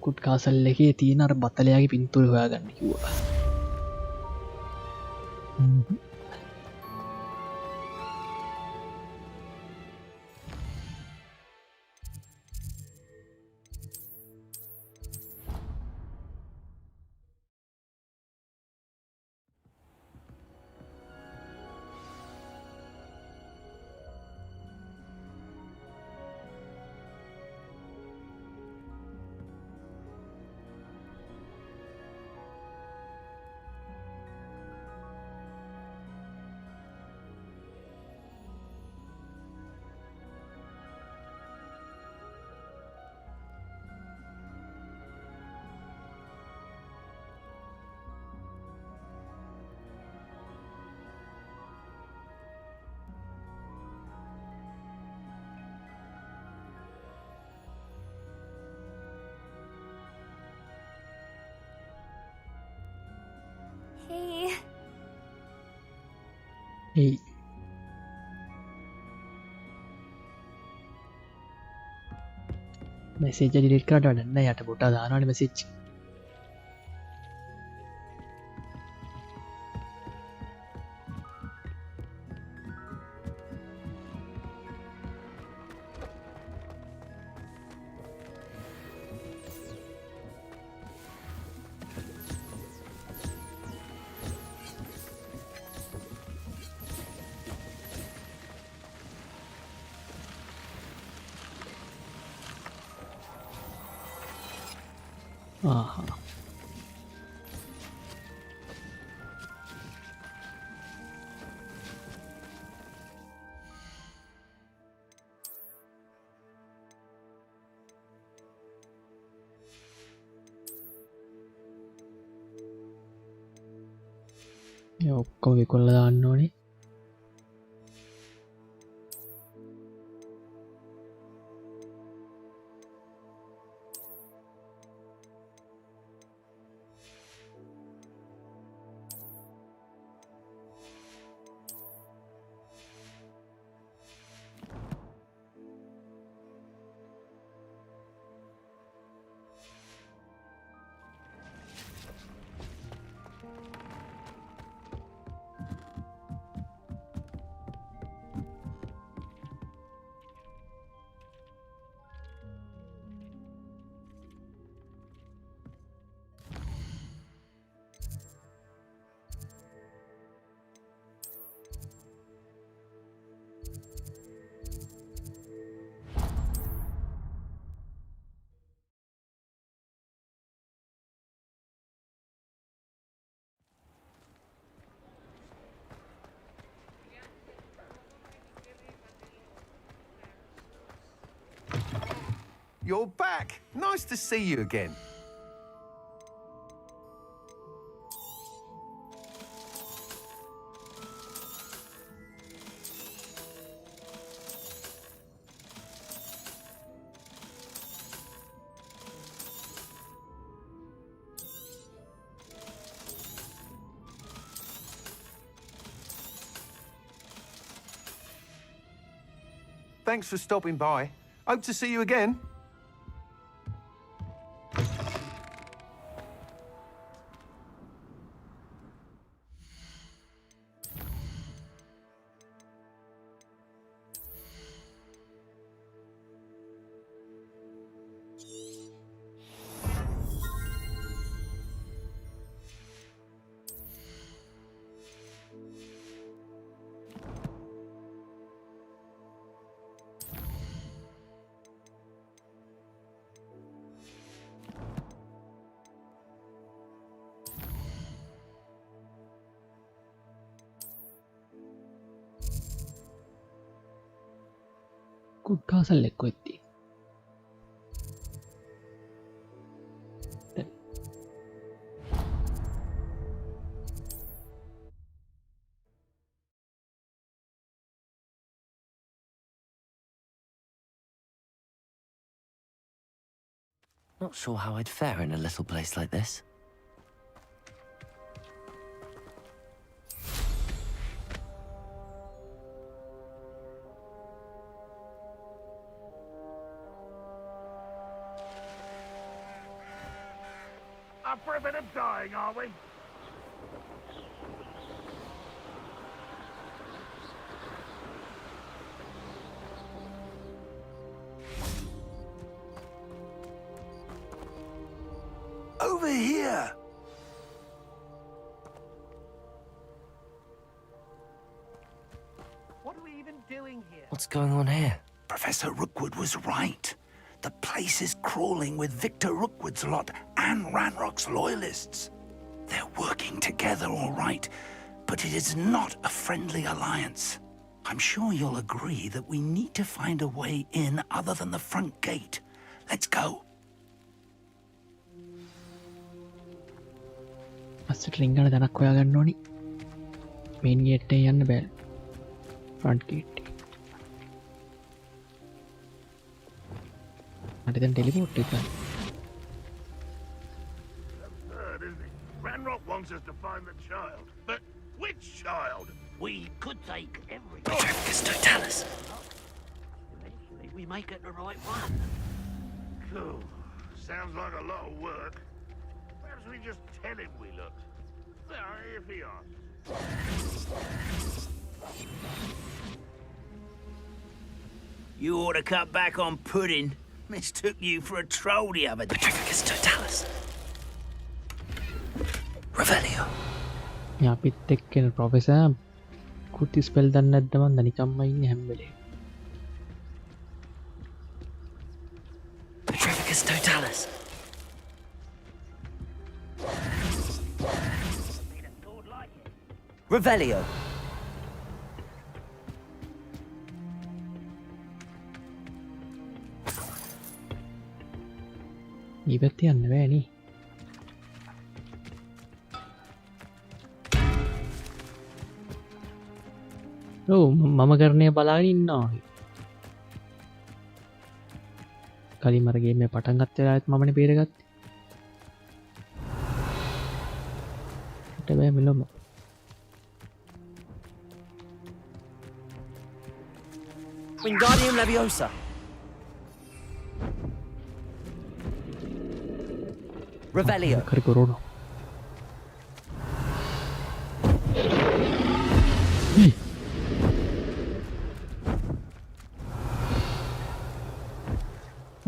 Speaker 1: කුට් castle එකේ තියෙන අර බතලයාගේ පින්තූර හොයාගන්න කිව්වා.
Speaker 2: Hey.
Speaker 1: Hey. Message delete කරට වැඩන්න යට පොට දානට මෙසිච් ඔක්කොම විකොල්ල දාන්න ඕනේ
Speaker 18: You're back. Nice to see you again. Thanks for stopping by. Hope to see you again. කුඩ් කාසල් එක්ක එත්ති
Speaker 5: Not sure how I'd fare in a little place like this.
Speaker 9: Up for a bit of dying, are we?
Speaker 10: Over here!
Speaker 8: What are we even doing here?
Speaker 5: What's going on here?
Speaker 10: Professor Rookwood was right. The place is crawling with Victor Rookwood's lot and Ranrock's loyalists. They're working together all right, but it is not a friendly alliance. I'm sure you'll agree that we need to find a way in other than the front gate. Let's go.
Speaker 1: පස්සට රිංගන දනක් හොයාගන්න ඕනි මේන් gate එකේ යන්න බෑ front gate මට දැන් teleport එක ගන්න
Speaker 9: Absurd, isn't it? Ranrock wants us to find the child. But which child?
Speaker 12: We could take every...
Speaker 5: Patroclus, don't tell us.
Speaker 12: Eventually we make it the right one.
Speaker 9: Phew. Sounds like a lot of work. Perhaps we just tell him we looked. If he asks.
Speaker 10: You ought to cut back on pudding. Mistook you for a troll the other day.
Speaker 5: Petrificus totalis. Revelio.
Speaker 1: අපිත් එක්කෙන professor කුටි spell දන්නේ නැද්ද මන්ද නිකම්ම ඉන්නේ හැම වෙලේම.
Speaker 5: Petrificus totalis. Revelio.
Speaker 1: ඊපැත්ත යන්න බෑනේ. ඔව් මම කරණය බලාගෙන ඉන්නවා. කලින් මර ගේම් එක පටන් ගත්ත වෙලාවෙත් මමනේ බේරගත්තේ. ඊට බෑ මෙලොම.
Speaker 5: Wingardium Leviosa. Revelio.
Speaker 1: කර කරෝන.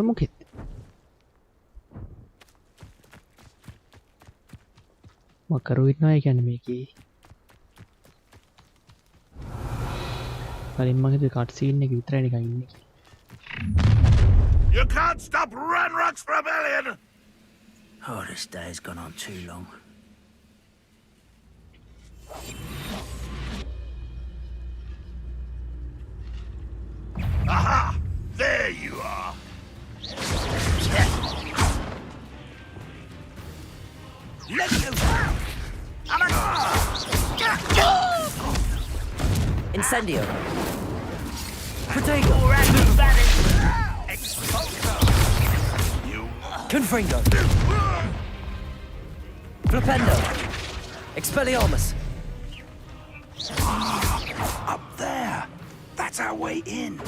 Speaker 1: මොකෙත් මකරු ඉන්නවා කියන්නේ මේකේ කලින් මගේ කට් සීන් එක විතරයි නිකන් ඉන්නේ.
Speaker 9: You can't stop Ranrock's rebellion!
Speaker 10: Oh, this day has gone on too long.
Speaker 9: Aha! There you are!
Speaker 10: Let you
Speaker 5: Incendio. Protego. Confringo. Flipendo. Expelliarmus.
Speaker 10: Up there. That's our way in.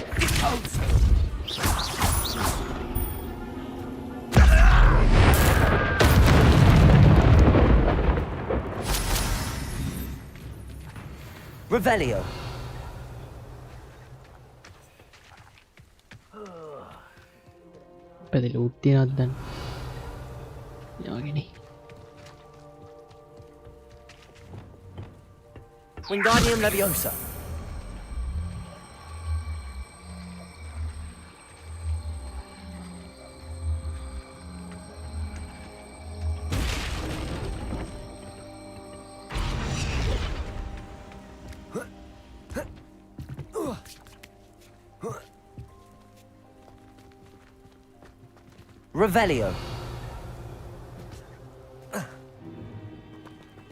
Speaker 5: Revelio.
Speaker 1: පැදල උත්තියනත් දන්න යාගෙන
Speaker 5: Wingardium Leviosa. Revelio.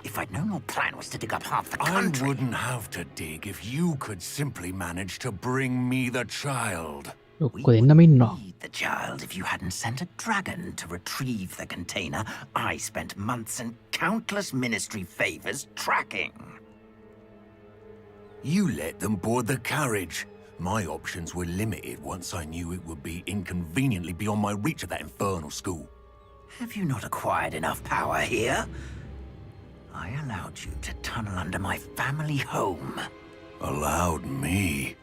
Speaker 10: If I'd known your plan was to dig up half the
Speaker 17: I
Speaker 10: country...
Speaker 17: wouldn't have to dig if you could simply manage to bring me the child.
Speaker 10: We wouldn't need the child if you hadn't sent a dragon to retrieve the container I spent months and countless ministry favors tracking.
Speaker 17: You let them board the carriage. My options were limited once I knew it would be inconveniently beyond my reach at that infernal school.
Speaker 10: Have you not acquired enough power here? I allowed you to tunnel under my family home.
Speaker 17: Allowed me?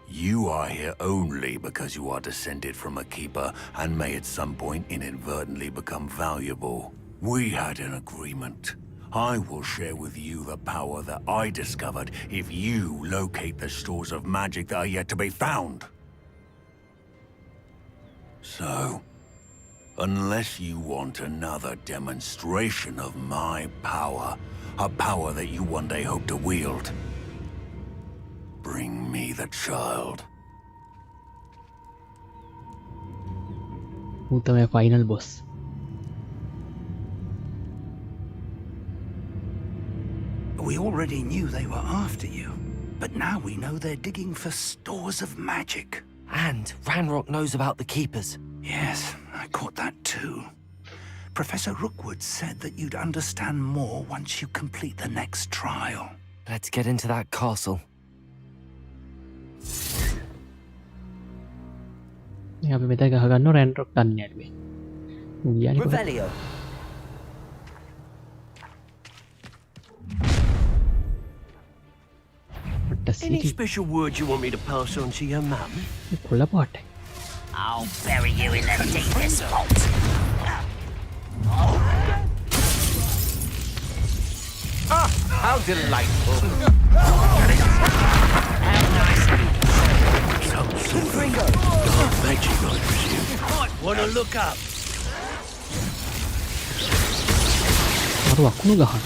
Speaker 17: You are here only because you are descended from a keeper and may at some point inadvertently become valuable. We had an agreement. I will share with you the power that I discovered if you locate the stores of magic that are yet to be found. So, unless you want another demonstration of my power, a power that you one day hope to wield, bring me the child.
Speaker 1: Who the final boss?
Speaker 10: We already knew they were after you, but now we know they're digging for stores of magic.
Speaker 5: And Ranrock knows about the Keepers.
Speaker 10: Yes, I caught that too. Professor Rookwood said that you'd understand more once you complete the next trial.
Speaker 5: Let's get into that castle.
Speaker 1: අපි මෙතන ගහ ගන්නවා රැන්ඩ්‍රොක් ගන්න යන්නේ. ගියානේ කොහෙද?
Speaker 5: Revelio.
Speaker 19: Any special words you want me to pass on to your mum?
Speaker 1: කොල්ල පාටයි.
Speaker 19: I'll bury you in the deepest vault.
Speaker 7: Ah, how delightful.
Speaker 19: Some sort of dark magic, I presume. You might want to look up.
Speaker 1: අර වකුණු ගහන.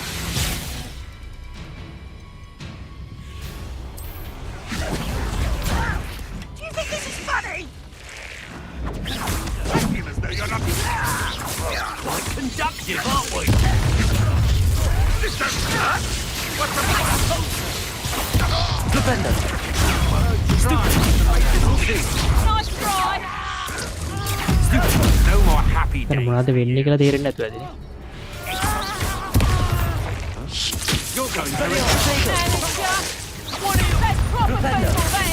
Speaker 19: Do you think this is funny? Quite conductive, aren't we?
Speaker 5: Defender.
Speaker 19: Nice try.
Speaker 7: No more happy
Speaker 1: දැන්
Speaker 7: days.
Speaker 1: මොනවද වෙන්නේ කියලා තේරෙන්නේ නැතුව ඇදේ.
Speaker 7: You're going to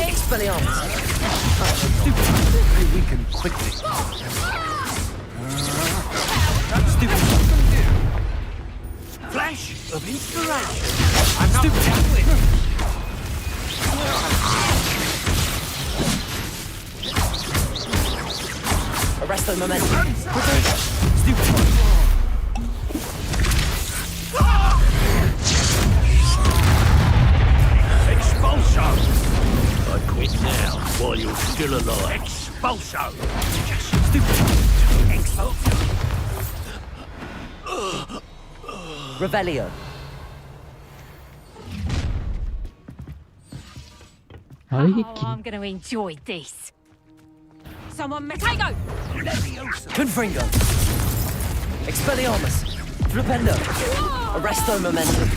Speaker 5: Expelliarmus.
Speaker 19: Maybe we can quickly. Flash of inspiration.
Speaker 7: I'm not done with.
Speaker 5: Arresto momentum.
Speaker 19: Expulso. I quit now while you're still alive. Expulso. Expulso.
Speaker 5: Revelio.
Speaker 6: I'm going to enjoy this. Someone Matego!
Speaker 5: Confringo. Expelliarmus. Flipendo. Arresto momentum.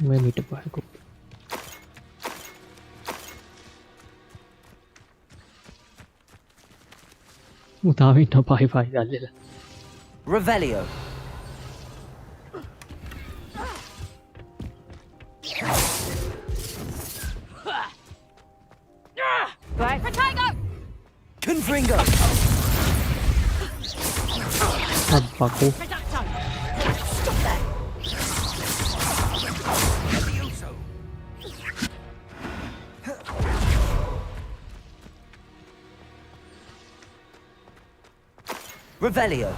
Speaker 1: මේ මිට පාරකෝ. උතාව ඉන්න පහයි පහයි දැල්ලලා.
Speaker 5: Revelio.
Speaker 6: Right, Matego!
Speaker 5: Confringo.
Speaker 1: අබ්බකෝ.
Speaker 19: Stop that.
Speaker 5: Revelio.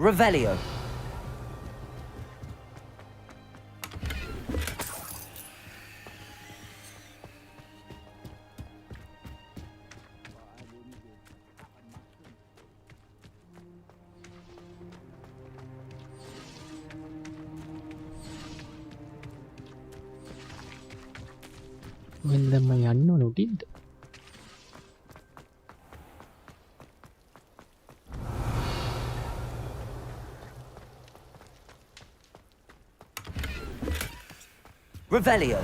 Speaker 5: Revelio.
Speaker 1: When the my unknown did.
Speaker 5: Revelio.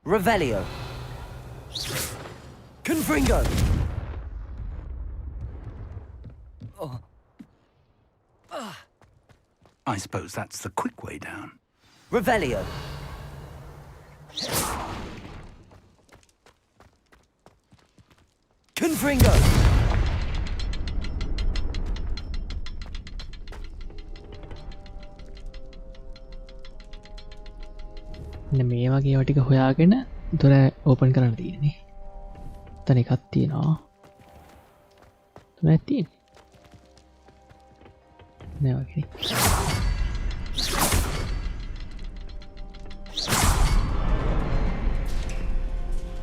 Speaker 5: Revelio. Confringo.
Speaker 10: I suppose that's the quick way down.
Speaker 5: Revelio. Confringo!
Speaker 1: මේ වගේ වටික හොයාගෙන දොර open කරන්න තියෙන්නේ තන එකක් තියෙනවා තුන ඇතින් නෑවගේ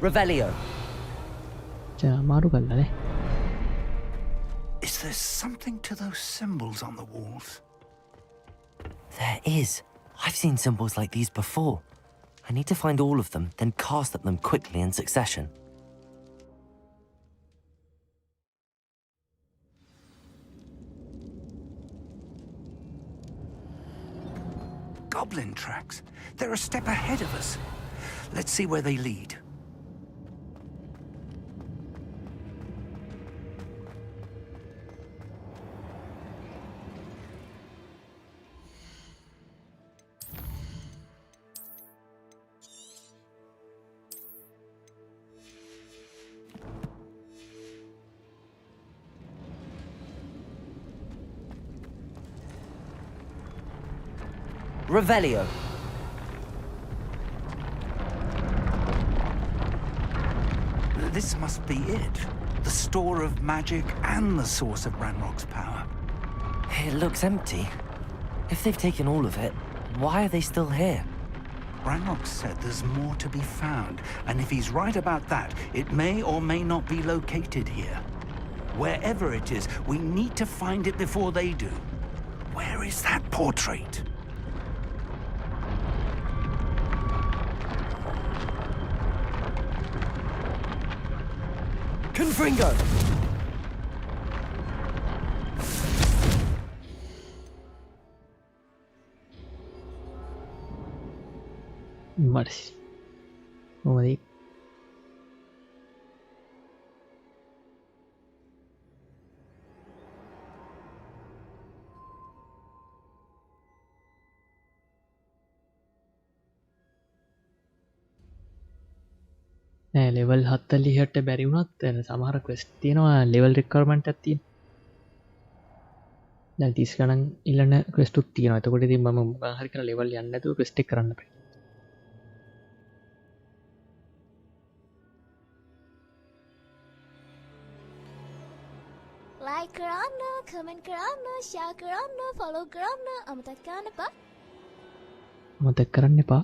Speaker 5: Revelio.
Speaker 1: මාරු කල්ලනේ
Speaker 10: Is there something to those symbols on the walls?
Speaker 5: There is. I've seen symbols like these before. I need to find all of them, then cast at them quickly in succession.
Speaker 10: Goblin tracks. They're a step ahead of us. Let's see where they lead.
Speaker 5: Revelio.
Speaker 10: This must be it. The store of magic and the source of Ranrock's power.
Speaker 5: It looks empty. If they've taken all of it, why are they still here?
Speaker 10: Ranrock said there's more to be found, and if he's right about that, it may or may not be located here. Wherever it is, we need to find it before they do. Where is that portrait?
Speaker 5: Confringo!
Speaker 1: Mercy. Over level 40ට බැරි වුණත් සමහර quest තියෙනවා level requirement එකක් තියෙනවා. දැන් 30 ගණන් ඉල්ලන ක්වෙස්ට් උත් තියෙනවා. එතකොට ඉතින් මම මොකක් හරි කරලා ලෙවල් යන්න නැතුව ක්වෙස්ට් එක කරන්න බෑ.
Speaker 2: Like කරන්න, comment කරන්න, share කරන්න, follow කරන්න අමතක කරන්න එපා.
Speaker 1: අමතක කරන්න එපා.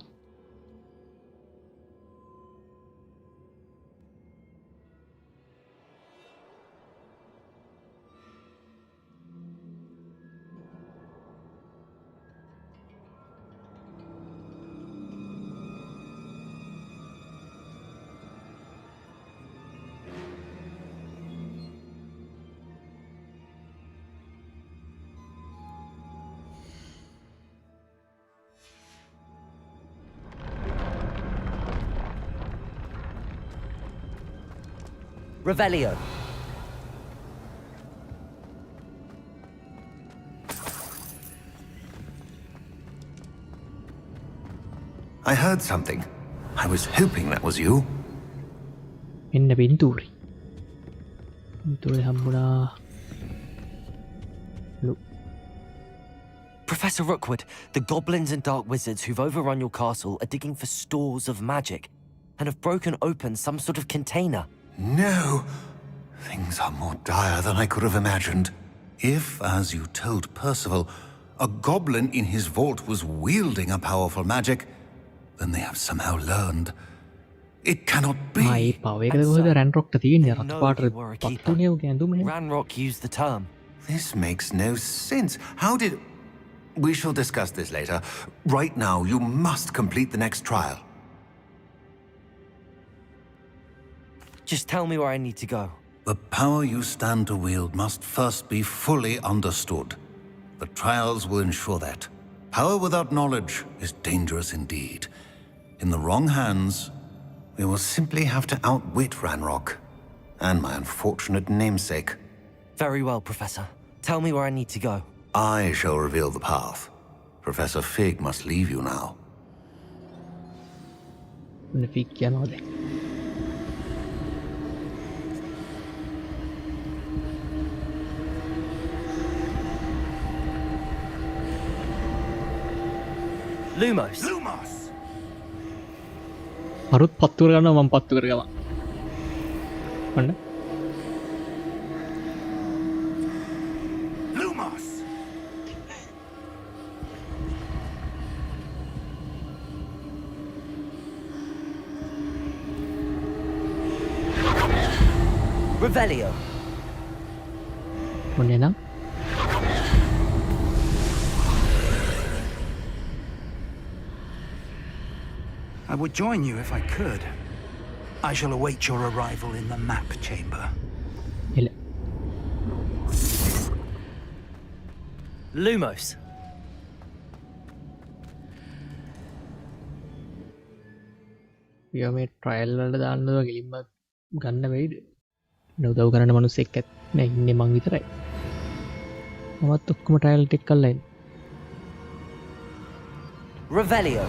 Speaker 5: Revelio.
Speaker 17: I heard something. I was hoping that was you.
Speaker 1: In the Binturi. Binturi Hambuna. Look.
Speaker 5: Professor Rookwood, the goblins and dark wizards who've overrun your castle are digging for stores of magic and have broken open some sort of container.
Speaker 17: No! Things are more dire than I could have imagined. If, as you told Percival, a goblin in his vault was wielding a powerful magic, then they have somehow learned. It cannot be.
Speaker 5: Ranrock used the term.
Speaker 17: This makes no sense. How did... We shall discuss this later. Right now, you must complete the next trial.
Speaker 5: Just tell me where I need to go.
Speaker 17: The power you stand to wield must first be fully understood. The trials will ensure that. Power without knowledge is dangerous indeed. In the wrong hands, we will simply have to outwit Ranrock and my unfortunate namesake.
Speaker 5: Very well, Professor. Tell me where I need to go.
Speaker 17: I shall reveal the path. Professor Fig must leave you now.
Speaker 5: Lumos.
Speaker 10: Lumos.
Speaker 1: අරුත් පත්තු කරගන්නවා මම පත්තු කරගම. ඔන්න.
Speaker 10: Lumos.
Speaker 5: Revelio.
Speaker 1: ඔන්න එනම්.
Speaker 10: I would join you if I could. I shall await your arrival in the map chamber.
Speaker 1: එල.
Speaker 5: Lumos.
Speaker 1: මේ ට්‍රයිල් වලට දාන්නද ගලින්ම ගන්න වෙයිද? උදව් කරන්න මිනිස්සෙක් නෑ ඉන්නේ මං විතරයි. මමත් ඔක්කොම ට්‍රයිල් ටික කරලා ඉන්නේ.
Speaker 5: Revelio.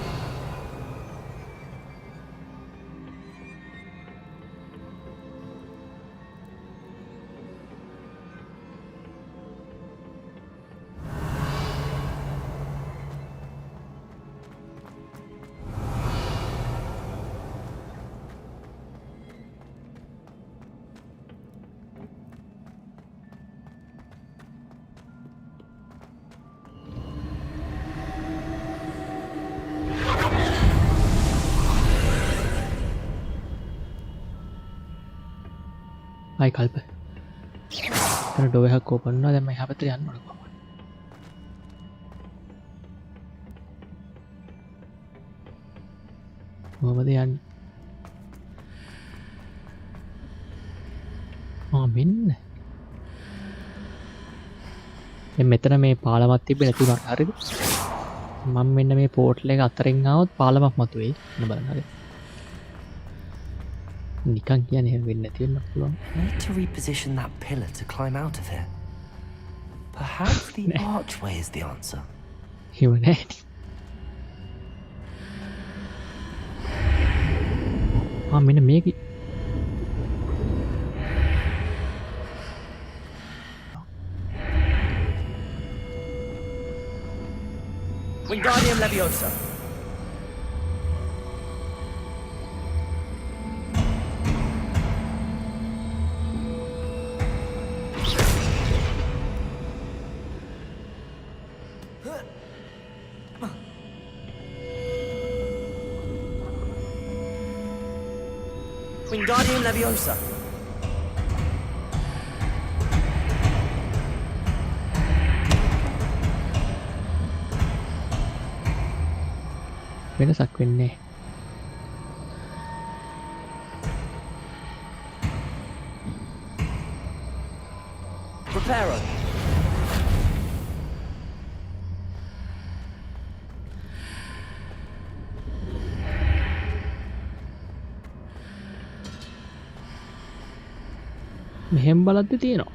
Speaker 1: ආයි කල්ප. අර ඩෝර් එකක් ඕපන් වුණා දැන් මම එහා පැත්තට යන්න ඕන කොහොමද? කොහොමද යන්නේ? මෙන්න. දැන් මෙතන මේ පාලමක් තිබ්බේ නැති වුණා හරිද? මම මෙන්න මේ පෝටල් එක අතරින් ආවොත් පාලමක් මතුවේයි. මොන බලන්න හරිද? නිකන් කියන්නේ එහෙම වෙන්නේ නැති වෙන්න පුළුවන්.
Speaker 5: Need to reposition that pillar to climb out of here. Perhaps the archway is the answer.
Speaker 1: Hewa නැහැ. මෙන්න මේක.
Speaker 5: Wingardium Leviosa. Wingardium Leviosa.
Speaker 1: වෙනසක් වෙන්නේ
Speaker 5: Preparo.
Speaker 1: මෙහෙම බලද්දි තියෙනවා.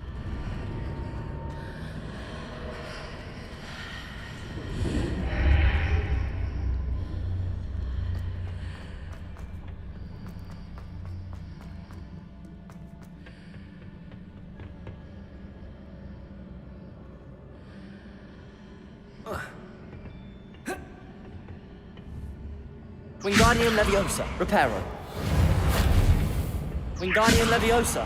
Speaker 5: Wingardium Leviosa. Reparo. Wingardium Leviosa.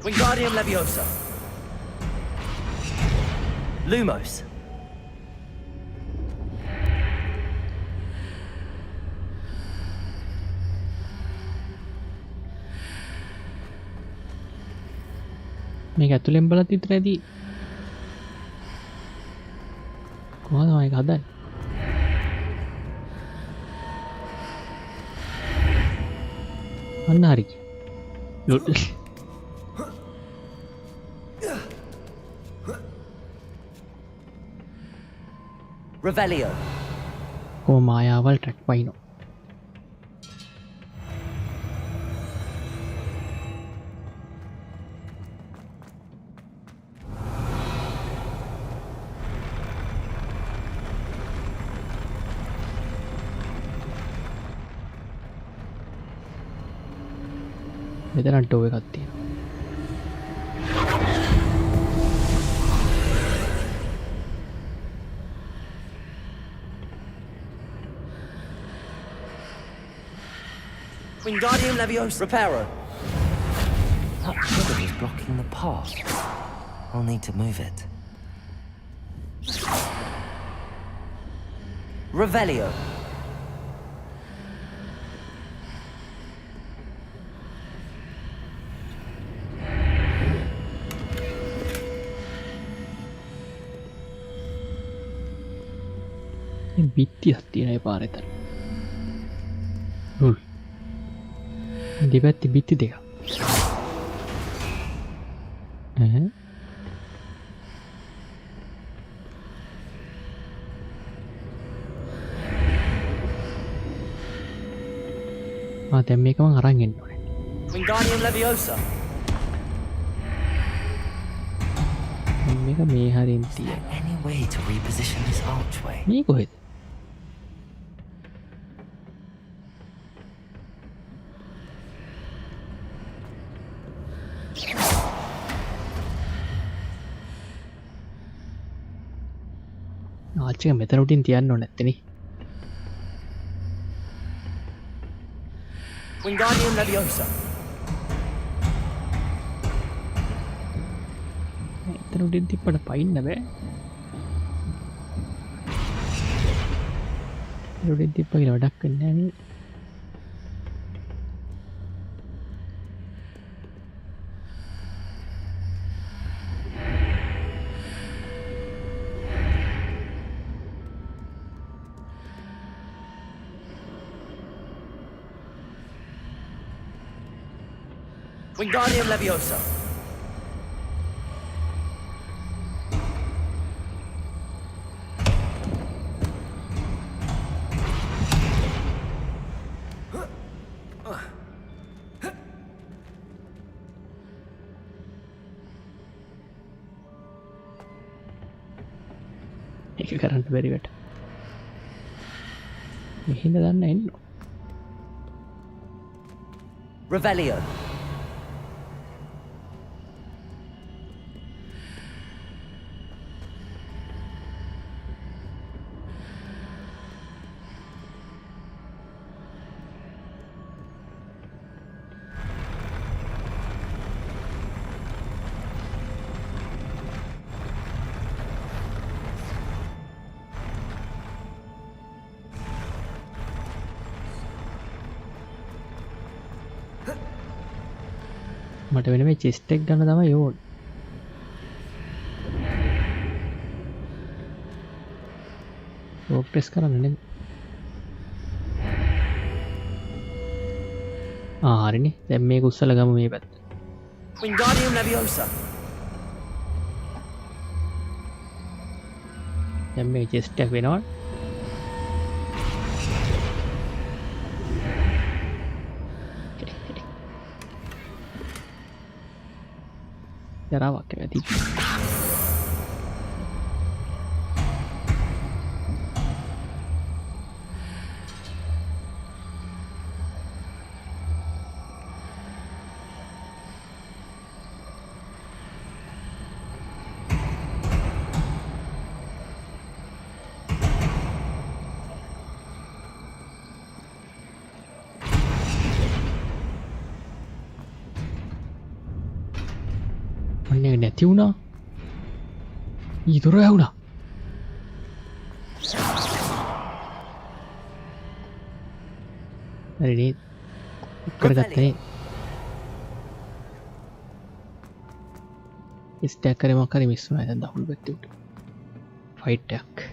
Speaker 5: Wingardium Leviosa. Lumos.
Speaker 1: මේක ඇතුලෙන් බලත් විතර ඇති. කොහොමද මේක හදන්නේ? අන්න හරි.
Speaker 5: Revelio.
Speaker 1: කො මායාවල් ට්‍රැක් පයිනෝ. මෙතන ටෝ එකක් තියෙනවා.
Speaker 5: Wingardium Leviosa. Reparo. That trigger is blocking the path. I'll need to move it. Revelio.
Speaker 1: බිත්තියක් තියෙන ඒ පාරේතර. නුල්. දෙපැත්තේ බිත්ති දෙකක්. දැන් මේක මං අරන් එන්න ඕනේ.
Speaker 5: Wingardium Leviosa.
Speaker 1: මේක මේ හරින් තියෙන.
Speaker 5: Any way to reposition this archway?
Speaker 1: මේ කොහෙද? ආච්චික මෙතන උටින් තියන්න ඕනේ නැත්තේ නේ.
Speaker 5: Wingardium Leviosa.
Speaker 1: එතන උටින් තිප්පට පයින්න බෑ. උටින් තිප්ප කියලා වැඩක් වෙන්නේ නැහැ නේ.
Speaker 5: Wingardium Leviosa.
Speaker 1: ඒක කරන්න බැරි වැට. මෙහෙම දන්න එන්න.
Speaker 5: Revelio.
Speaker 1: මට වෙන මේ චෙස්ට් එක ගන්න තමයි ඕනේ. ඕක් ප්‍රෙස් කරන්න නෙමෙයි. හරිනේ. දැන් මේක උස්සලා ගමු මේ පැත්ත.
Speaker 5: Wingardium Leviosa.
Speaker 1: දැන් මේ චෙස්ට් එක වෙනවා. ජරාවක් ඇති. නැති වුණා. ඊතර ඇහුණා. හරිනේ. කරගත්තනේ. ස්ටැක් කරේ මොකක් හරි මිස් වුණා. දැන් දකුණු පැත්තේ උට. ෆයිට් එකක්.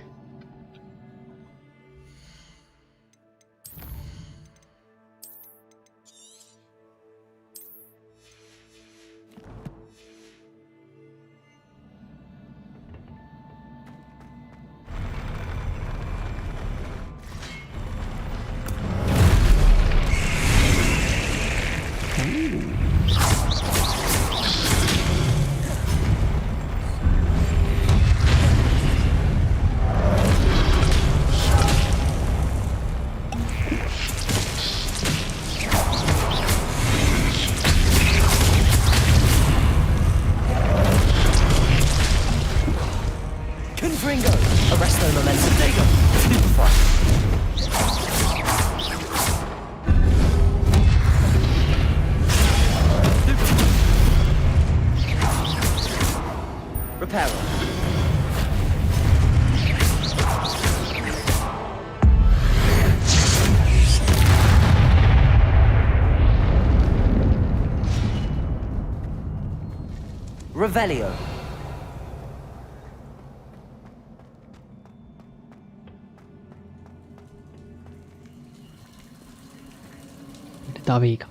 Speaker 5: Reparo. Revelio.
Speaker 1: තව එක.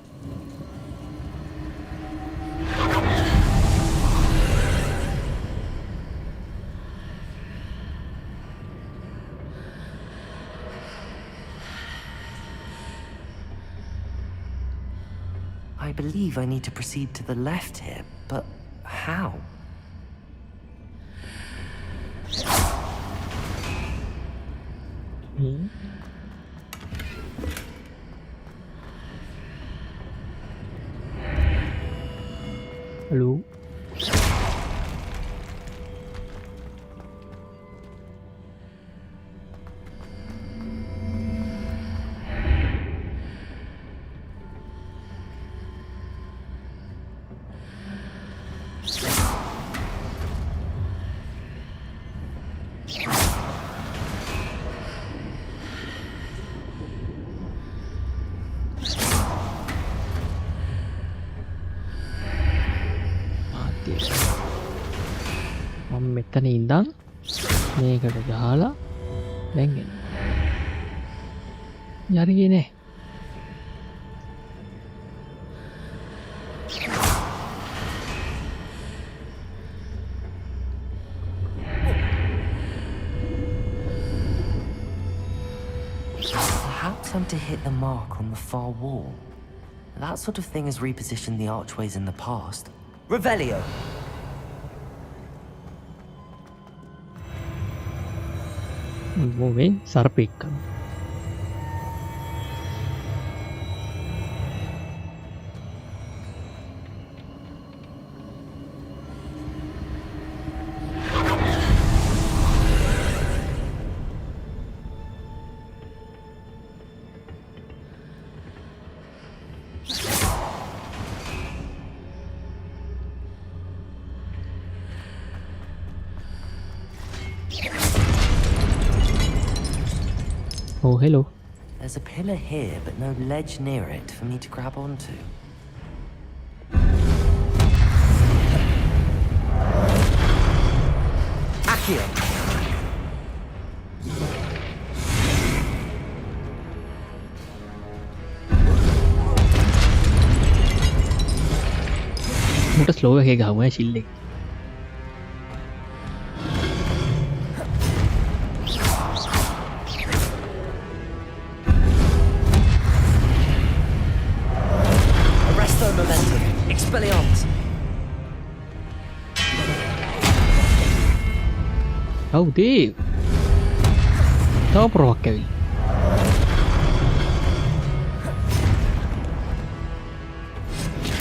Speaker 5: I believe I need to proceed to the left here, but how?
Speaker 1: Hello. මම මෙතන ඉඳන් මේකට ගහලා දැන් එන්න. යරිගේ නෑ.
Speaker 5: Perhaps I'm to hit the mark on the far wall. That sort of thing has repositioned the archways in the past. Revelio.
Speaker 1: මේ සර්පෙක් කරන. Oh, hello.
Speaker 5: There's a pillar here, but no ledge near it for me to grab onto. Accio!
Speaker 1: මට slow එකේ ගහුවා ෂිල්ඩ් එක. Oh, Dave. Tao provoca ele.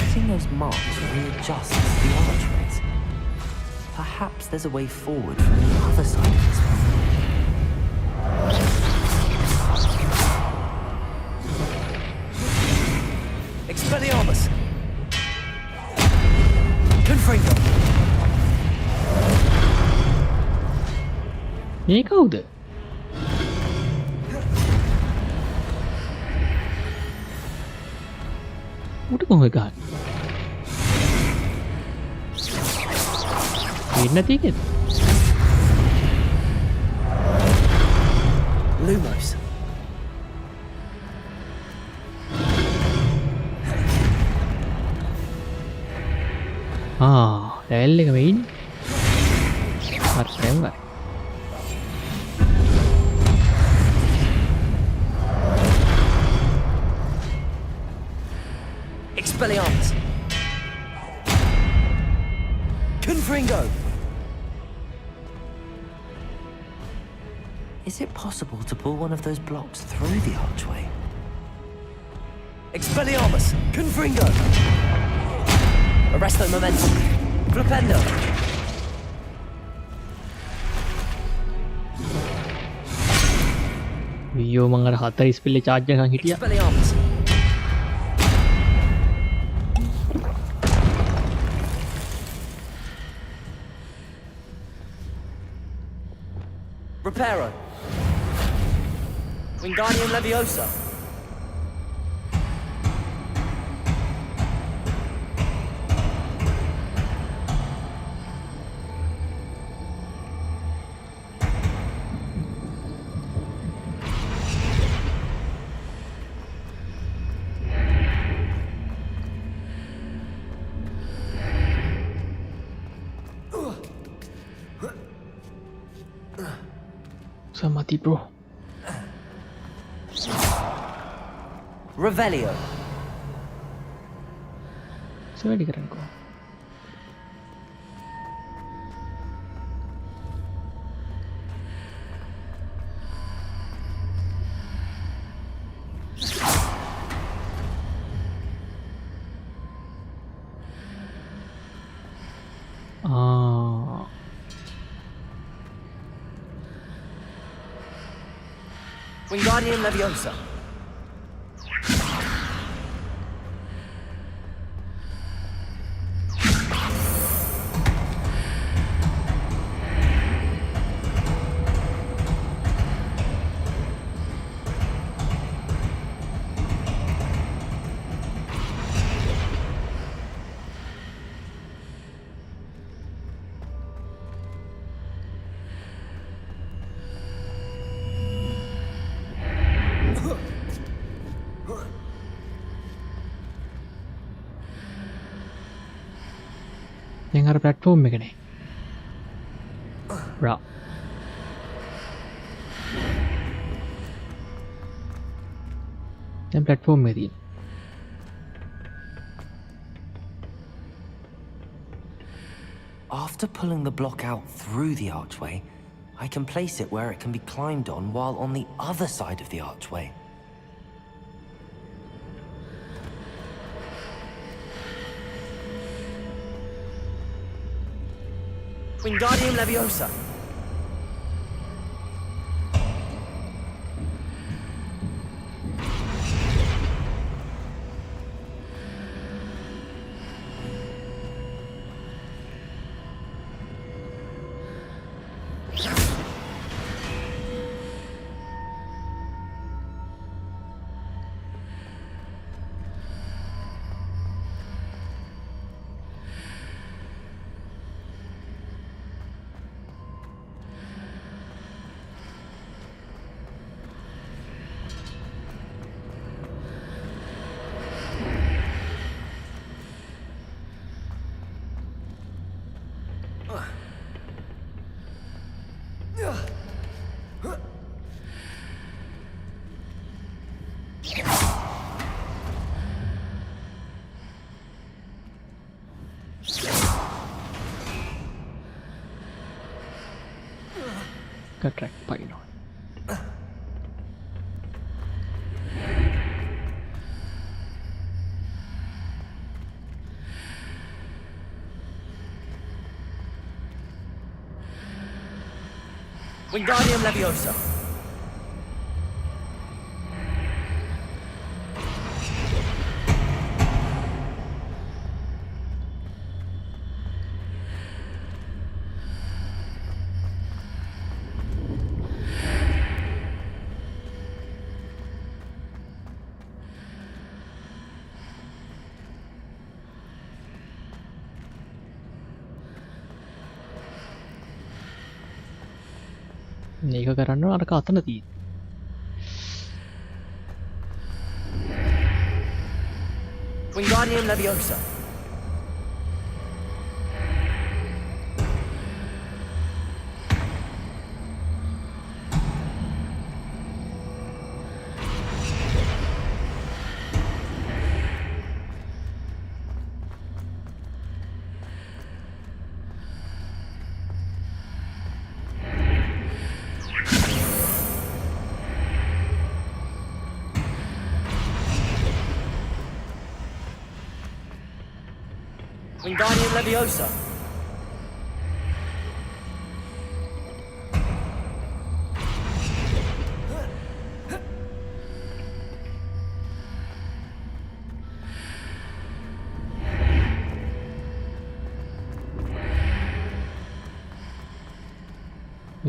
Speaker 5: Using those marks readjusts the archways. Perhaps there's a way forward from the other side of this one. Expelliarmus! Confringo!
Speaker 1: මේ කවුද? උට කොහොමද ගහන්නේ? ඉන්න තියෙන්නේ.
Speaker 5: Lumos.
Speaker 1: ටයිල් එක මෙයින්. හරියම.
Speaker 5: Expelliarmus! Confringo! Is it possible to pull one of those blocks through the archway? Expelliarmus! Confringo! Arresto momentum! Flipendo!
Speaker 1: Yo මං අර 4 ස්පෙල් එක charge එකක් හිටියා.
Speaker 5: Expelliarmus! Reparo. Wingardium Leviosa.
Speaker 1: Mati bro.
Speaker 5: Revelio.
Speaker 1: වැඩි කරන්නකෝ.
Speaker 5: Wingardium Leviosa.
Speaker 1: දැන් අර platform එකනේ. Bra. දැන් platform එකේ තියෙන.
Speaker 5: After pulling the block out through the archway, I can place it where it can be climbed on while on the other side of the archway. Wingardium Leviosa.
Speaker 1: Track pine on.
Speaker 5: Wingardium Leviosa.
Speaker 1: මේක කරන්න අරක අතන තියෙන.
Speaker 5: Wingardium Leviosa. Wingardium Leviosa.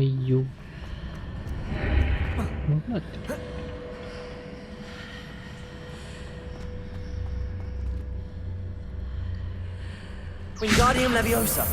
Speaker 1: අයියෝ මොකක්ද?
Speaker 7: Wingardium Leviosa.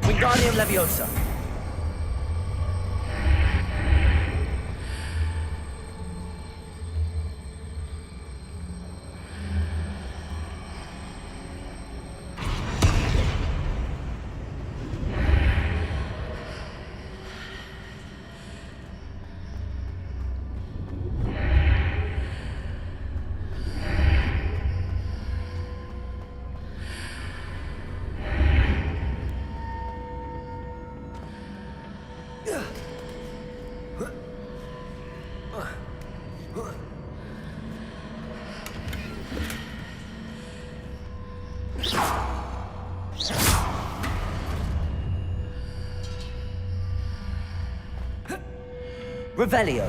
Speaker 7: Wingardium Leviosa. Revelio.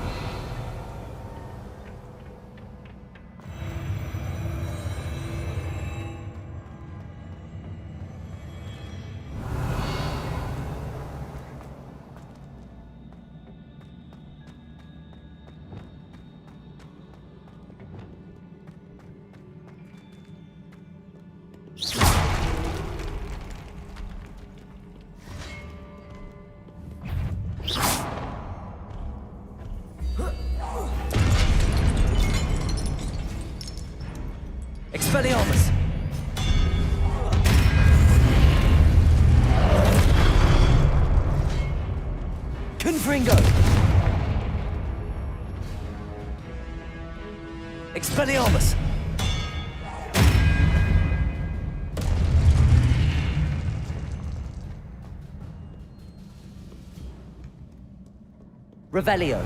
Speaker 7: Expelliarmus. Confringo. Expelliarmus. Revelio.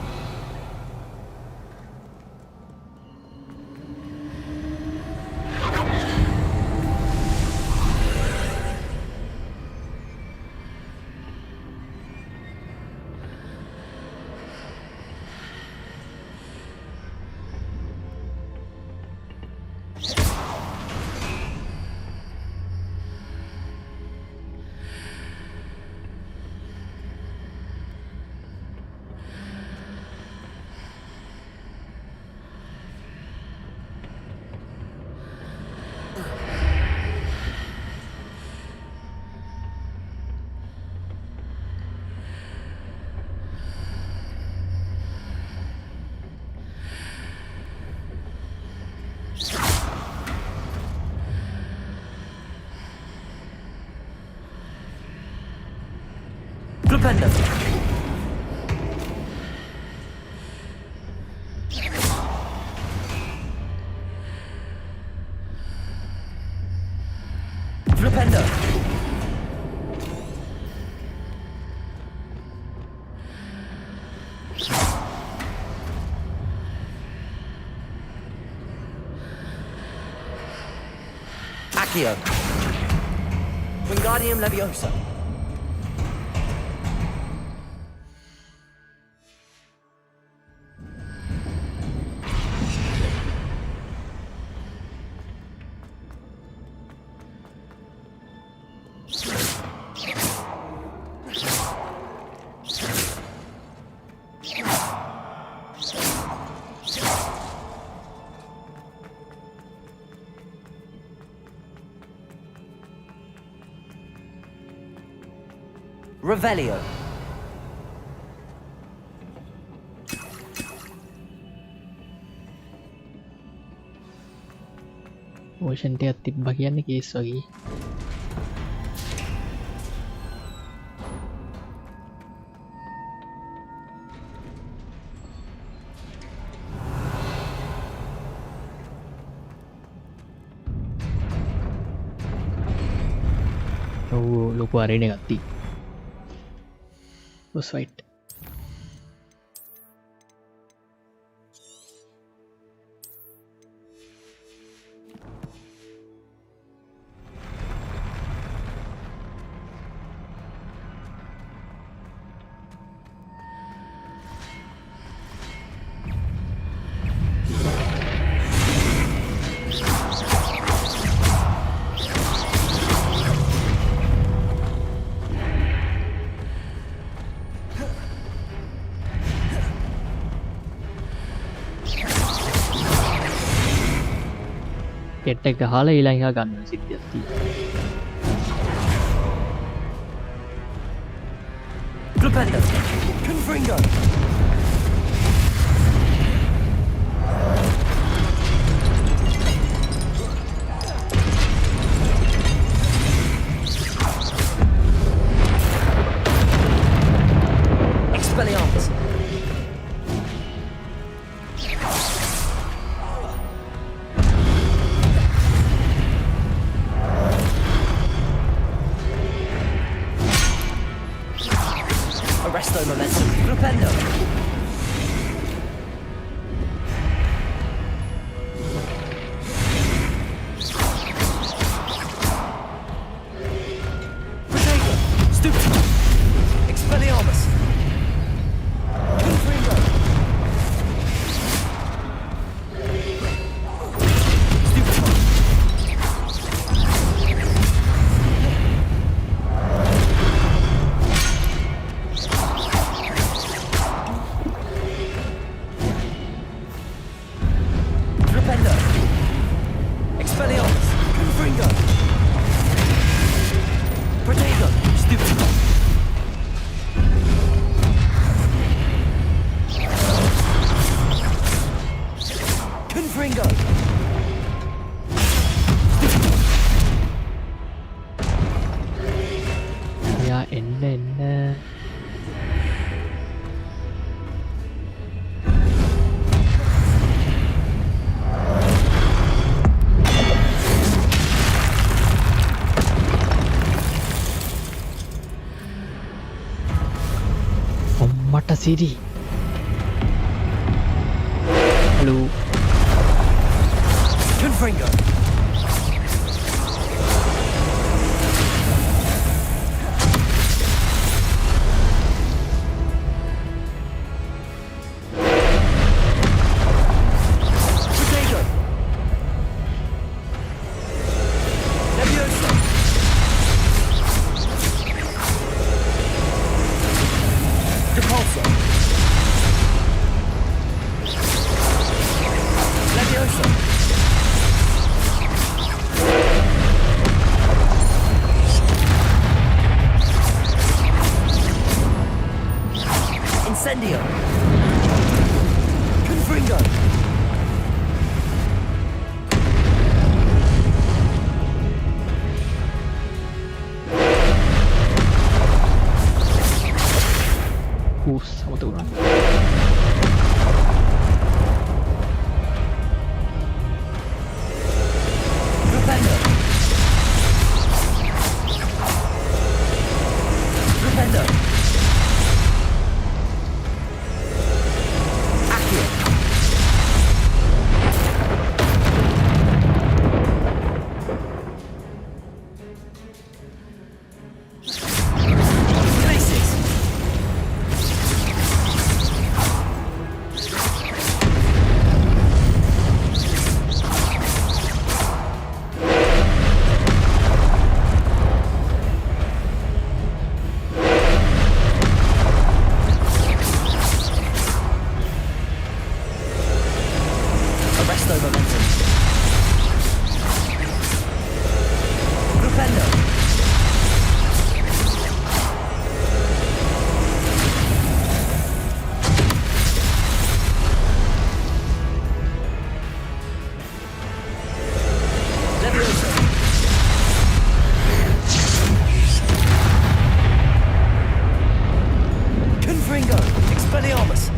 Speaker 7: Flipendo. Flipendo. Accio. Wingardium Leviosa. Revelio.
Speaker 1: ඕෂන්ට එකක් තිබ්බ කියන්නේ කේස් වගේ. ලොකු අරේන ගත්ති බොස් ෆයිට් කෙට් එක ගහලා ඊළඟ එක ගන්න සිද්ධියක් තියෙනවා.
Speaker 7: Propender, Confringo. Expelliarmus. Arresto momentum. Propendo. Protego. Stupid. Expelliarmus. Confringo. Stupid. Propendo. Expelliarmus. Confringo. Protego. Stupid. Confringo.
Speaker 1: යා එන්න එන්න ඔම්මට සිරි hello
Speaker 7: Confringo. Protego. Levioso. Depulso. Levioso. Incendio. Confringo.
Speaker 1: සමත වුණා
Speaker 7: Propendo. Propendo. Accio. Places. Arresto momentum. Propendo. Levioso. Confringo. Expelliarmus.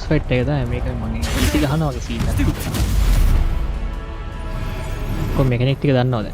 Speaker 1: Fight එක තමයි මේක මගේ ඉති ගහනවා වගේ සීන් එකක් කොහොම මෙකැනික් ටික දන්නවද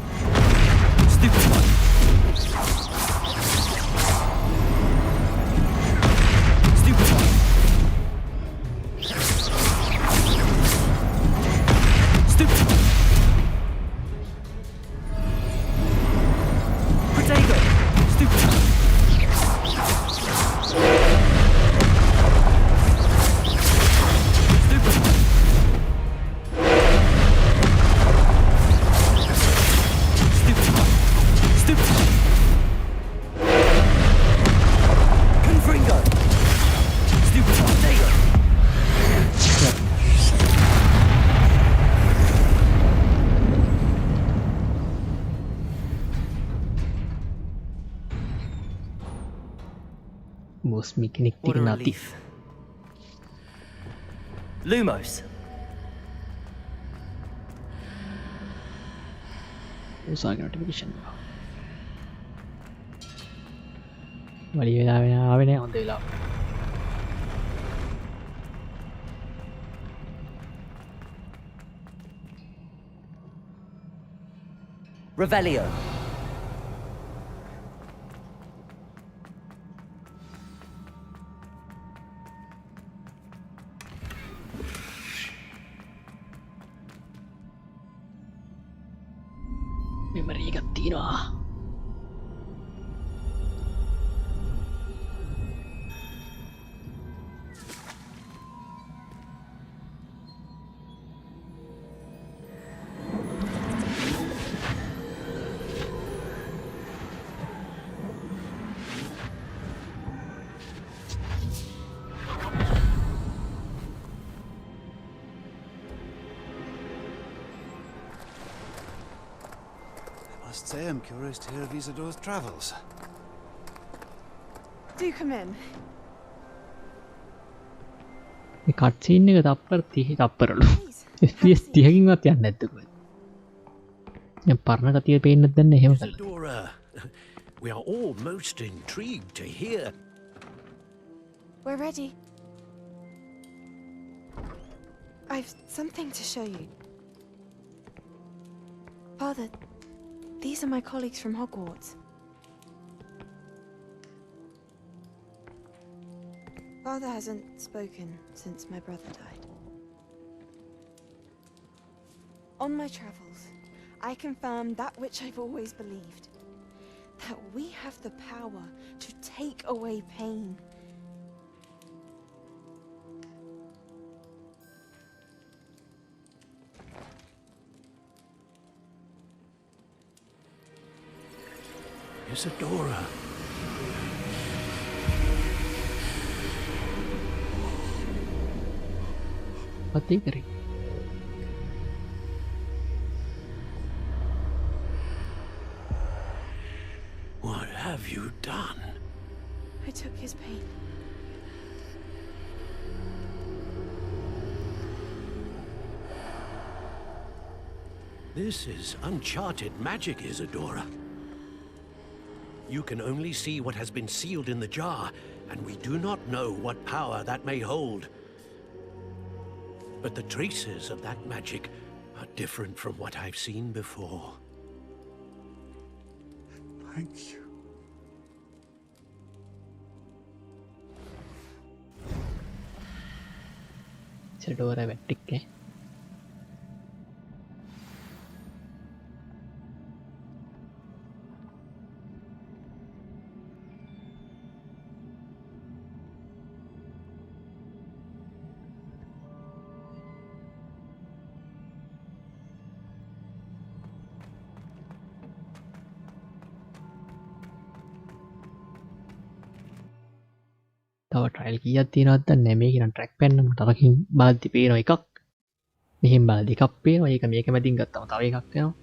Speaker 1: බොස් මෙකැනික් ටික නැති
Speaker 20: Lumos.
Speaker 1: උසාවි නොටිෆිකේෂන් වලි වෙලා ආවේ නෑ හොඳ වෙලාව
Speaker 20: Revelio.
Speaker 1: මෙමරි එකක් තියෙනවා
Speaker 21: Say I'm curious to hear of Isadore's travels.
Speaker 14: Do come in.
Speaker 1: මේ කට් සීන් එක තප්පර 30 තප්පරලු FPS 30කින්වත් යන්නේ නැද්ද කොහෙද දැන් පරණ කතිය පේන්නත් දැන් එහෙම කළා
Speaker 19: Isadora, we are all most intrigued to hear.
Speaker 14: We're ready. I've something to show you. Father, these are my colleagues from Hogwarts. Father hasn't spoken since my brother died. On my travels, I confirmed that which I've always believed. That we have the power to take away pain.
Speaker 19: Isadora.
Speaker 1: පතේ කරේ
Speaker 19: What have you done?
Speaker 14: I took his pain.
Speaker 19: This is uncharted magic, Isadora. You can only see what has been sealed in the jar, and we do not know what power that may hold. But the traces of that magic are different from what I've seen before.
Speaker 21: Thank you.
Speaker 1: Isadora වැට්ටික්කේ තව trial කීයක් තියෙනවද දන්නේ නැහැ මේක නම් track පෙන්නම තරකින් බලද්දි පේන එකක් මෙහෙන් බලද්දි එකක් පේනවා ඒක මේක මැදින් ගත්තම තව එකක් එනවා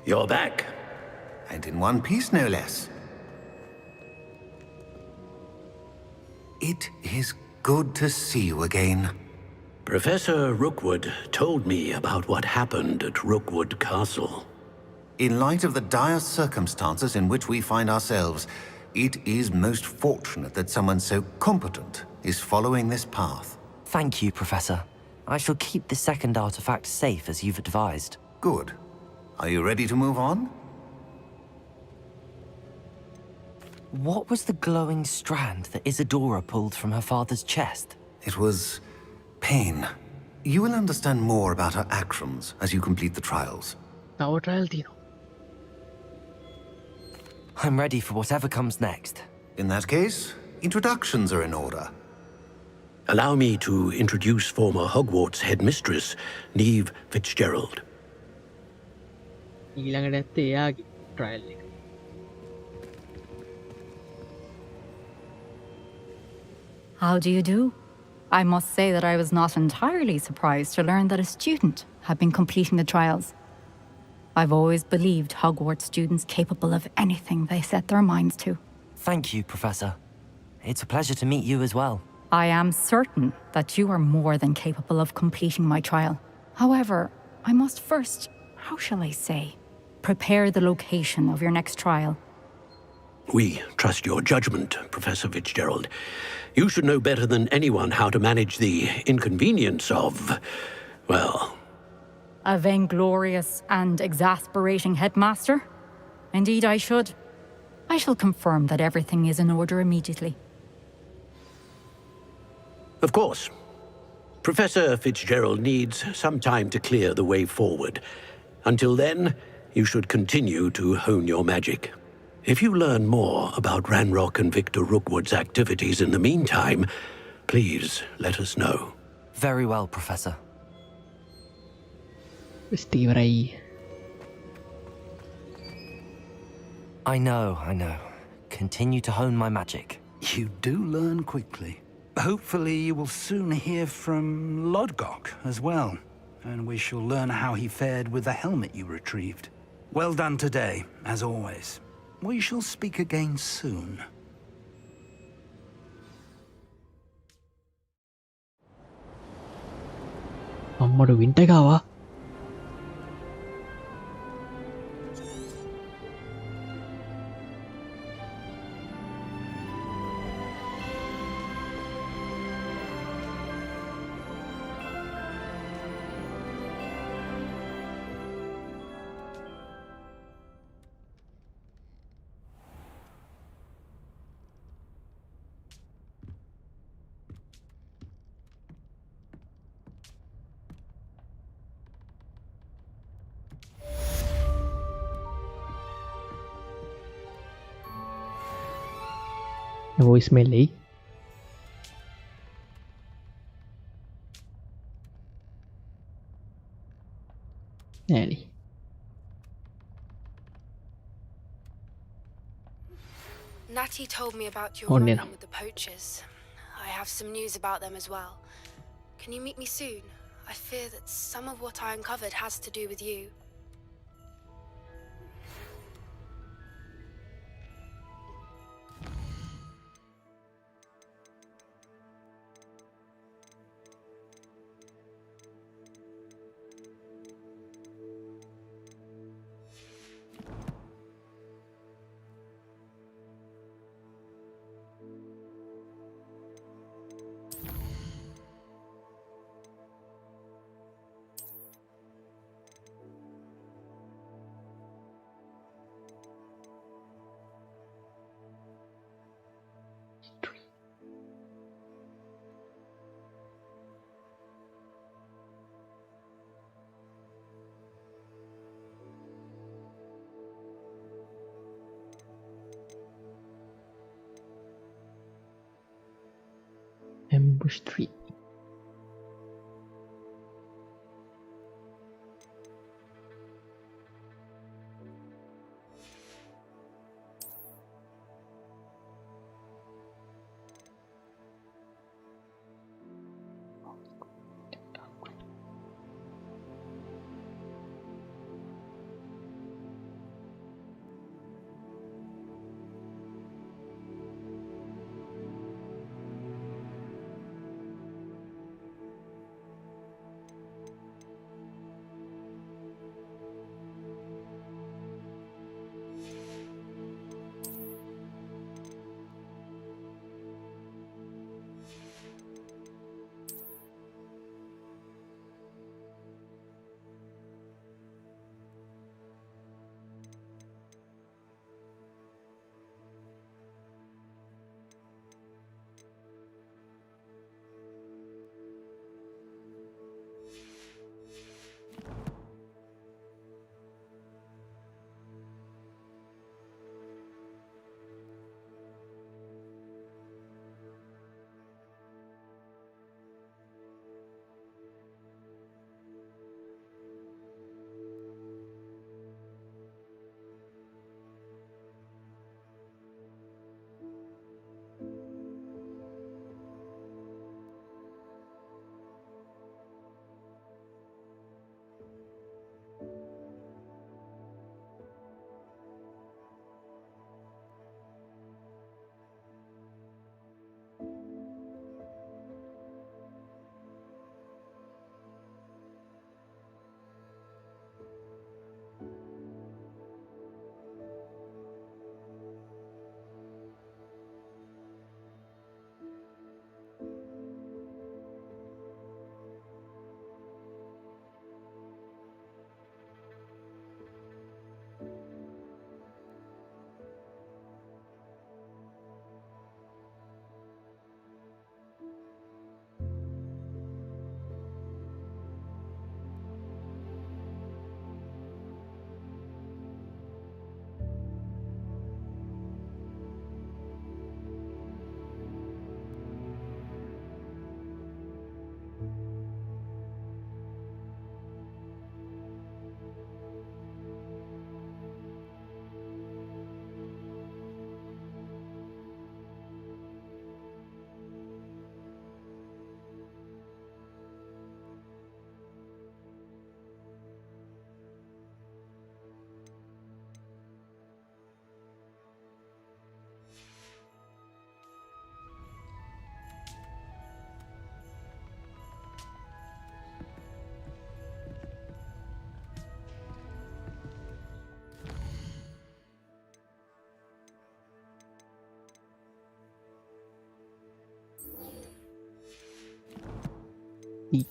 Speaker 17: You're back. And in one piece, no less. It is good to see you again.
Speaker 19: Professor Rookwood told me about what happened at Rookwood Castle.
Speaker 17: In light of the dire circumstances in which we find ourselves, It is most fortunate that someone so competent is following this path.
Speaker 5: Thank you, Professor. I shall keep the second artifact safe as you've advised.
Speaker 17: Good. Are you ready to move on?
Speaker 5: What was the glowing strand that Isadora pulled from her father's chest?
Speaker 17: It was pain. You will understand more about her actions as you complete the trials.
Speaker 1: Our trial Tino.
Speaker 5: I'm ready for whatever comes next.
Speaker 17: In that case, introductions are in order.
Speaker 19: Allow me to introduce former Hogwarts headmistress, Neve Fitzgerald.
Speaker 1: ඊළඟට ඇත්තේ එයාගේ trial එක.
Speaker 4: How do you do? I must say that I was not entirely surprised to learn that a student had been completing the trials. I've always believed Hogwarts students capable of anything they set their minds to.
Speaker 5: Thank you, Professor. It's a pleasure to meet you as well.
Speaker 4: I am certain that you are more than capable of completing my trial. However, I must first, how shall I say, prepare the location of your next trial.
Speaker 19: We trust your judgment, Professor Fitzgerald. You should know better than anyone how to manage the inconvenience of, well...
Speaker 4: A vainglorious and exasperating headmaster? Indeed I should. I shall confirm that everything is in order immediately.
Speaker 19: Of course. Professor Fitzgerald needs some time to clear the way forward. Until then, you should continue to hone your magic. If you learn more about Ranrock and Victor Rookwood's activities in the meantime, please let us know.
Speaker 5: Very well, Professor.
Speaker 1: Steve.
Speaker 5: I know. Continue to hone my magic.
Speaker 10: You do learn quickly. Hopefully you will soon hear from Lodgok as well, and we shall learn how he fared with the helmet you retrieved. Well done today, as always. We shall speak again soon.
Speaker 1: අම්මට winter ගාවා. voicemail එයි. නෑනේ.
Speaker 22: Natty told me about your
Speaker 1: Oh,
Speaker 22: run-in
Speaker 1: no.
Speaker 22: with the poachers. I have some news about them as well. Can you meet me soon? I fear that some of what I uncovered has to do with you. Ambush 3.
Speaker 1: Deek.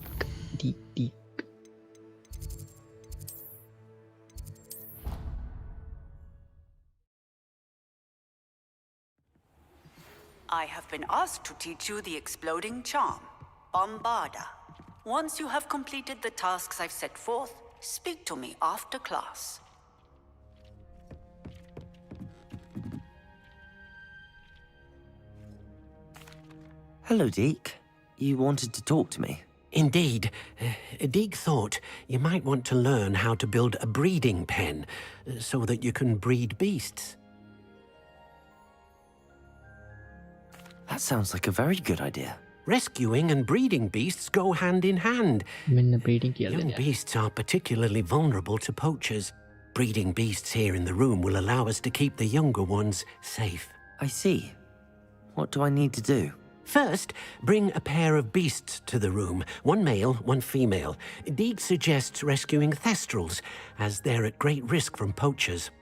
Speaker 11: I have been asked to teach you the exploding charm, Bombarda. Once you have completed the tasks I've set forth, speak to me after class.
Speaker 5: Hello, Deke. You wanted to talk to me?
Speaker 12: Indeed. Deek thought you might want to learn how to build a breeding pen so that you can breed beasts.
Speaker 5: That sounds like a very good idea.
Speaker 12: Rescuing and breeding beasts go hand in hand. Young beasts are particularly vulnerable to poachers. Breeding beasts here in the room will allow us to keep the younger ones safe.
Speaker 5: I see. What do I need to do?
Speaker 12: First, bring a pair of beasts to the room. One male, one female. Deek suggests rescuing thestrals, as they're at great risk from poachers.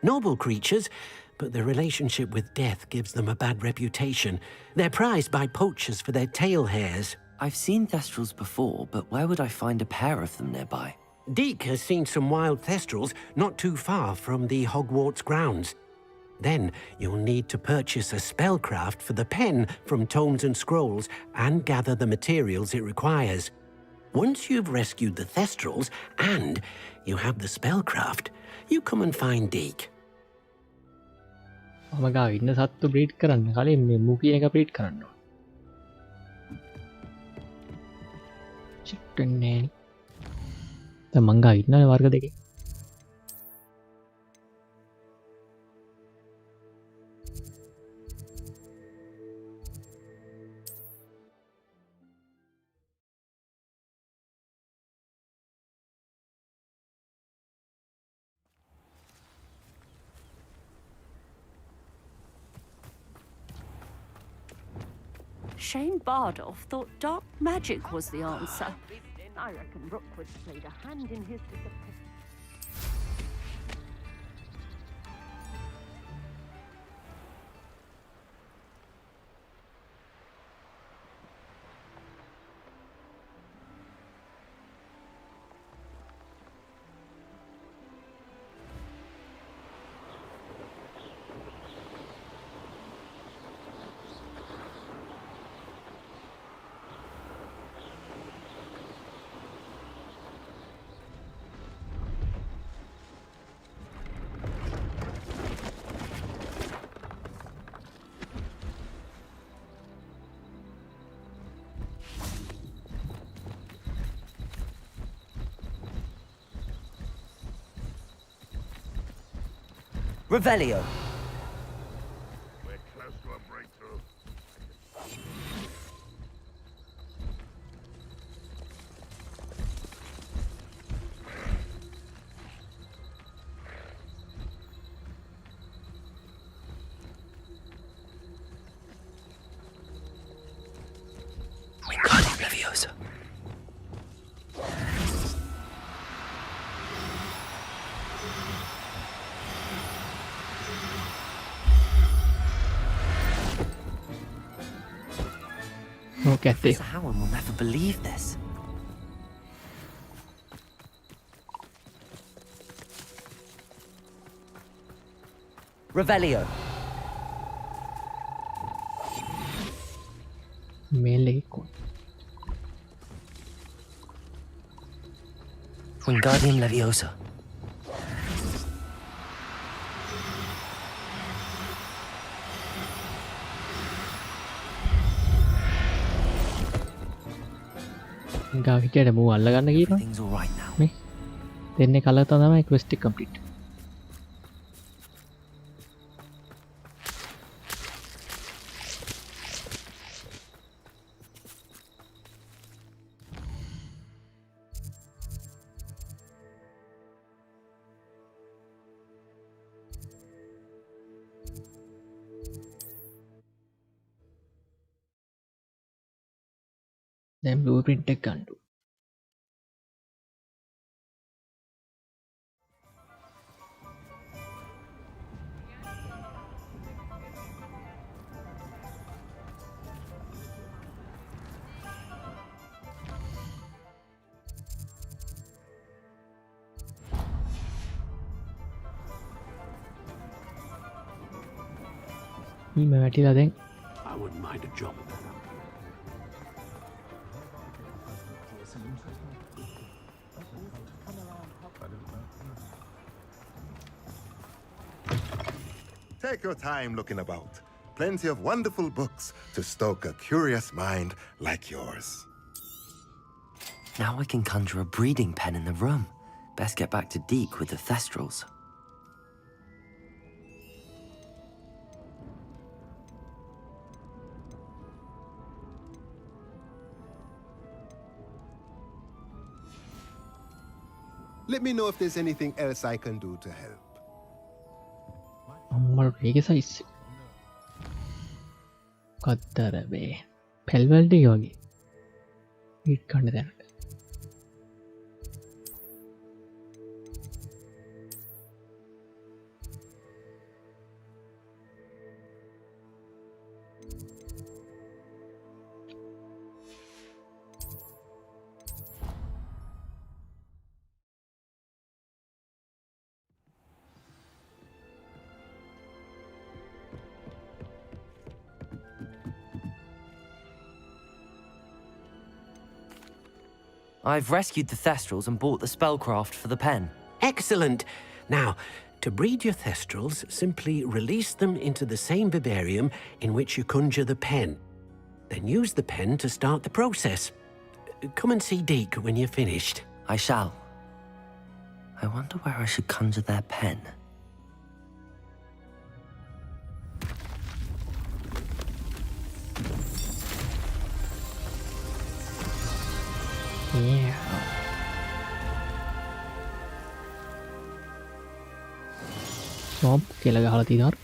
Speaker 12: Noble creatures, but their relationship with death gives them a bad reputation. They're prized by poachers for their tail hairs.
Speaker 5: I've seen thestrals before, but where would I find a pair of them nearby?
Speaker 12: Deek has seen some wild thestrals not too far from the Hogwarts grounds. Then you'll need to purchase a spellcraft for the pen from Tomes and Scrolls and gather the materials it requires. Once you've rescued the thestrals and you have the spellcraft, you come and find Deek.
Speaker 1: මගා ඉන්න සත්තු breed කරන්න කලින් මේ මුකිය එක breed කරන්න ඕන. චිට්ටන් නෑනි. දැන් මංගා ඉන්නනේ වර්ග දෙකේ.
Speaker 6: Shane Bardolph thought dark magic was the answer. I reckon Rookwood played a hand in his disappearance.
Speaker 20: Revelio.
Speaker 9: We're close to a breakthrough.
Speaker 5: Wingardium Leviosa. Professor Howard will never believe this.
Speaker 20: Revelio.
Speaker 1: Melee.
Speaker 5: Wingardium Leviosa.
Speaker 1: ගා හිටියට මූ අල්ලගන්න කියනවා මේ දෙන්නේ කලත තමයි quest එක complete. දැන් බ්ලූප්‍රින්ට් එක ගන්න. ඊම වැටිලා දැන්
Speaker 19: I wouldn't mind a jump.
Speaker 3: Take your time looking about. Plenty of wonderful books to stoke a curious mind like yours.
Speaker 5: Now I can conjure a breeding pen in the room. Best get back to Deke with the Thestrals.
Speaker 13: Let me know if there's anything else I can do to help.
Speaker 1: අම්මට ඒක size කත්තරබේ පැල්වල්ට වගේ it කන්න දැනට
Speaker 5: I've rescued the Thestrals and bought the spellcraft for the pen.
Speaker 12: Excellent. Now, to breed your Thestrals, simply release them into the same vivarium in which you conjure the pen. Then use the pen to start the process. Come and see Deke when you're finished.
Speaker 5: I shall. I wonder where I should conjure their pen.
Speaker 1: Yeah. Swamp කියලා ගහලා තියෙනවා.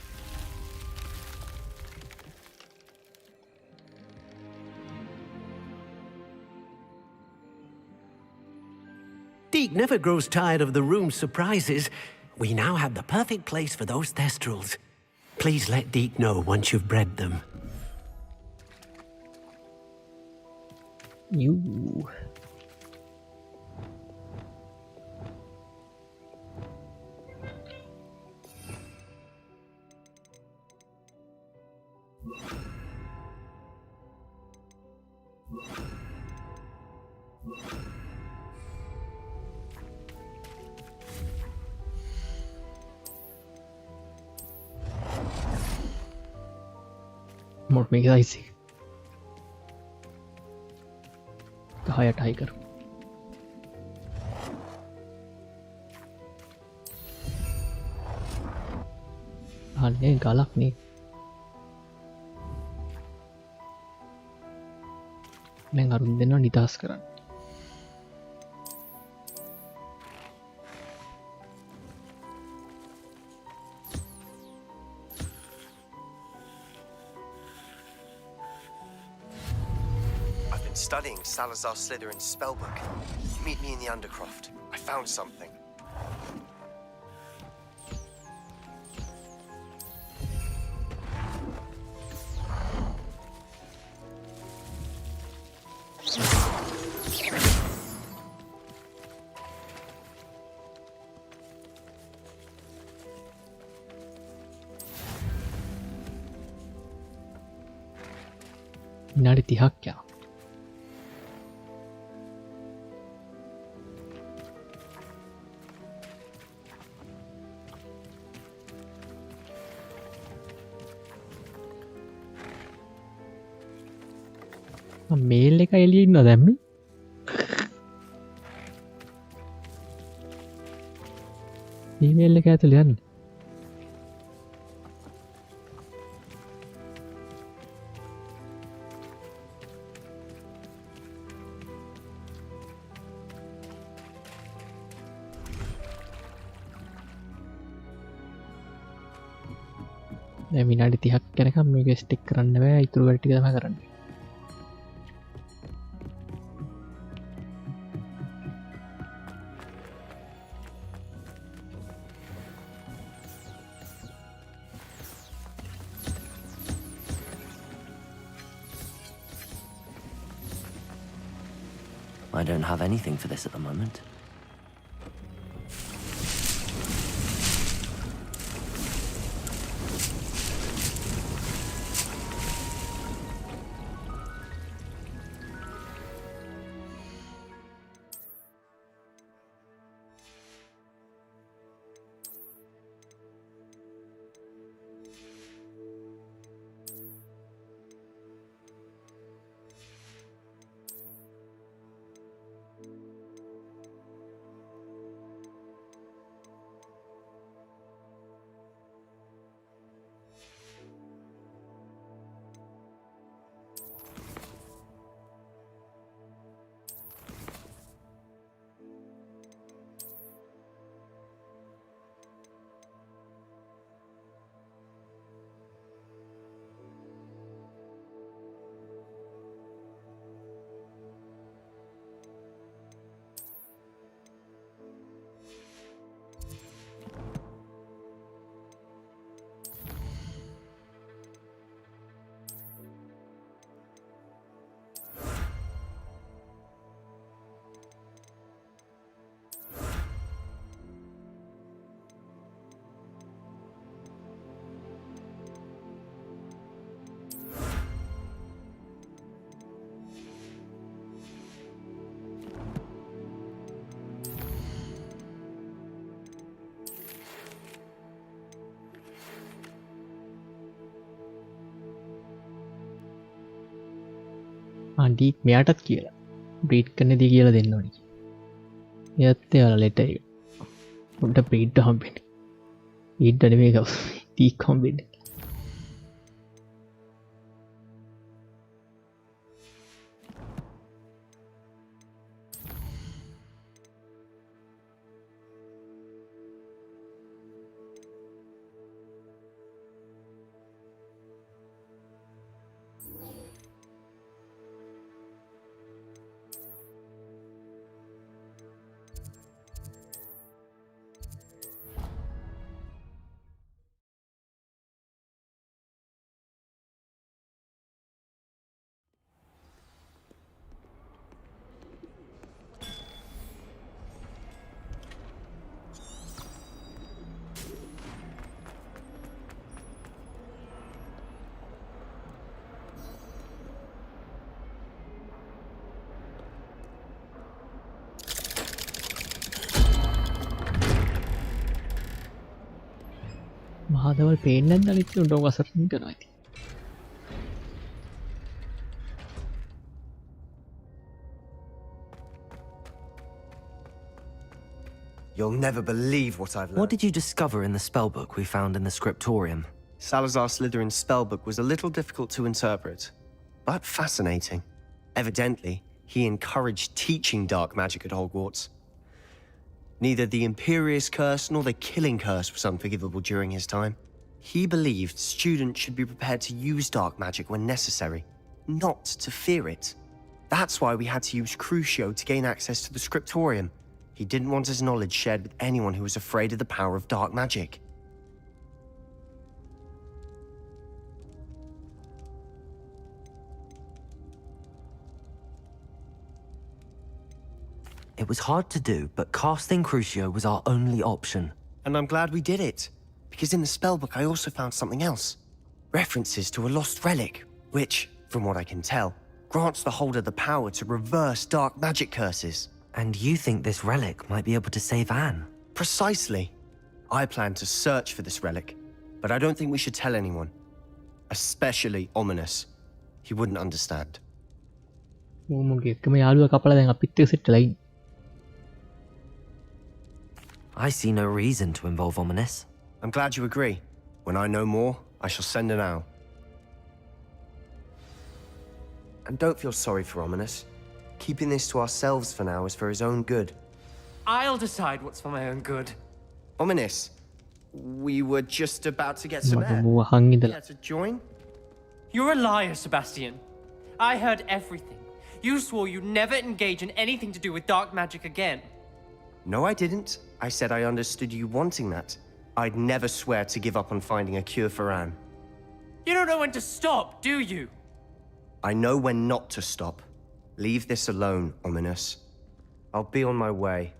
Speaker 12: Deke never grows tired of the room's surprises. We now have the perfect place for those Thestrals. Please let Deke know once you've bred them.
Speaker 1: You. मोट में क्या इसी कहा tiger हाँ नहीं गालक नहीं मैं अरुण देना निदास करा
Speaker 23: Studying Salazar Slytherin's spellbook. Meet me in the Undercroft. I found something.
Speaker 1: විනාඩි 30ක් යා මේල් එක එළියේ ඉන්නවා දැන් මේ ඊමේල් එක ඇතුළේ යන්නේ දැන් විනාඩි 30ක් යනකම් මේක ස්ටික් කරන්න බෑ ඊටු වැඩ ටික තමයි කරන්නේ
Speaker 5: I don't have anything for this at the moment.
Speaker 1: ඩීක් මෙයාටත් කියලා බ්‍රීඩ් කන්නදී කියලා දෙන්න ඕනි එයත් එයාලා ලෙටර් එක උන්ට බ්‍රීඩ් හම්බෙන්න ඊට අඩේ කව ඩීක් හම්බෙන්න මහදවල් පේන්නත් අලිත් උන්ට වසරකින් කරනවා ඇති
Speaker 23: You'll never believe what I've learned.
Speaker 5: What did you discover in the spellbook we found in the scriptorium?
Speaker 23: Salazar Slytherin's spellbook was a little difficult to interpret, but fascinating. Evidently, he encouraged teaching dark magic at Hogwarts. Neither the Imperious Curse nor the Killing Curse was unforgivable during his time. He believed students should be prepared to use dark magic when necessary, not to fear it. That's why we had to use Crucio to gain access to the scriptorium. He didn't want his knowledge shared with anyone who was afraid of the power of dark magic.
Speaker 5: It was hard to do, but casting Crucio was our only option.
Speaker 23: And I'm glad we did it, because in the spellbook I also found something else. References to a lost relic, which, from what I can tell, grants the holder the power to reverse dark magic curses.
Speaker 5: And you think this relic might be able to save Anne?
Speaker 23: Precisely. I plan to search for this relic, but I don't think we should tell anyone. Especially Ominous. He wouldn't understand.
Speaker 5: I see no reason to involve Ominous.
Speaker 23: I'm glad you agree. When I know more, I shall send an owl. And don't feel sorry for Ominous. Keeping this to ourselves for now is for his own good.
Speaker 7: I'll decide what's for my own good.
Speaker 23: Ominous, we were just about to get some air. Care to join?
Speaker 7: You're a liar, Sebastian. I heard everything. You swore you'd never engage in anything to do with dark magic again.
Speaker 23: No, I didn't. I said I understood you wanting that. I'd never swear to give up on finding a cure for Anne.
Speaker 7: You don't know when to stop, do you?
Speaker 23: I know when not to stop. Leave this alone, Ominous. I'll be on my way.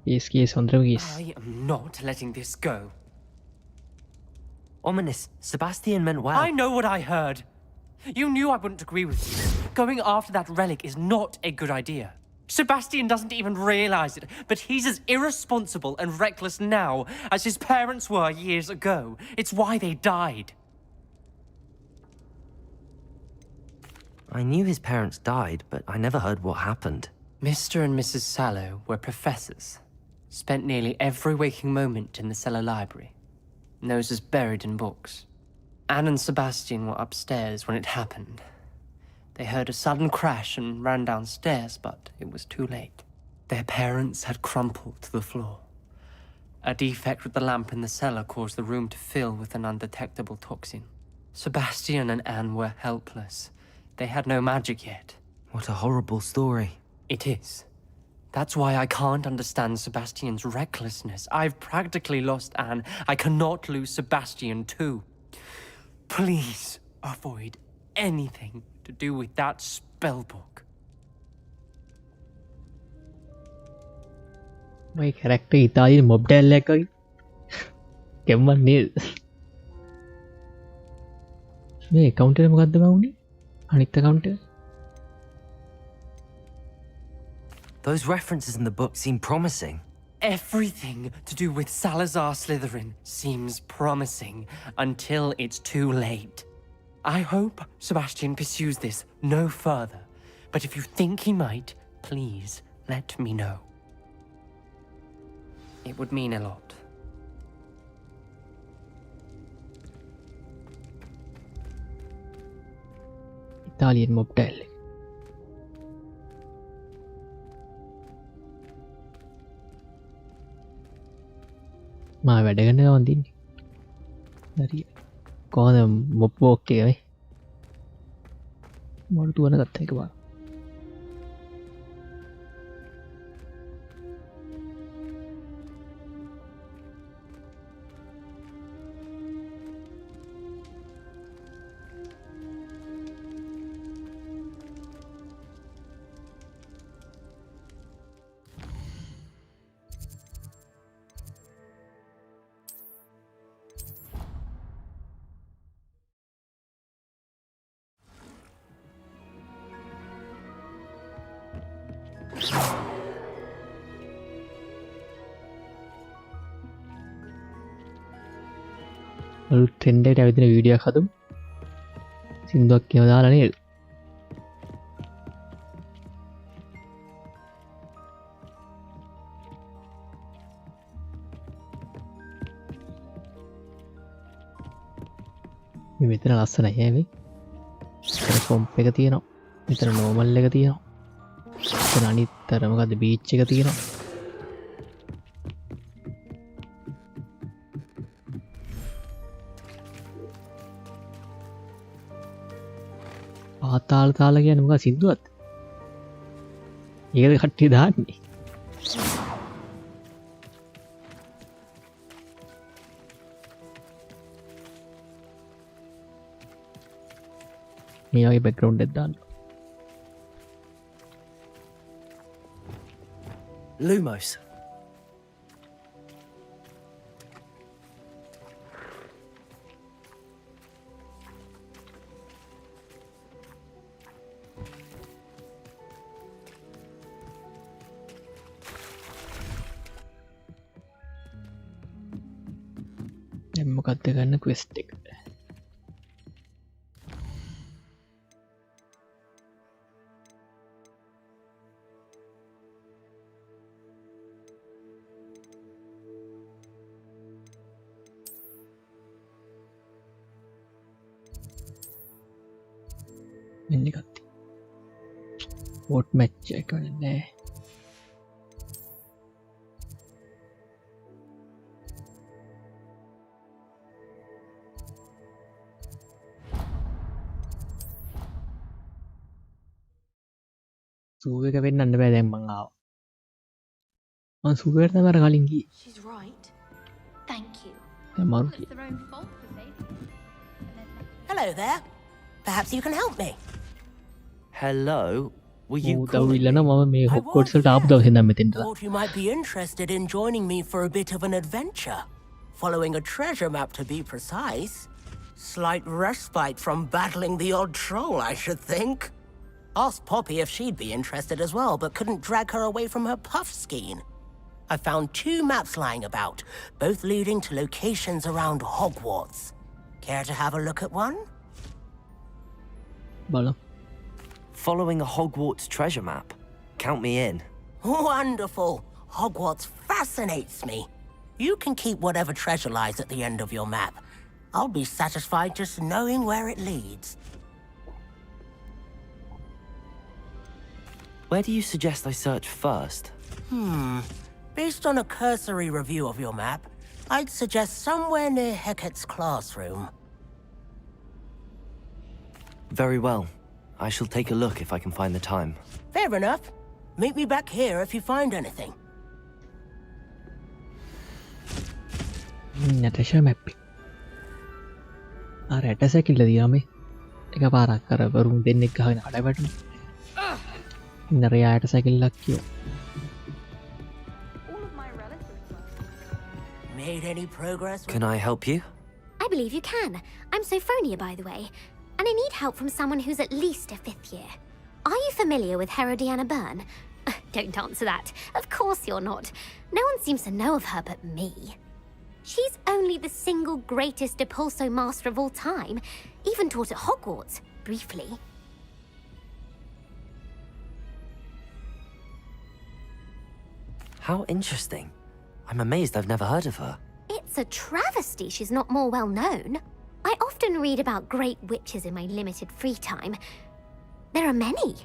Speaker 7: I am not letting this go.
Speaker 5: Ominous, Sebastian meant well.
Speaker 7: I know what I heard. You knew I wouldn't agree with you. Going after that relic is not a good idea. Sebastian doesn't even realize it, but he's as irresponsible and reckless now as his parents were years ago. It's why they died.
Speaker 5: I knew his parents died, but I never heard what happened.
Speaker 7: Mr. and Mrs. Sallow were professors. Spent nearly every waking moment in the cellar library. Noses buried in books. Anne and Sebastian were upstairs when it happened. They heard a sudden crash and ran downstairs, but it was too late. Their parents had crumpled to the floor. A defect with the lamp in the cellar caused the room to fill with an undetectable toxin. Sebastian and Anne were helpless. They had no magic yet.
Speaker 5: What a horrible story.
Speaker 7: It is. That's why I can't understand Sebastian's recklessness. I've practically lost Anne. I cannot lose Sebastian too. Please avoid anything to do with that spellbook.
Speaker 1: My character Italian mob dal එකයි. කෙම්මන් නේද? මේ account එක මොකද්ද වුනේ? අනිත් account එක?
Speaker 5: Those references in the book seem promising.
Speaker 7: Everything to do with Salazar Slytherin seems promising until it's too late. I hope Sebastian pursues this no further, but if you think he might, please let me know. It would mean a lot.
Speaker 1: Italian mob tile. මා වැඩ ගන්න වන්දින්නේ. හරි. කොහොමද mob walk එකේ මොන තුවන ගත්ත එක බලන්න. ට්‍රෙන්ඩ් එකට ඇවිදින වීඩියෝ එකක් හදමු. සින්දුවක් කියව දාලා නේද? මේ මෙතන ලස්සනයි ඈ මේ. මෙතන කොම්ප් එක තියෙනවා. මෙතන නෝමල් එක තියෙනවා. මෙතන අනිත් අර මොකද්ද බීච් එක තියෙනවා. ආතාල තාල කියන්නේ මොකක්ද සින්දුවක්ද? ඒකද කට්ටිය දාන්නේ. මේ වගේ බෑග්ග්‍රවුන්ඩ් එකක් දාන්න.
Speaker 20: Lumos.
Speaker 1: දැන් මොකක්ද ගන්න ක්වෙස්ට් එක? මෙන්න එකක් තියෙනවා. වෝට් මැච් එක නෑ. සූ එක වෙන්නන්න බෑ දැන් මං ආවා. මං සූ එකට තමයි අර කලින් ගියේ.
Speaker 2: She's right. Thank you.
Speaker 1: දැන් මරු
Speaker 2: It's their own fault for saving.
Speaker 15: Hello there. Perhaps you can help me.
Speaker 5: Hello? Were you
Speaker 1: උදව් ඉල්ලන මම මේ හොග්වර්ට්ස් වලට ආපු දවසේ ඉඳන් මෙතෙන්ට.
Speaker 15: Thought you might be interested in joining me for a bit of an adventure. Following a treasure map to be precise. Slight respite from battling the odd troll, I should think. Asked Poppy if she'd be interested as well, but couldn't drag her away from her puff skein. I found 2 maps lying about, both leading to locations around Hogwarts. Care to have a look at one?
Speaker 1: බලමු.
Speaker 5: Following a Hogwarts treasure map? Count me in.
Speaker 15: Wonderful. Hogwarts fascinates me. You can keep whatever treasure lies at the end of your map. I'll be satisfied just knowing where it leads.
Speaker 5: Where do you suggest I search first?
Speaker 15: Based on a cursory review of your map, I'd suggest somewhere near Hecat's classroom.
Speaker 5: Very well. I shall take a look if I can find the time.
Speaker 15: Fair enough. Meet me back here if you find anything.
Speaker 1: treasure map. අර ඇට සැකිල්ල දියාමේ එක පාරක් කර වරුන් දෙන්නෙක් ගහගෙන අඩ වැටුණා. ඉන්න රයාට සැකිල්ලක් කියෝ.
Speaker 15: Made any progress?
Speaker 5: Can I help you?
Speaker 2: I believe you can. I'm Sophronia, by the way, and I need help from someone who's at least a 5th year. Are you familiar with Herodiana Byrne?
Speaker 8: Don't answer that. Of course you're not. No one seems to know of her but me. She's only the single greatest Depulso master of all time. Even taught at Hogwarts, briefly.
Speaker 5: How interesting. I'm amazed I've never heard of her.
Speaker 8: It's a travesty she's not more well known. I often read about great witches in my limited free time. There are many.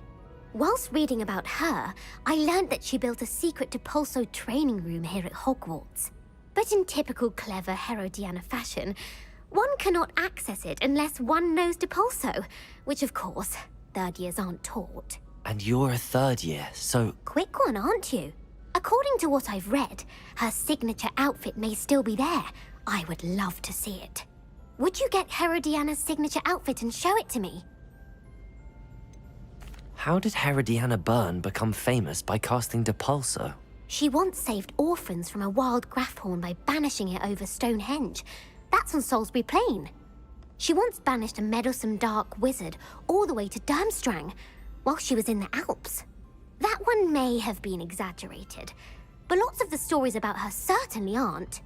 Speaker 8: Whilst reading about her, I learned that she built a secret Depulso training room here at Hogwarts. But in typical clever Herodiana fashion, one cannot access it unless one knows Depulso, which of course, third years aren't taught.
Speaker 5: And you're a third year, so...
Speaker 8: Quick one, aren't you? According to what I've read, her signature outfit may still be there. I would love to see it. Would you get Herodiana's signature outfit and show it to me?
Speaker 5: How did Herodiana Byrne become famous by casting Depulso?
Speaker 8: She once saved orphans from a wild Grafhorn by banishing it over Stonehenge. That's on Salisbury Plain. She once banished a meddlesome dark wizard all the way to Durmstrang while she was in the Alps. That one may have been exaggerated, but lots of the stories about her certainly aren't.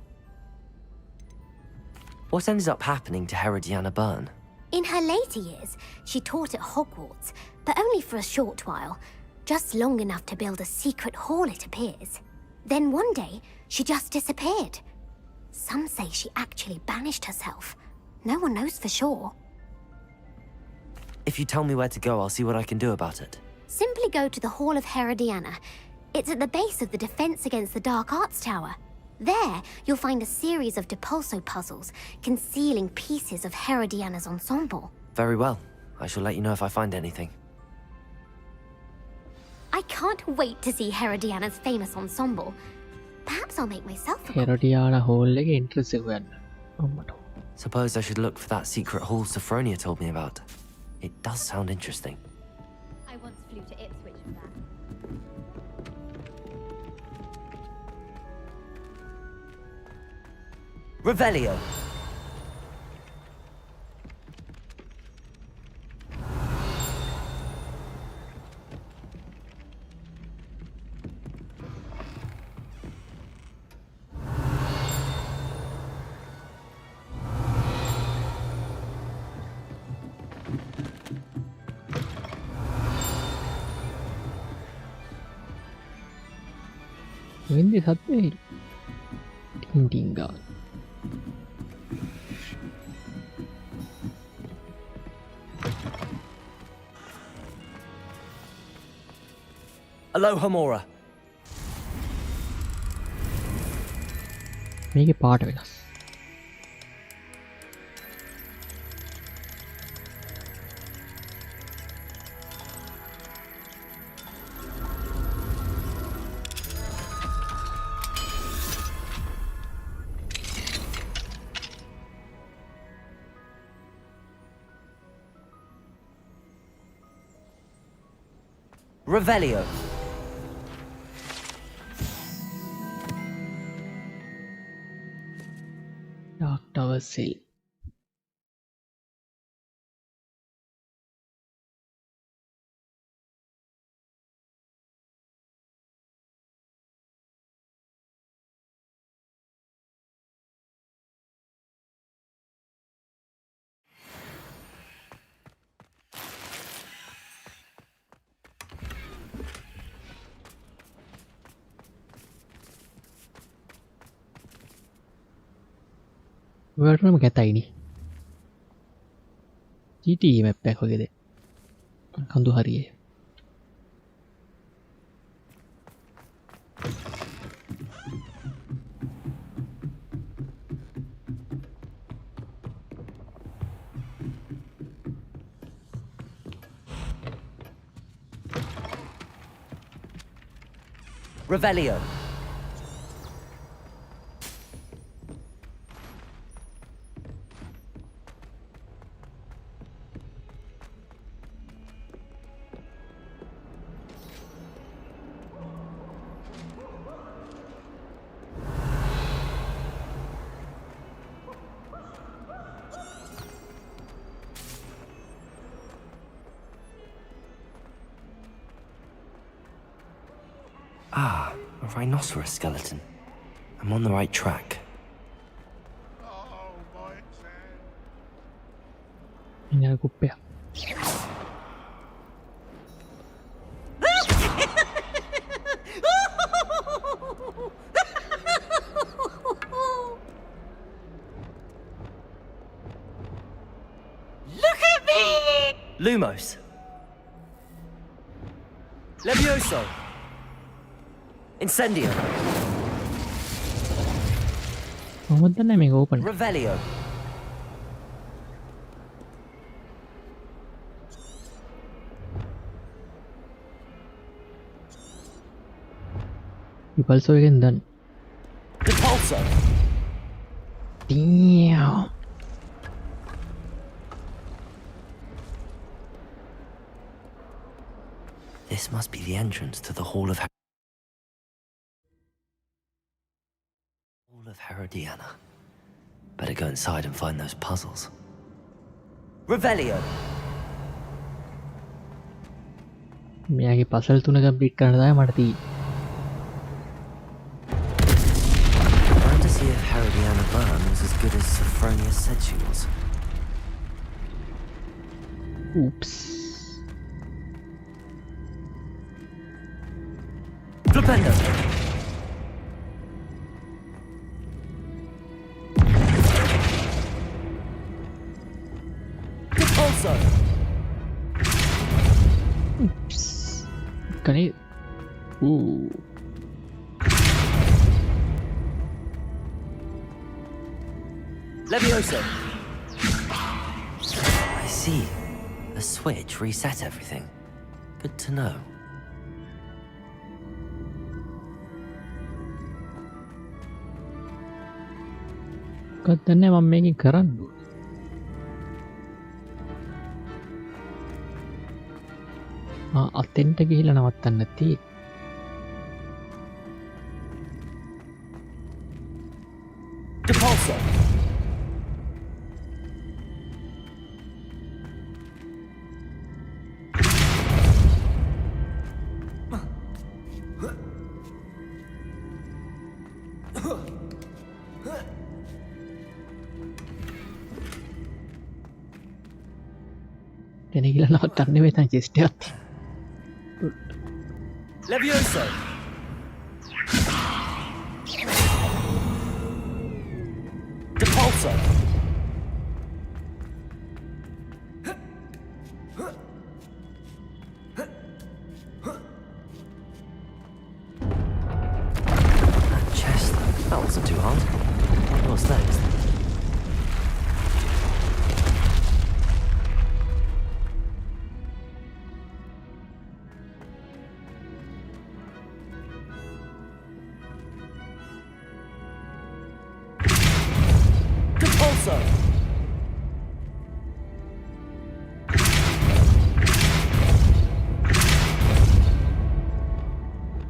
Speaker 5: What ended up happening to Herodiana Byrne?
Speaker 8: In her later years, she taught at Hogwarts, but only for a short while. Just long enough to build a secret hall, it appears. Then one day, she just disappeared. Some say she actually banished herself. No one knows for sure.
Speaker 5: If you tell me where to go, I'll see what I can do about it.
Speaker 8: Simply go to the Hall of Herodiana. It's at the base of the Defense Against the Dark Arts Tower. There, you'll find a series of Depulso puzzles concealing pieces of Herodiana's ensemble.
Speaker 5: Very well. I shall let you know if I find anything.
Speaker 8: I can't wait to see Herodiana's famous ensemble. Perhaps I'll make myself a
Speaker 1: Herodiana hall එක entrance එක ගන්න. අම්මට.
Speaker 5: Suppose I should look for that secret hall Sophronia told me about. It does sound interesting.
Speaker 8: I once flew to Ipswich for that.
Speaker 20: Revelio.
Speaker 1: වෙන්නේ සත්‍යයි. Tin ගාන.
Speaker 20: Aloha Mora.
Speaker 1: මේකේ පාට වෙනස්.
Speaker 20: Revelio.
Speaker 1: Dark Tower Cell. වලටම කැතයිනි GT map එකක් වගේද කඳු හරියේ
Speaker 20: Revelio.
Speaker 5: Ah, a rhinoceros skeleton. I'm on the right track.
Speaker 1: ඉන්න කුප්පය
Speaker 11: Look at me!
Speaker 20: Lumos. Levioso. Incendio.
Speaker 1: මොකද දන්නේ මේක ඕපන්
Speaker 20: Revelio.
Speaker 1: ඉපල්සෝ එකෙන් දන්න
Speaker 20: Repulso.
Speaker 1: Damn.
Speaker 5: This must be the entrance to the Hall of Herodiana. Better go inside and find those puzzles.
Speaker 20: Revelio.
Speaker 1: මෙයාගේ පසල් 3 complete කරන්න තමයි මට තියෙන්නේ
Speaker 5: Trying to see if Herodiana Byrne was as good as Sophronia said she was.
Speaker 1: Oops.
Speaker 20: Flipendo. Repulso.
Speaker 1: Oops. Can it? Ooh.
Speaker 20: Levioso.
Speaker 5: I see. The switch reset everything. Good to know.
Speaker 1: මොකක්ද දන්නේ මම මේකෙන් කරන්න ඕනේ අතෙන්ට ගිහිල්ලා නවත්තන්න තියෙන්නේ
Speaker 20: Repulso.
Speaker 1: එතන ගිහිල්ලා නවත්තන්න නෙවෙයි තන චෙස්ට් එකක්
Speaker 20: Levioso. Repulso.
Speaker 5: That chest, that wasn't too hard. What's next?
Speaker 20: Repulso.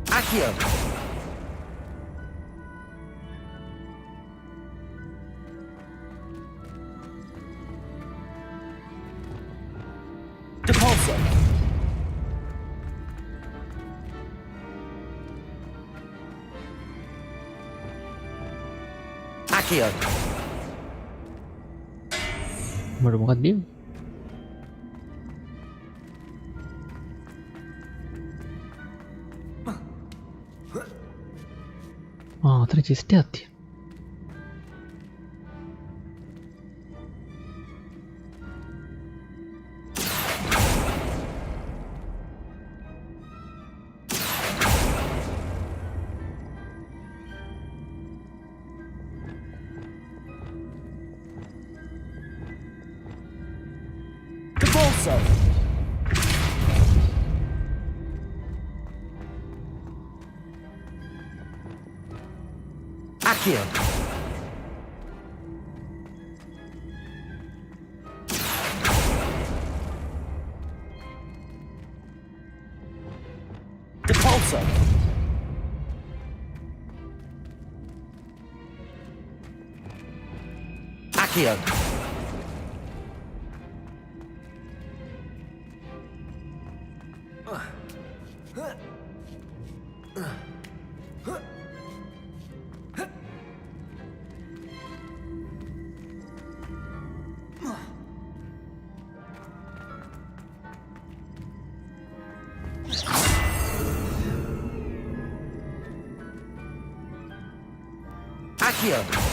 Speaker 20: Accio. Repulso. Accio.
Speaker 1: මට මොකක්ද දෙන්නේ අතන චෙස්ට් එකක් තියෙනවා
Speaker 20: Repulso. Accio. Repulso. Accio. Accio!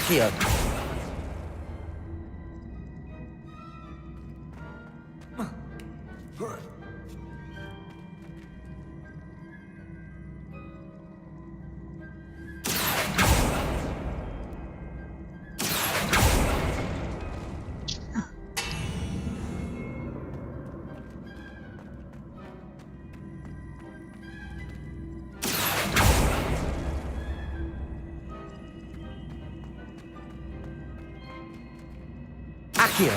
Speaker 20: Accio! Accio!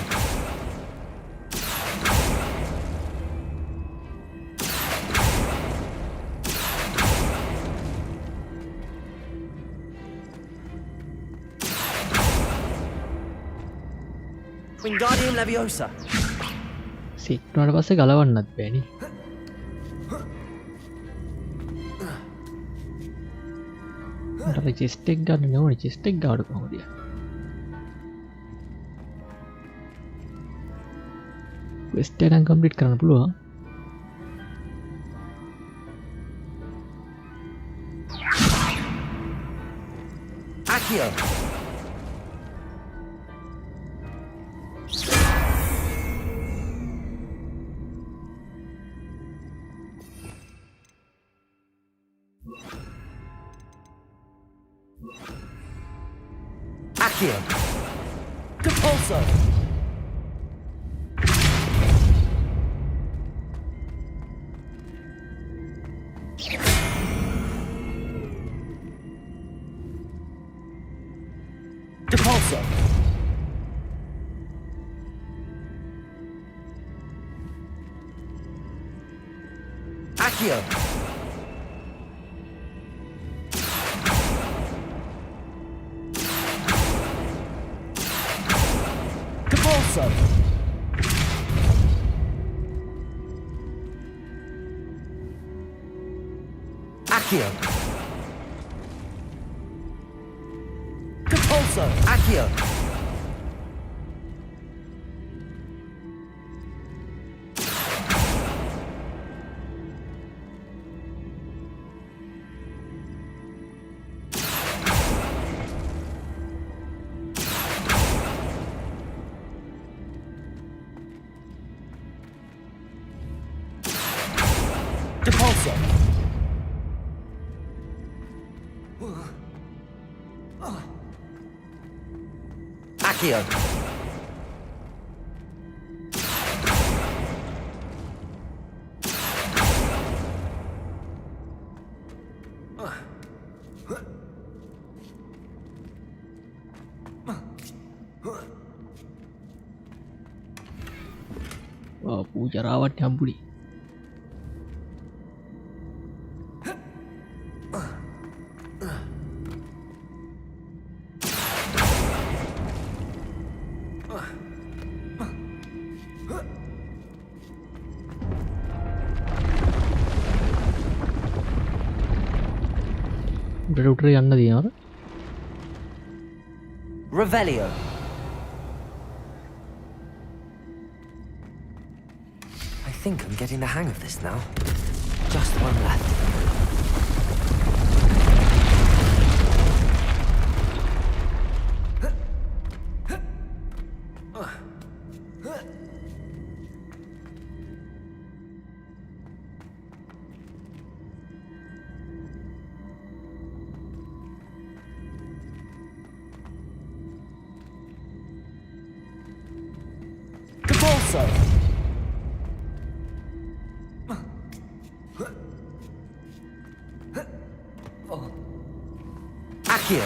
Speaker 20: Wingardium Leviosa!
Speaker 1: සික්නට පස්සේ ගලවන්නත් බෑනි චෙස්ටෙක් ගන්න නොවන චෙස්ටෙක් ගාඩ කොහොමදිය වෙස්ටකන් කම්පිට් කරන්න පුළුවන්
Speaker 20: Accio! Accio! Compulso! Depulso! Accio! Depulso! Accio! Depulso! Accio! Depulso! Accio!
Speaker 1: පූජරාවට හම්බුඩි උටර යන්න දිනවද
Speaker 20: Revelio! I think I'm getting the hang of this now. Just one left. Depulso! Accio!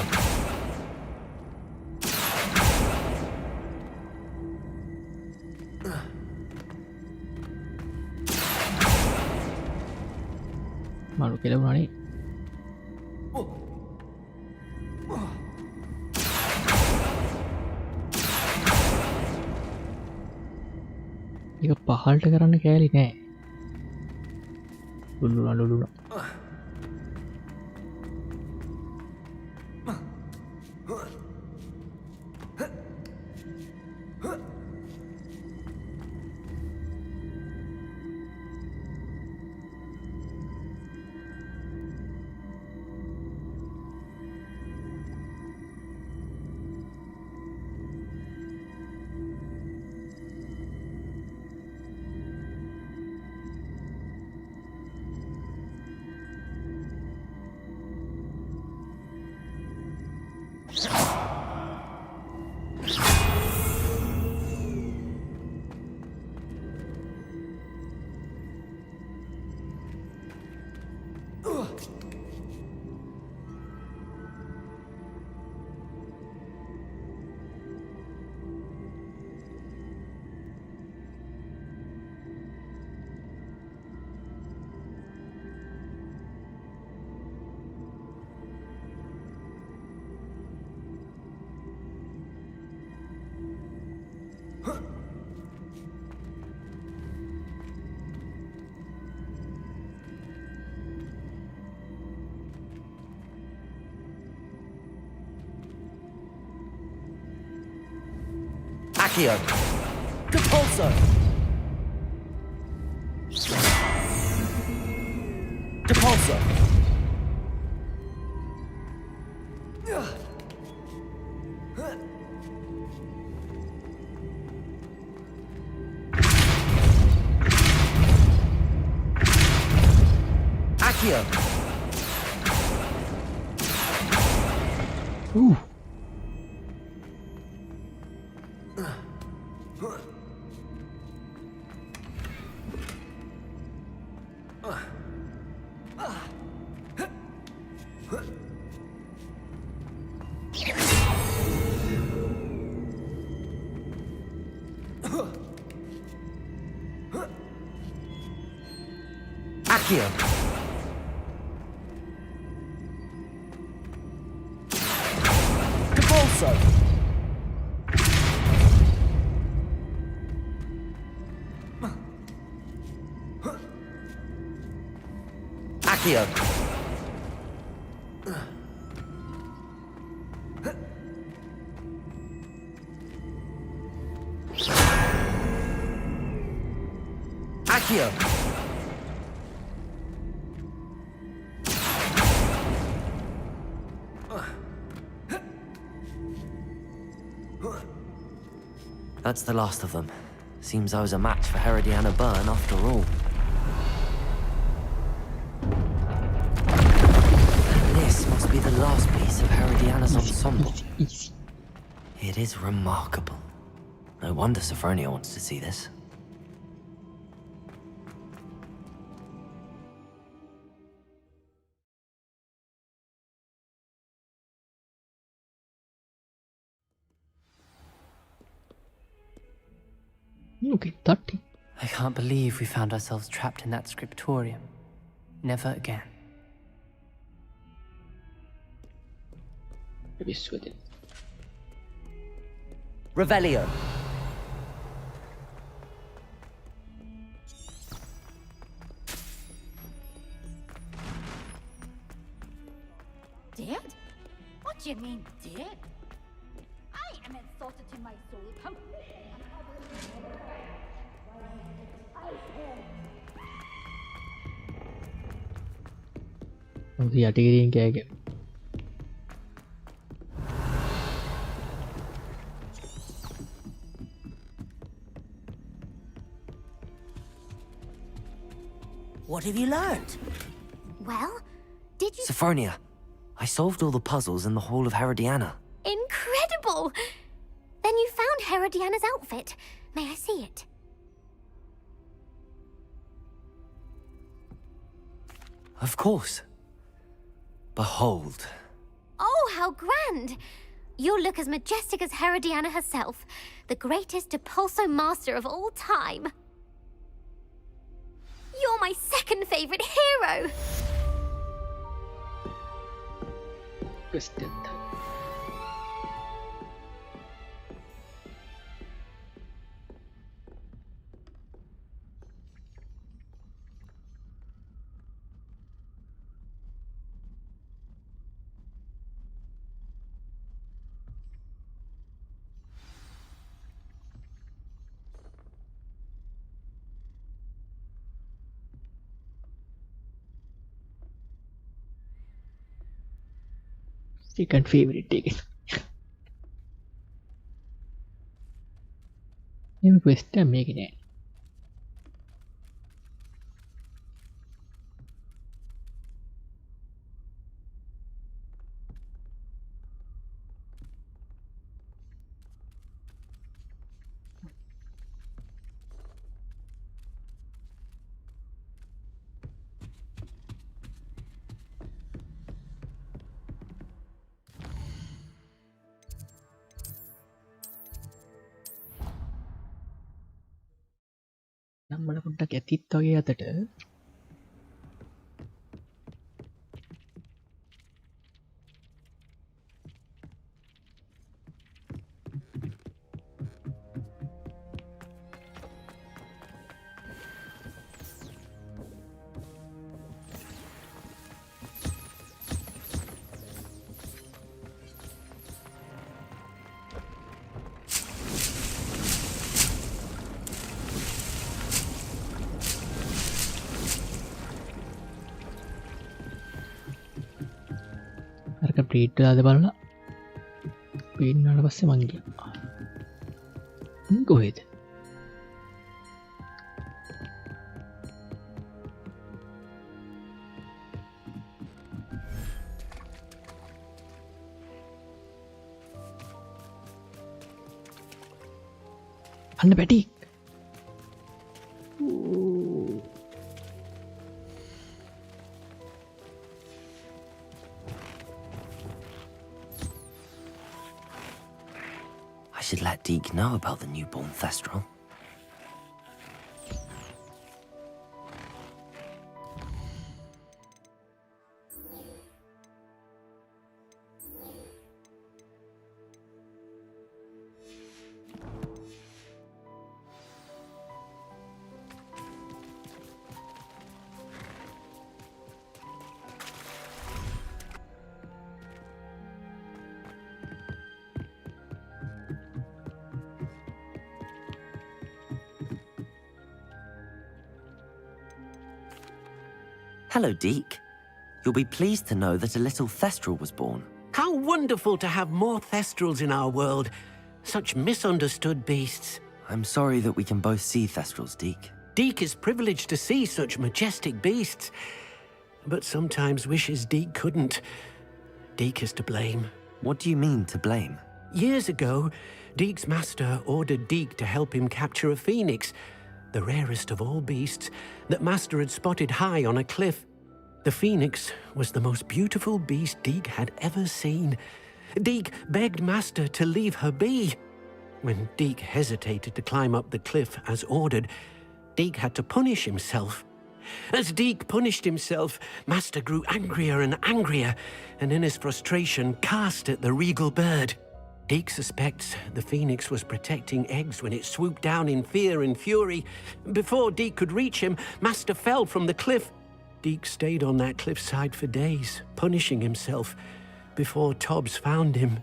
Speaker 1: මරු කෙලවුණනේ එක පහල්ට කරන්න කෑලි නෑ ලුලුන
Speaker 5: Accio! Depulso! Depulso! Accio!
Speaker 1: Ooh.
Speaker 5: Accio! Depulso! Accio! Accio! That's the last of them. Seems I was a match for Herodiana Byrne after all. And this must be the last piece of Herodiana's ensemble. It is remarkable. No wonder Sophronia wants to see this.
Speaker 1: Look at that.
Speaker 14: I can't believe we found ourselves trapped in that scriptorium. Never again.
Speaker 5: Revelio.
Speaker 4: Dead? What do you mean, dead? I am insulted to my soul. Come.
Speaker 1: යටිගිරියෙන් කෑගෙන
Speaker 15: What have you learned?
Speaker 8: Well, did you...
Speaker 5: Sophronia, I solved all the puzzles in the Hall of Herodiana.
Speaker 8: Incredible! Then you found Herodiana's outfit. May I see it?
Speaker 5: Of course. Behold.
Speaker 8: Oh, how grand! You'll look as majestic as Herodiana herself, the greatest Depulso master of all time. You're my second favorite hero!
Speaker 1: second favorite එක. එහෙම quest එක මේකේ නෑ. මට පොඩ්ඩක් ඇතිත් වගේ අතට අරක ප්ලීට් දාද බලලා පේන්නාට පස්සේ මං ගියා. කොහෙද? අන්න පැටි.
Speaker 5: I should let Deke know about the newborn Thestral. Hello, Deke. You'll be pleased to know that a little Thestral was born.
Speaker 12: How wonderful to have more Thestrals in our world. Such misunderstood beasts.
Speaker 5: I'm sorry that we can both see Thestrals, Deke.
Speaker 12: Deke is privileged to see such majestic beasts. But sometimes wishes Deke couldn't. Deke is to blame.
Speaker 5: What do you mean, to blame?
Speaker 12: Years ago, Deke's master ordered Deke to help him capture a phoenix, the rarest of all beasts, that Master had spotted high on a cliff. The phoenix was the most beautiful beast Deke had ever seen. Deke begged Master to leave her be. When Deke hesitated to climb up the cliff as ordered, Deke had to punish himself. As Deke punished himself, Master grew angrier and angrier, and in his frustration cast at the regal bird. Deke suspects the phoenix was protecting eggs when it swooped down in fear and fury. Before Deke could reach him, Master fell from the cliff. Deke stayed on that cliffside for days, punishing himself, before Tobbs found him.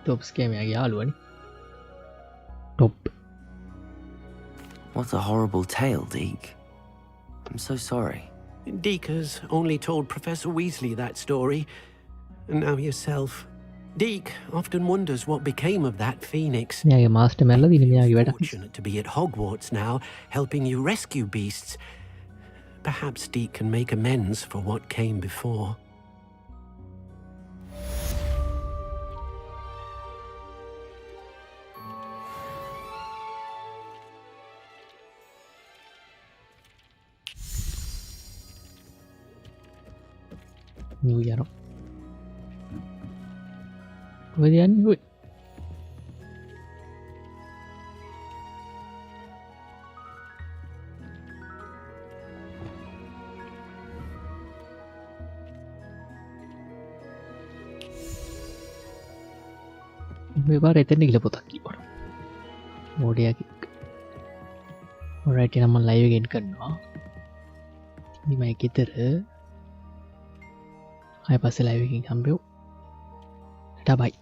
Speaker 1: Tobbs came යාළුවනේ. Top.
Speaker 5: What a horrible tale, Deke. I'm so sorry.
Speaker 12: Deke has only told Professor Weasley that story, and now yourself. Deke often wonders what became of that phoenix.
Speaker 1: මෙයාගේ master මැල්ල දින මෙයාගේ වැඩ.
Speaker 12: Fortunate to be at Hogwarts now, helping you rescue beasts. Perhaps Deke can make amends for what came before.
Speaker 1: New Year. කොහෙද යන්නේ ඔය? මේ පාර එතන ගිහලා පොතක් කියවනවා. මොඩියා කික්. alright එහෙනම් මම live එක end කරනවා. ඉතින් මම ගෙදර ආයෙ පස්සේ live එකකින් හම්බෙමු. ටා බයි.